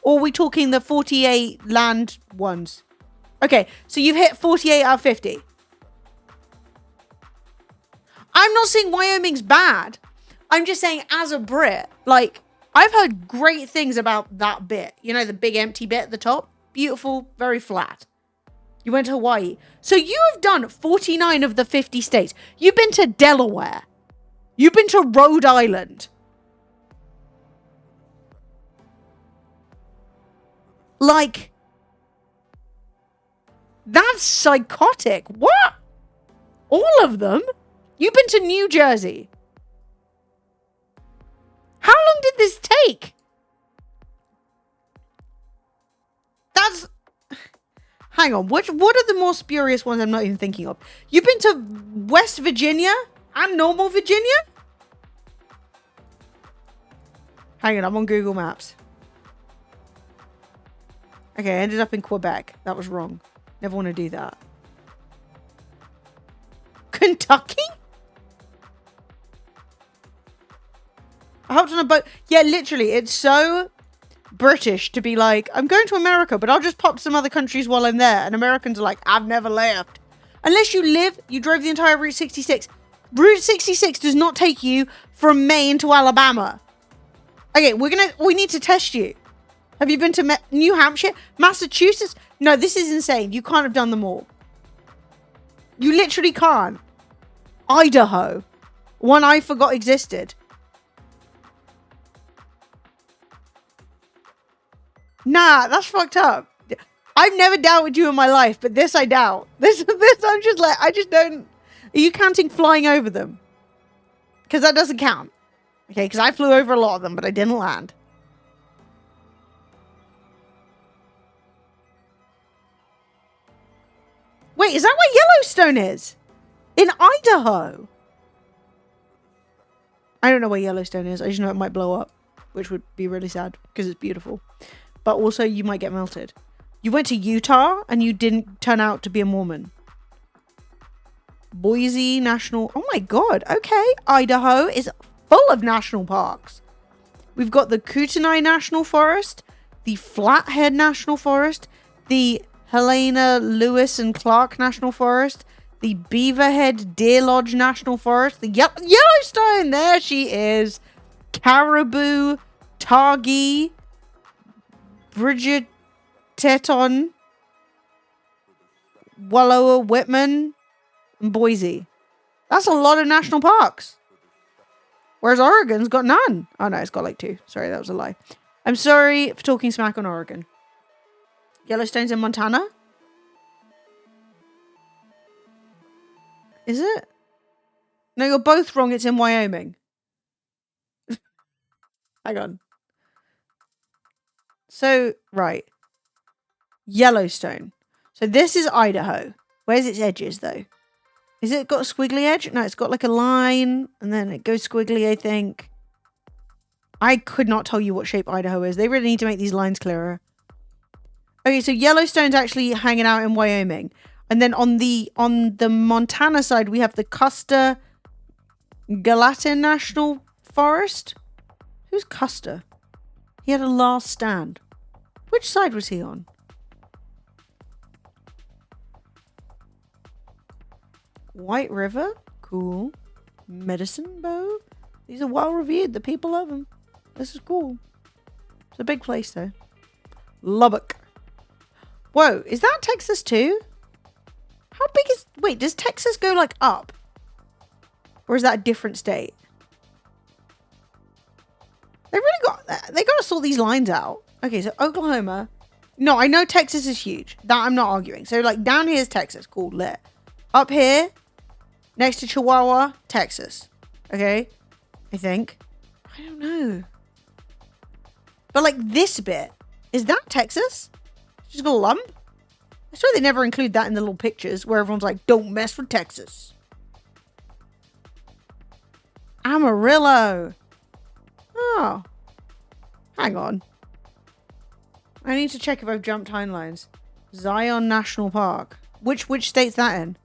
Or are we talking the 48 land ones? Okay, so you've hit 48 out of 50. I'm not saying Wyoming's bad. I'm just saying as a Brit, like, I've heard great things about that bit. You know, the big empty bit at the top? Beautiful, very flat. You went to Hawaii. So you have done 49 of the 50 states. You've been to Delaware. You've been to Rhode Island. Like, that's psychotic. What? All of them? You've been to New Jersey. How long did this take? That's... Hang on. What are the more spurious ones I'm not even thinking of? You've been to West Virginia and normal Virginia? Hang on. I'm on Google Maps. Okay, I ended up in Quebec. That was wrong. Never want to do that. Kentucky? I hopped on a boat. Yeah, literally. It's so British to be like, I'm going to America, but I'll just pop to some other countries while I'm there. And Americans are like, I've never left. Unless you drove the entire Route 66. Route 66 does not take you from Maine to Alabama. Okay, we need to test you. Have you been to New Hampshire? Massachusetts? No, this is insane. You can't have done them all. You literally can't. Idaho. One I forgot existed. Nah, that's fucked up. I've never doubted you in my life, but this I doubt. This I'm just like, I just don't... Are you counting flying over them? Because that doesn't count. Okay, because I flew over a lot of them, but I didn't land. Wait, is that where Yellowstone is? In Idaho? I don't know where Yellowstone is. I just know it might blow up, which would be really sad because it's beautiful. But also you might get melted. You went to Utah and you didn't turn out to be a Mormon. Boise National... Oh my god. Okay. Idaho is full of national parks. We've got the Kootenai National Forest, the Flathead National Forest, the Helena Lewis and Clark National Forest, the Beaverhead Deer Lodge National Forest, the Yellowstone, there she is, Caribou, Targhee, Bridgeteton, Wallowa, Whitman, and Boise. That's a lot of national parks. Whereas Oregon's got none. Oh no, it's got like 2. Sorry, that was a lie. I'm sorry for talking smack on Oregon. Yellowstone's in Montana? Is it? No, you're both wrong. It's in Wyoming. Hang on. So, right. Yellowstone. So this is Idaho. Where's its edges, though? Is it got a squiggly edge? No, it's got like a line, and then it goes squiggly, I think. I could not tell you what shape Idaho is. They really need to make these lines clearer. Okay, so Yellowstone's actually hanging out in Wyoming. And then on the Montana side, we have the Custer Gallatin National Forest. Who's Custer? He had a last stand. Which side was he on? White River? Cool. Medicine Bow? These are well reviewed. The people love them. This is cool. It's a big place though. Lubbock. Whoa, is that Texas too? How big is... Wait, does Texas go like up? Or is that a different state? They got to sort these lines out. Okay, so Oklahoma. No, I know Texas is huge. That I'm not arguing. So like down here is Texas, cool, lit. Up here, next to Chihuahua, Texas. Okay, I think. I don't know. But like this bit, is that Texas? Just got a lump? I swear they never include that in the little pictures where everyone's like, don't mess with Texas. Amarillo. Oh. Hang on. I need to check if I've jumped timelines. Zion National Park. Which state's that in?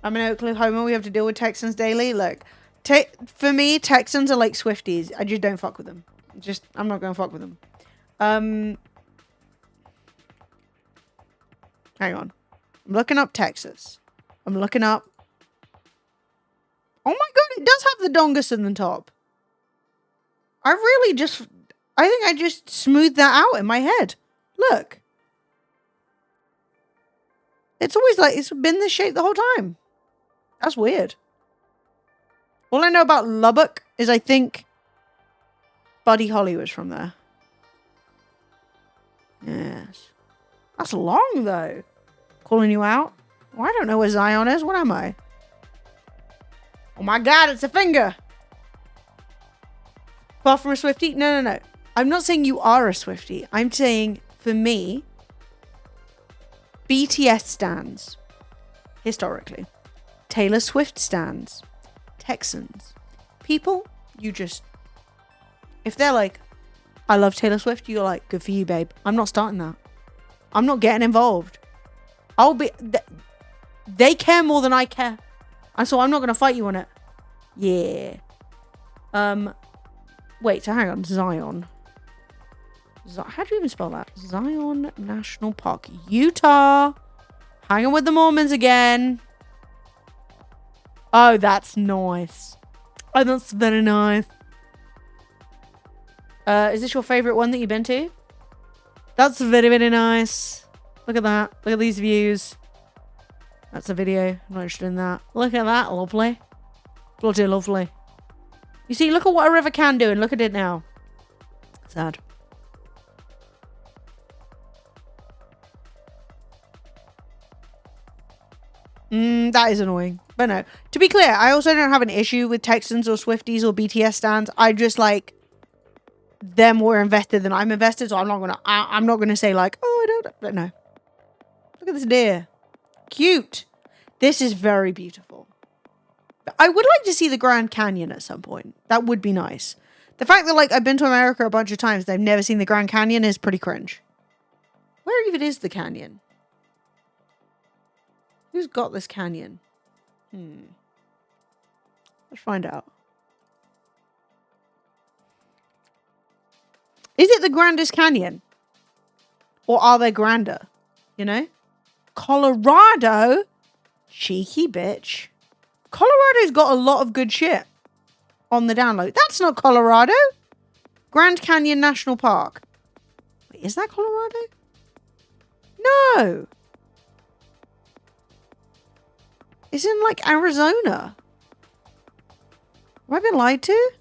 I'm in Oklahoma. We have to deal with Texans daily. Look, for me, Texans are like Swifties. I just don't fuck with them. I'm not going to fuck with them. Hang on. I'm looking up Texas. I'm looking up. Oh my god, it does have the dongus in the top. I think I just smoothed that out in my head. Look. It's always like, it's been this shape the whole time. That's weird. All I know about Lubbock is I think Buddy Holly was from there. Yes. That's long though. Calling you out. Well, I don't know where Zion is. What am I? Oh my god, it's a finger. Far from a Swiftie? No. I'm not saying you are a Swiftie. I'm saying, for me, BTS stands. Historically. Taylor Swift stands. Texans. People, you just... If they're like, I love Taylor Swift, you're like, good for you, babe. I'm not starting that. I'm not getting involved. They care more than I care. And so I'm not going to fight you on it. Yeah. Wait, so hang on. Zion. How do you even spell that? Zion National Park. Utah. Hanging with the Mormons again. Oh, that's nice. Oh, that's very nice. Is this your favorite one that you've been to? That's very, very nice. Look at that. Look at these views. That's a video. I'm not interested in that. Look at that. Lovely. Bloody lovely. You see, look at what a river can do and look at it now. Sad. That is annoying. But no. To be clear, I also don't have an issue with Texans or Swifties or BTS stands. I just like... They're more invested than I'm invested, so I'm not gonna say like, oh, I don't... But no. Look at this deer. Cute. This is very beautiful. I would like to see the Grand Canyon at some point. That would be nice. The fact that like I've been to America a bunch of times and I've never seen the Grand Canyon is pretty cringe. Where even is the canyon? Who's got this canyon? Let's find out. Is it the grandest canyon? Or are they grander? You know? Colorado? Cheeky bitch. Colorado's got a lot of good shit on the download. That's not Colorado. Grand Canyon National Park. Wait, is that Colorado? No. It's in like Arizona. Have I been lied to?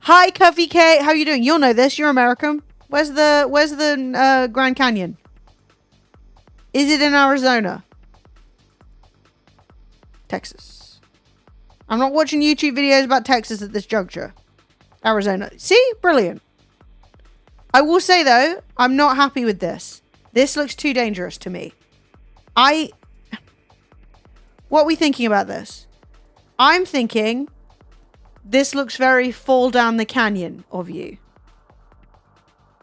Hi, Cuffy K. How you doing? You'll know this. You're American. Where's the Grand Canyon? Is it in Arizona? Texas. I'm not watching YouTube videos about Texas at this juncture. Arizona. See? Brilliant. I will say, though, I'm not happy with this. This looks too dangerous to me. What are we thinking about this? I'm thinking this looks very fall down the canyon of you.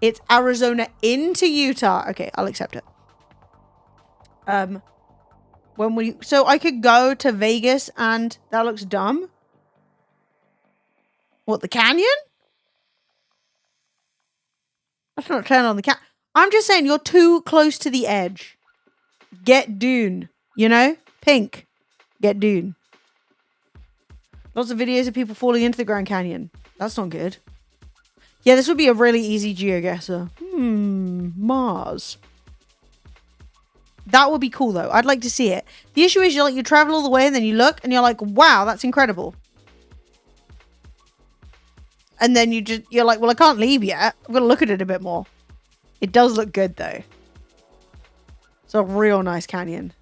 It's Arizona into Utah. Okay, I'll accept it. So I could go to Vegas and that looks dumb. What, the canyon? That's not turn on the canyon. I'm just saying you're too close to the edge. Get Dune. You know? Pink. Get Dune. Lots of videos of people falling into the Grand Canyon. That's not good. Yeah, this would be a really easy GeoGuessr. Mars. That would be cool though. I'd like to see it. The issue is you travel all the way and then you look and you're like, wow, that's incredible. And then you're like, well, I can't leave yet. I'm going to look at it a bit more. It does look good though. It's a real nice canyon.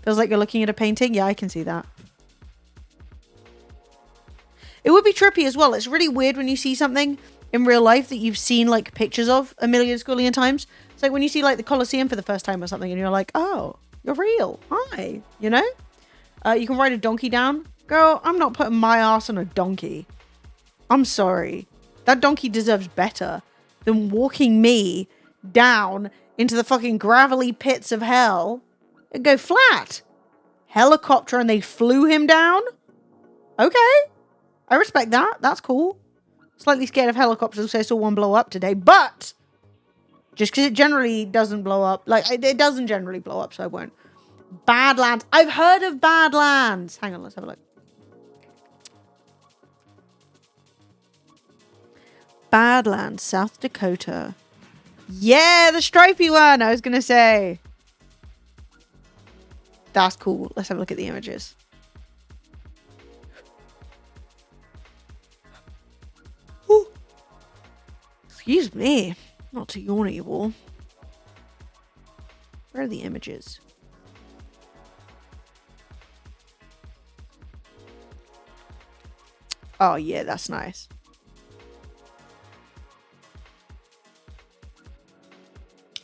Feels like you're looking at a painting. Yeah, I can see that. It would be trippy as well. It's really weird when you see something in real life that you've seen like pictures of a million times. It's like when you see like the Colosseum for the first time or something and you're like, oh, you're real. Hi. You know? You can ride a donkey down. Girl, I'm not putting my ass on a donkey. I'm sorry. That donkey deserves better than walking me down into the fucking gravelly pits of hell and go flat. Helicopter and they flew him down? Okay. I respect that. That's cool. Slightly scared of helicopters, so I saw one blow up today. But just because it generally doesn't blow up. Like, it doesn't generally blow up, so I won't. Badlands. I've heard of Badlands. Hang on, let's have a look. Badlands, South Dakota. Yeah, the stripy one, I was going to say. That's cool. Let's have a look at the images. Ooh. Excuse me. Not to yawn at you all. Where are the images? Oh, yeah, that's nice.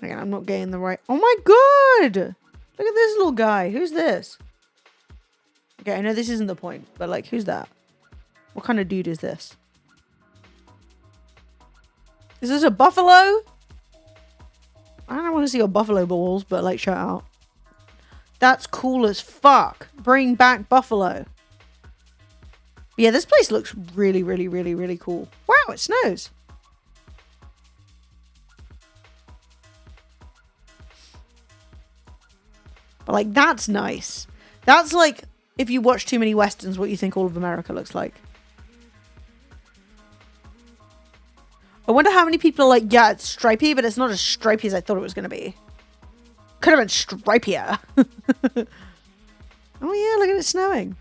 Again, I'm not getting the right... Oh my god! Look at this little guy. Who's this? Okay, I know this isn't the point, but like, who's that? What kind of dude is this? Is this a buffalo? I don't want to see your buffalo balls, but like, shout out. That's cool as fuck. Bring back buffalo. Yeah, this place looks really, really, really, really cool. Wow, it snows. But like, that's nice. That's like, if you watch too many Westerns, what you think all of America looks like. I wonder how many people are like, yeah, it's stripy, but it's not as stripy as I thought it was going to be. Could have been stripier. Oh yeah, look at it snowing.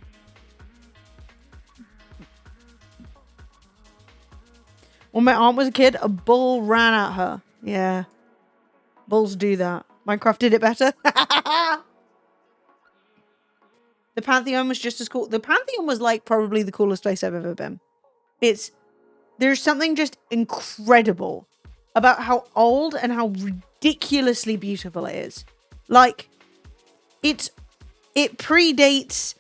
When my aunt was a kid, a bull ran at her. Yeah. Bulls do that. Minecraft did it better. The Pantheon was just as cool. The Pantheon was like probably the coolest place I've ever been. There's something just incredible about how old and how ridiculously beautiful it is. Like, it predates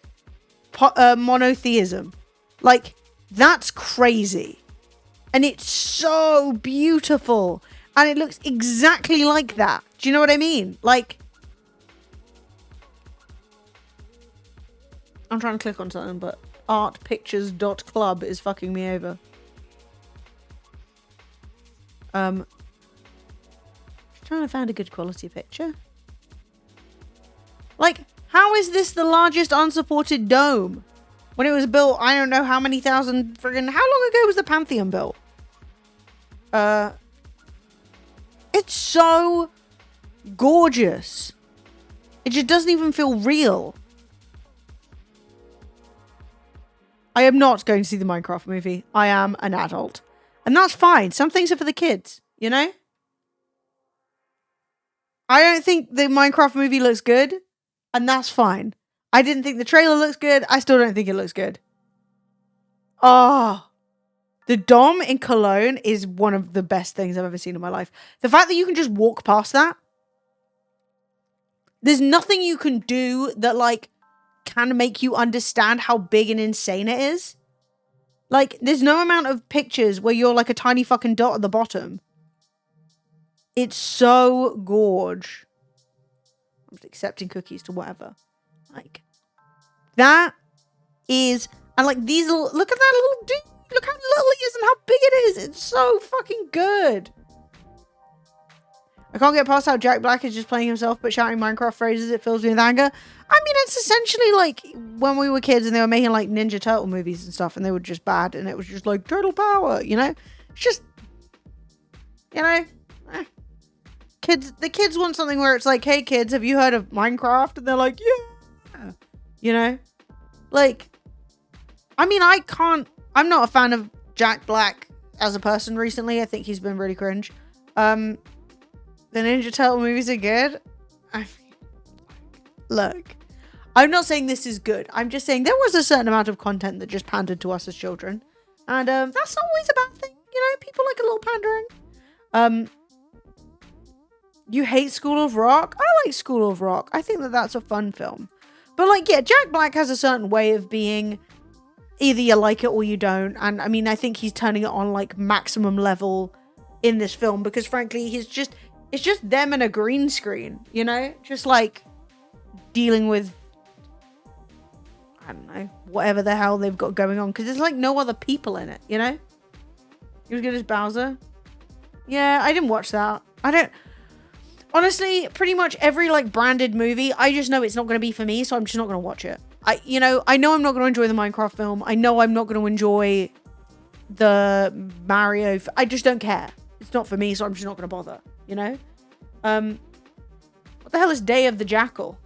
monotheism. Like, that's crazy. And it's so beautiful. And it looks exactly like that. Do you know what I mean? Like, I'm trying to click on something, but artpictures.club is fucking me over. Trying to find a good quality picture. Like, how is this the largest unsupported dome? When it was built, I don't know how many thousand friggin'... How long ago was the Pantheon built? It's so gorgeous. It just doesn't even feel real. I am not going to see the Minecraft movie. I am an adult. And that's fine. Some things are for the kids, you know? I don't think the Minecraft movie looks good, and that's fine. I didn't think the trailer looks good. I still don't think it looks good. Oh, the Dom in Cologne is one of the best things I've ever seen in my life. The fact that you can just walk past that. There's nothing you can do that, like, can make you understand how big and insane it is. Like, there's no amount of pictures where you're like a tiny fucking dot at the bottom. It's so gorge. I'm just accepting cookies to whatever. Like, that is... And like, these little... Look at that little dude. Look how little he is and how big it is. It's so fucking good. I can't get past how Jack Black is just playing himself but shouting Minecraft phrases. It fills me with anger. I mean, it's essentially like when we were kids and they were making like Ninja Turtle movies and stuff and they were just bad and it was just like turtle power, you know? It's just, you know, the kids want something where it's like, hey kids, have you heard of Minecraft? And they're like, yeah. You know? Like, I mean, I'm not a fan of Jack Black as a person recently. I think he's been really cringe. The Ninja Turtle movies are good. I mean, look, I'm not saying this is good. I'm just saying there was a certain amount of content that just pandered to us as children. And that's not always a bad thing. You know, people like a little pandering. You hate School of Rock? I like School of Rock. I think that that's a fun film. But like, yeah, Jack Black has a certain way of being, either you like it or you don't. And I mean, I think he's turning it on like maximum level in this film because frankly, it's just them and a green screen, you know? Just like dealing with, I don't know, whatever the hell they've got going on. Because there's like no other people in it, you know? You're as good as Bowser. Yeah, I didn't watch that. Honestly, pretty much every like branded movie, I just know it's not going to be for me, so I'm just not going to watch it. I know I'm not going to enjoy the Minecraft film. I know I'm not going to enjoy the Mario. I just don't care. It's not for me, so I'm just not going to bother. You know? What the hell is Day of the Jackal?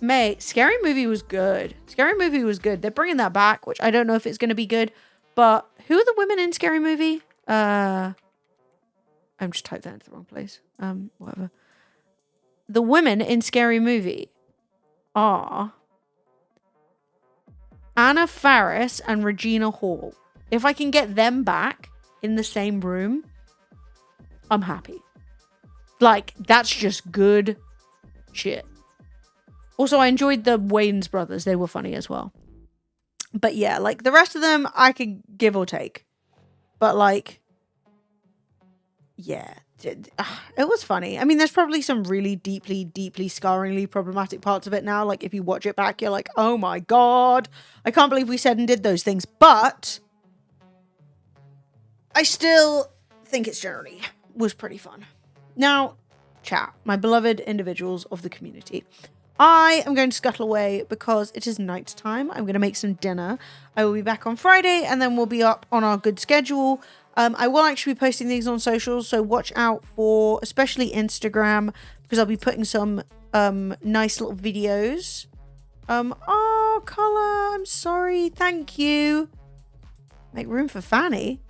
Mate, Scary Movie was good. Scary Movie was good. They're bringing that back, which I don't know if it's going to be good. But who are the women in Scary Movie? I'm just typed that into the wrong place. Whatever. The women in Scary Movie are Anna Faris and Regina Hall. If I can get them back in the same room, I'm happy. Like, that's just good shit. Also, I enjoyed the Wayans brothers. They were funny as well. But yeah, like, the rest of them, I could give or take. But, like, yeah, it was funny. I mean, there's probably some really deeply, scarringly problematic parts of it now. Like, if you watch it back, you're like, oh my God, I can't believe we said and did those things. But I still think it's generally was pretty fun. Now, chat, my beloved individuals of the community. I am going to scuttle away because it is night time. I'm going to make some dinner. I will be back on Friday and then we'll be up on our good schedule. I will actually be posting these on socials, so watch out for especially Instagram because I'll be putting some nice little videos. Oh, Color, I'm sorry. Thank you. Make room for Fanny.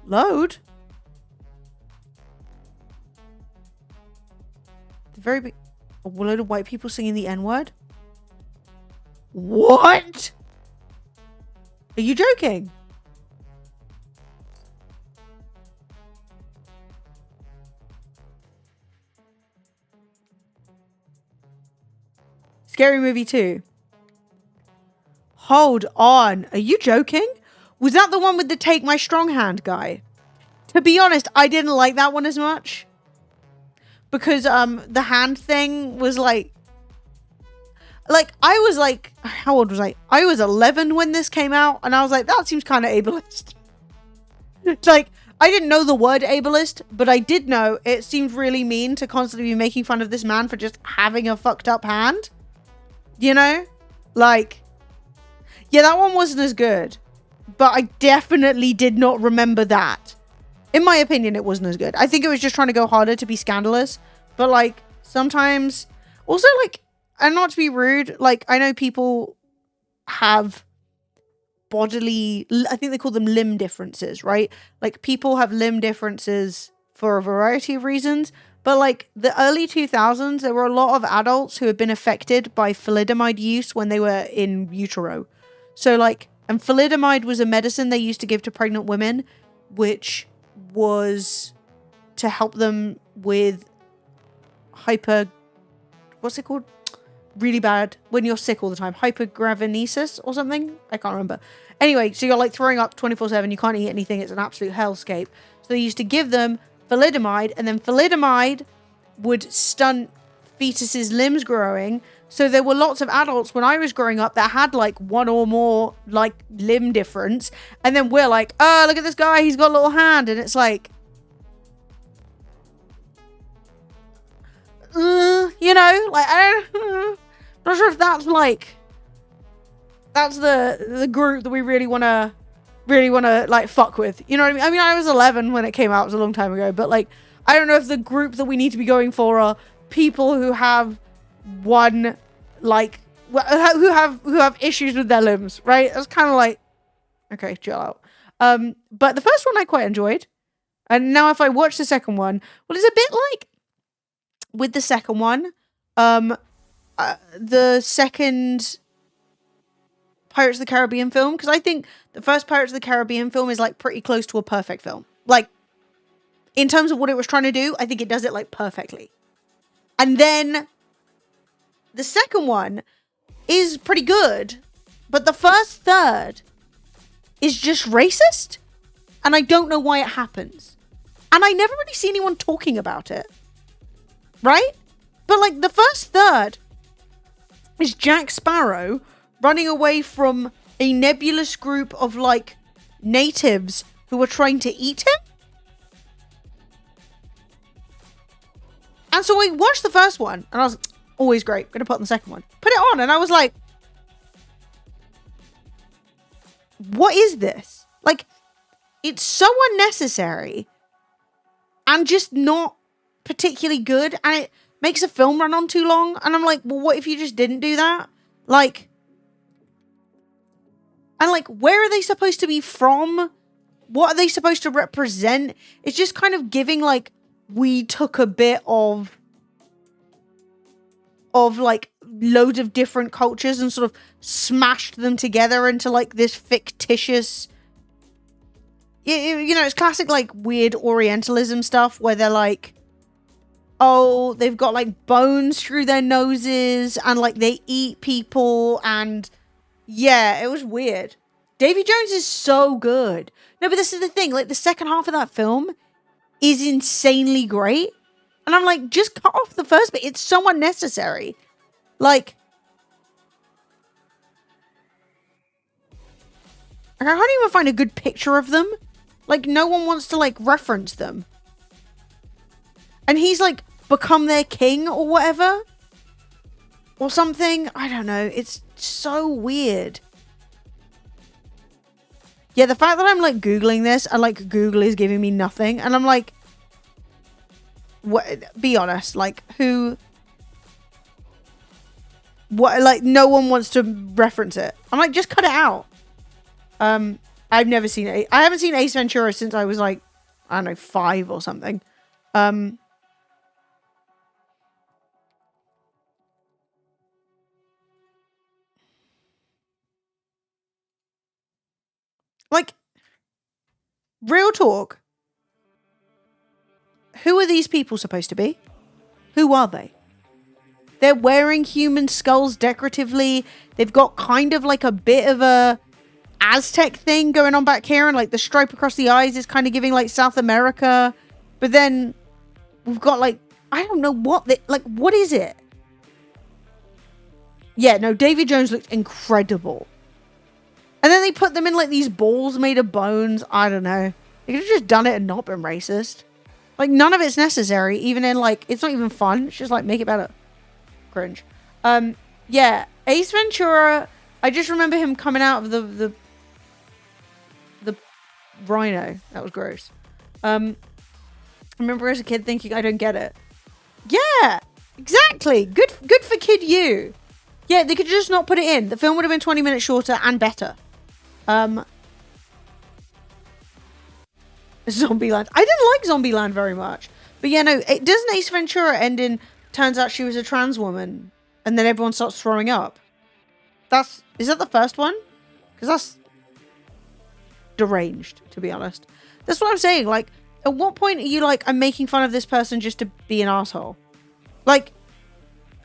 Load. The very big... A load of white people singing the N-word? What? Are you joking? Scary Movie 2. Hold on. Are you joking? Was that the one with the Take My Strong Hand guy? To be honest, I didn't like that one as much. Because the hand thing was like I was like, how old was I? I was 11 when this came out, and I was like, that seems kind of ableist. It's like, I didn't know the word ableist, but I did know it seemed really mean to constantly be making fun of this man for just having a fucked up hand. You know? Like, yeah, that one wasn't as good, but I definitely did not remember that. In my opinion, it wasn't as good. I think it was just trying to go harder to be scandalous. But, like, sometimes... Also, like, and not to be rude, like, I know people have bodily... I think they call them limb differences, right? Like, people have limb differences for a variety of reasons. But, like, the early 2000s, there were a lot of adults who had been affected by thalidomide use when they were in utero. So, like... And thalidomide was a medicine they used to give to pregnant women, which... was to help them with what's it called? Really bad when you're sick all the time. Hypergravinesis or something? I can't remember. Anyway, so you're like throwing up 24/7. You can't eat anything. It's an absolute hellscape. So they used to give them thalidomide, and then thalidomide would stunt fetuses' limbs growing. So there were lots of adults when I was growing up that had like one or more like limb difference. And then we're like, oh, look at this guy. He's got a little hand. And it's like, you know, like, I'm not sure if that's like, that's the group that we really want to really want to like fuck with. You know what I mean? I mean, I was 11 when it came out. It was a long time ago, but like, I don't know if the group that we need to be going for are people who have one, like, who have issues with their limbs, right? It's kind of like, okay, chill out. But the first one I quite enjoyed. And now if I watch the second one, well, it's a bit like with the second one, the second Pirates of the Caribbean film, because I think the first Pirates of the Caribbean film is like pretty close to a perfect film. Like, in terms of what it was trying to do, I think it does it like perfectly. And then the second one is pretty good, but the first third is just racist, and I don't know why it happens. And I never really see anyone talking about it. Right? But like the first third is Jack Sparrow running away from a nebulous group of like natives who are trying to eat him. And so I watched the first one and I was always great. Gonna put on the second one. Put it on and I was like, what is this? Like, it's so unnecessary and just not particularly good, and it makes a film run on too long. And I'm like, well, what if you just didn't do that? Like, and like, where are they supposed to be from? What are they supposed to represent? It's just kind of giving like, we took a bit of like loads of different cultures and sort of smashed them together into like this fictitious, you know, it's classic like weird Orientalism stuff where they're like, oh, they've got like bones through their noses and like they eat people, and yeah, it was weird. Davy Jones is so good. No, but this is the thing, like the second half of that film is insanely great. And I'm like, just cut off the first bit. It's so unnecessary. Like, I can't even find a good picture of them. Like, no one wants to, like, reference them. And he's, like, become their king or whatever. Or something. I don't know. It's so weird. Yeah, the fact that I'm, like, Googling this and, like, Google is giving me nothing. And I'm like, what? Be honest. Like, who? What? Like, no one wants to reference it. I'm like, just cut it out. I've never seen it. I haven't seen Ace Ventura since I was like, I don't know, 5 or something. Like, real talk. Who are these people supposed to be? Who are they? They're wearing human skulls decoratively. They've got kind of like a bit of a Aztec thing going on back here, and like the stripe across the eyes is kind of giving like South America. But then we've got like, I don't know what like, what is it? Yeah, no, Davy Jones looked incredible. And then they put them in like these balls made of bones. I don't know. They could have just done it and not been racist. Like, none of it's necessary, even in like, it's not even fun. It's just like, make it better. Cringe. Yeah, Ace Ventura, I just remember him coming out of the rhino. That was gross. I remember as a kid thinking, I don't get it. Yeah, exactly. Good for kid you. Yeah, they could just not put it in. The film would have been 20 minutes shorter and better. Zombieland. I didn't like Zombieland very much. But yeah, no, doesn't Ace Ventura end in, turns out she was a trans woman, and then everyone starts throwing up? Is that the first one? Because that's deranged, to be honest. That's what I'm saying. Like, at what point are you like, I'm making fun of this person just to be an asshole? Like,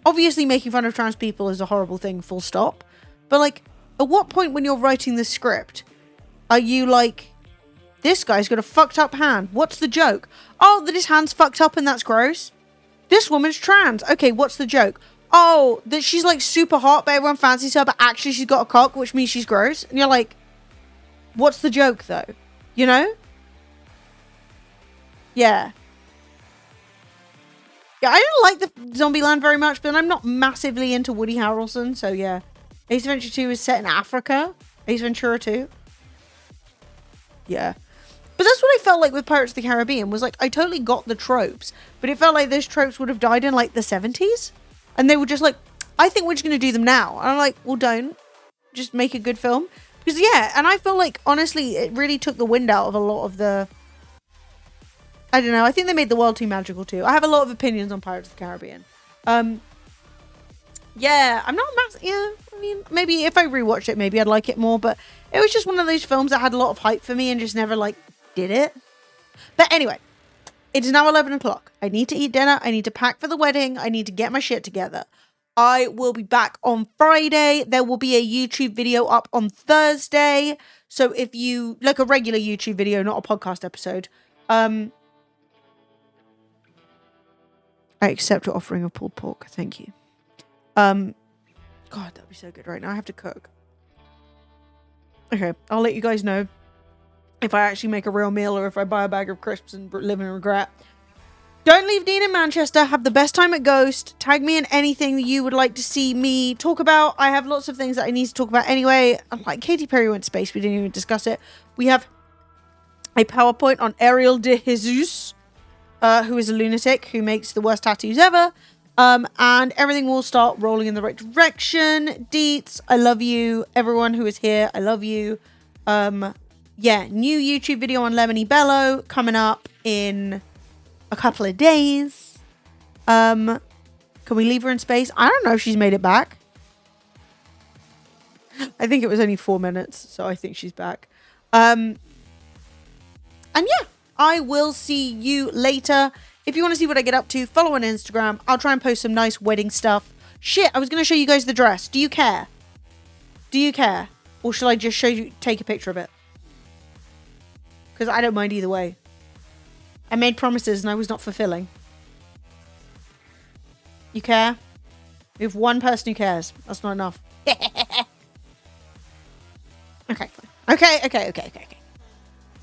obviously making fun of trans people is a horrible thing, full stop. But like, at what point when you're writing the script, are you like, this guy's got a fucked up hand. What's the joke? Oh, that his hand's fucked up and that's gross. This woman's trans. Okay, what's the joke? Oh, that she's like super hot, but everyone fancies her, but actually she's got a cock, which means she's gross. And you're like, what's the joke though? You know? Yeah. Yeah, I don't like the Zombieland very much, but I'm not massively into Woody Harrelson, so yeah. Ace Ventura 2 is set in Africa. Ace Ventura 2. Yeah. But that's what I felt like with Pirates of the Caribbean, was like, I totally got the tropes, but it felt like those tropes would have died in like the 70s. And they were just like, I think we're just going to do them now. And I'm like, well, don't. Just make a good film. Because yeah, and I feel like, honestly, it really took the wind out of a lot of the... I don't know, I think they made the world too magical too. I have a lot of opinions on Pirates of the Caribbean. Yeah, I'm not massive. Yeah, I mean, maybe if I rewatched it, maybe I'd like it more. But it was just one of those films that had a lot of hype for me and just never like did it. But anyway, it is now 11 o'clock. I need to eat dinner. I need to pack for the wedding. I need to get my shit together. I will be back on Friday. There will be a YouTube video up on Thursday. So if you like a regular YouTube video, not a podcast episode, I accept your offering of pulled pork. Thank you. God, that'd be so good right now. I have to cook. Okay, I'll let you guys know if I actually make a real meal or if I buy a bag of crisps and live in regret. Don't leave Dean in Manchester. Have the best time at Ghost. Tag me in anything that you would like to see me talk about. I have lots of things that I need to talk about anyway. Like Katy Perry went to space. We didn't even discuss it. We have a PowerPoint on Ariel de Jesus, who is a lunatic who makes the worst tattoos ever. And everything will start rolling in the right direction. Deets, I love you. Everyone who is here, I love you. Yeah, new YouTube video on Lemony Bello coming up in a couple of days. Can we leave her in space? I don't know if she's made it back. I think it was only 4 minutes, so I think she's back. And yeah, I will see you later. If you want to see what I get up to, follow on Instagram. I'll try and post some nice wedding stuff. Shit, I was going to show you guys the dress. Do you care? Do you care? Or shall I just take a picture of it? Because I don't mind either way. I made promises and I was not fulfilling. You care? We have one person who cares. That's not enough. Okay.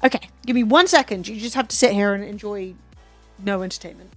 Okay, give me 1 second. You just have to sit here and enjoy no entertainment.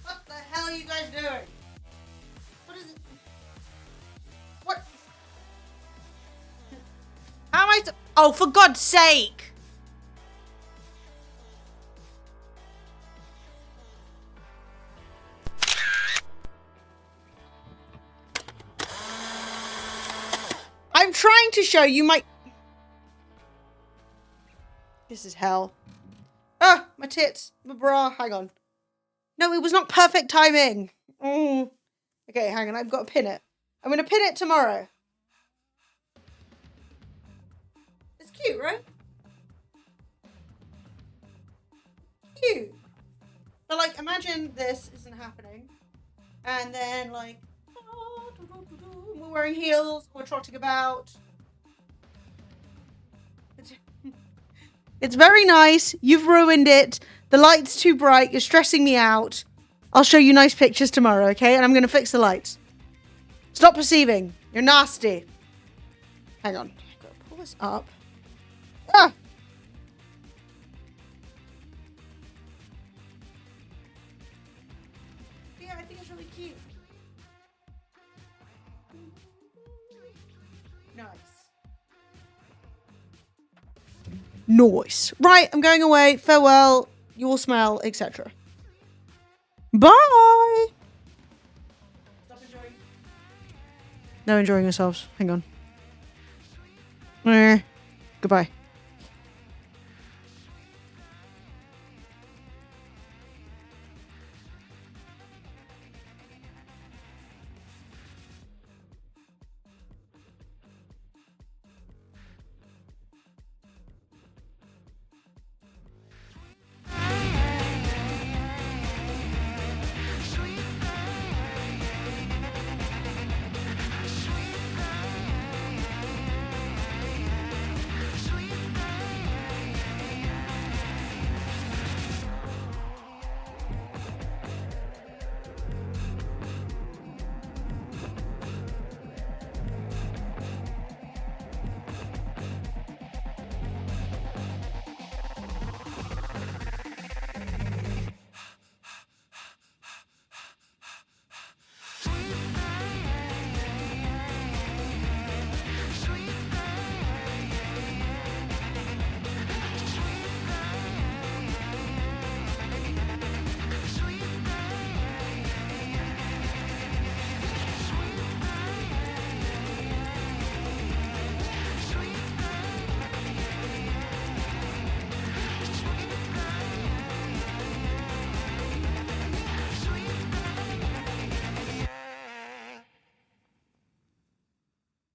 What the hell are you guys doing? What is it? What? How am I oh, for God's sake! I'm trying to show you my... This is hell. Ah, my tits, my bra, hang on. No, it was not perfect timing. Okay, hang on. I've got to pin it. I'm going to pin it tomorrow. It's cute, right? Cute. But, like, imagine this isn't happening. And then, like, we're wearing heels. We're trotting about. It's very nice. You've ruined it. The light's too bright. You're stressing me out. I'll show you nice pictures tomorrow, okay? And I'm going to fix the lights. Stop perceiving. You're nasty. Hang on. I've got to pull this up. Ah! Yeah, I think it's really cute. Nice. Nice. Right, I'm going away. Farewell. You will smell, etc. Bye. Stop enjoying. They're enjoying themselves. Hang on. Goodbye.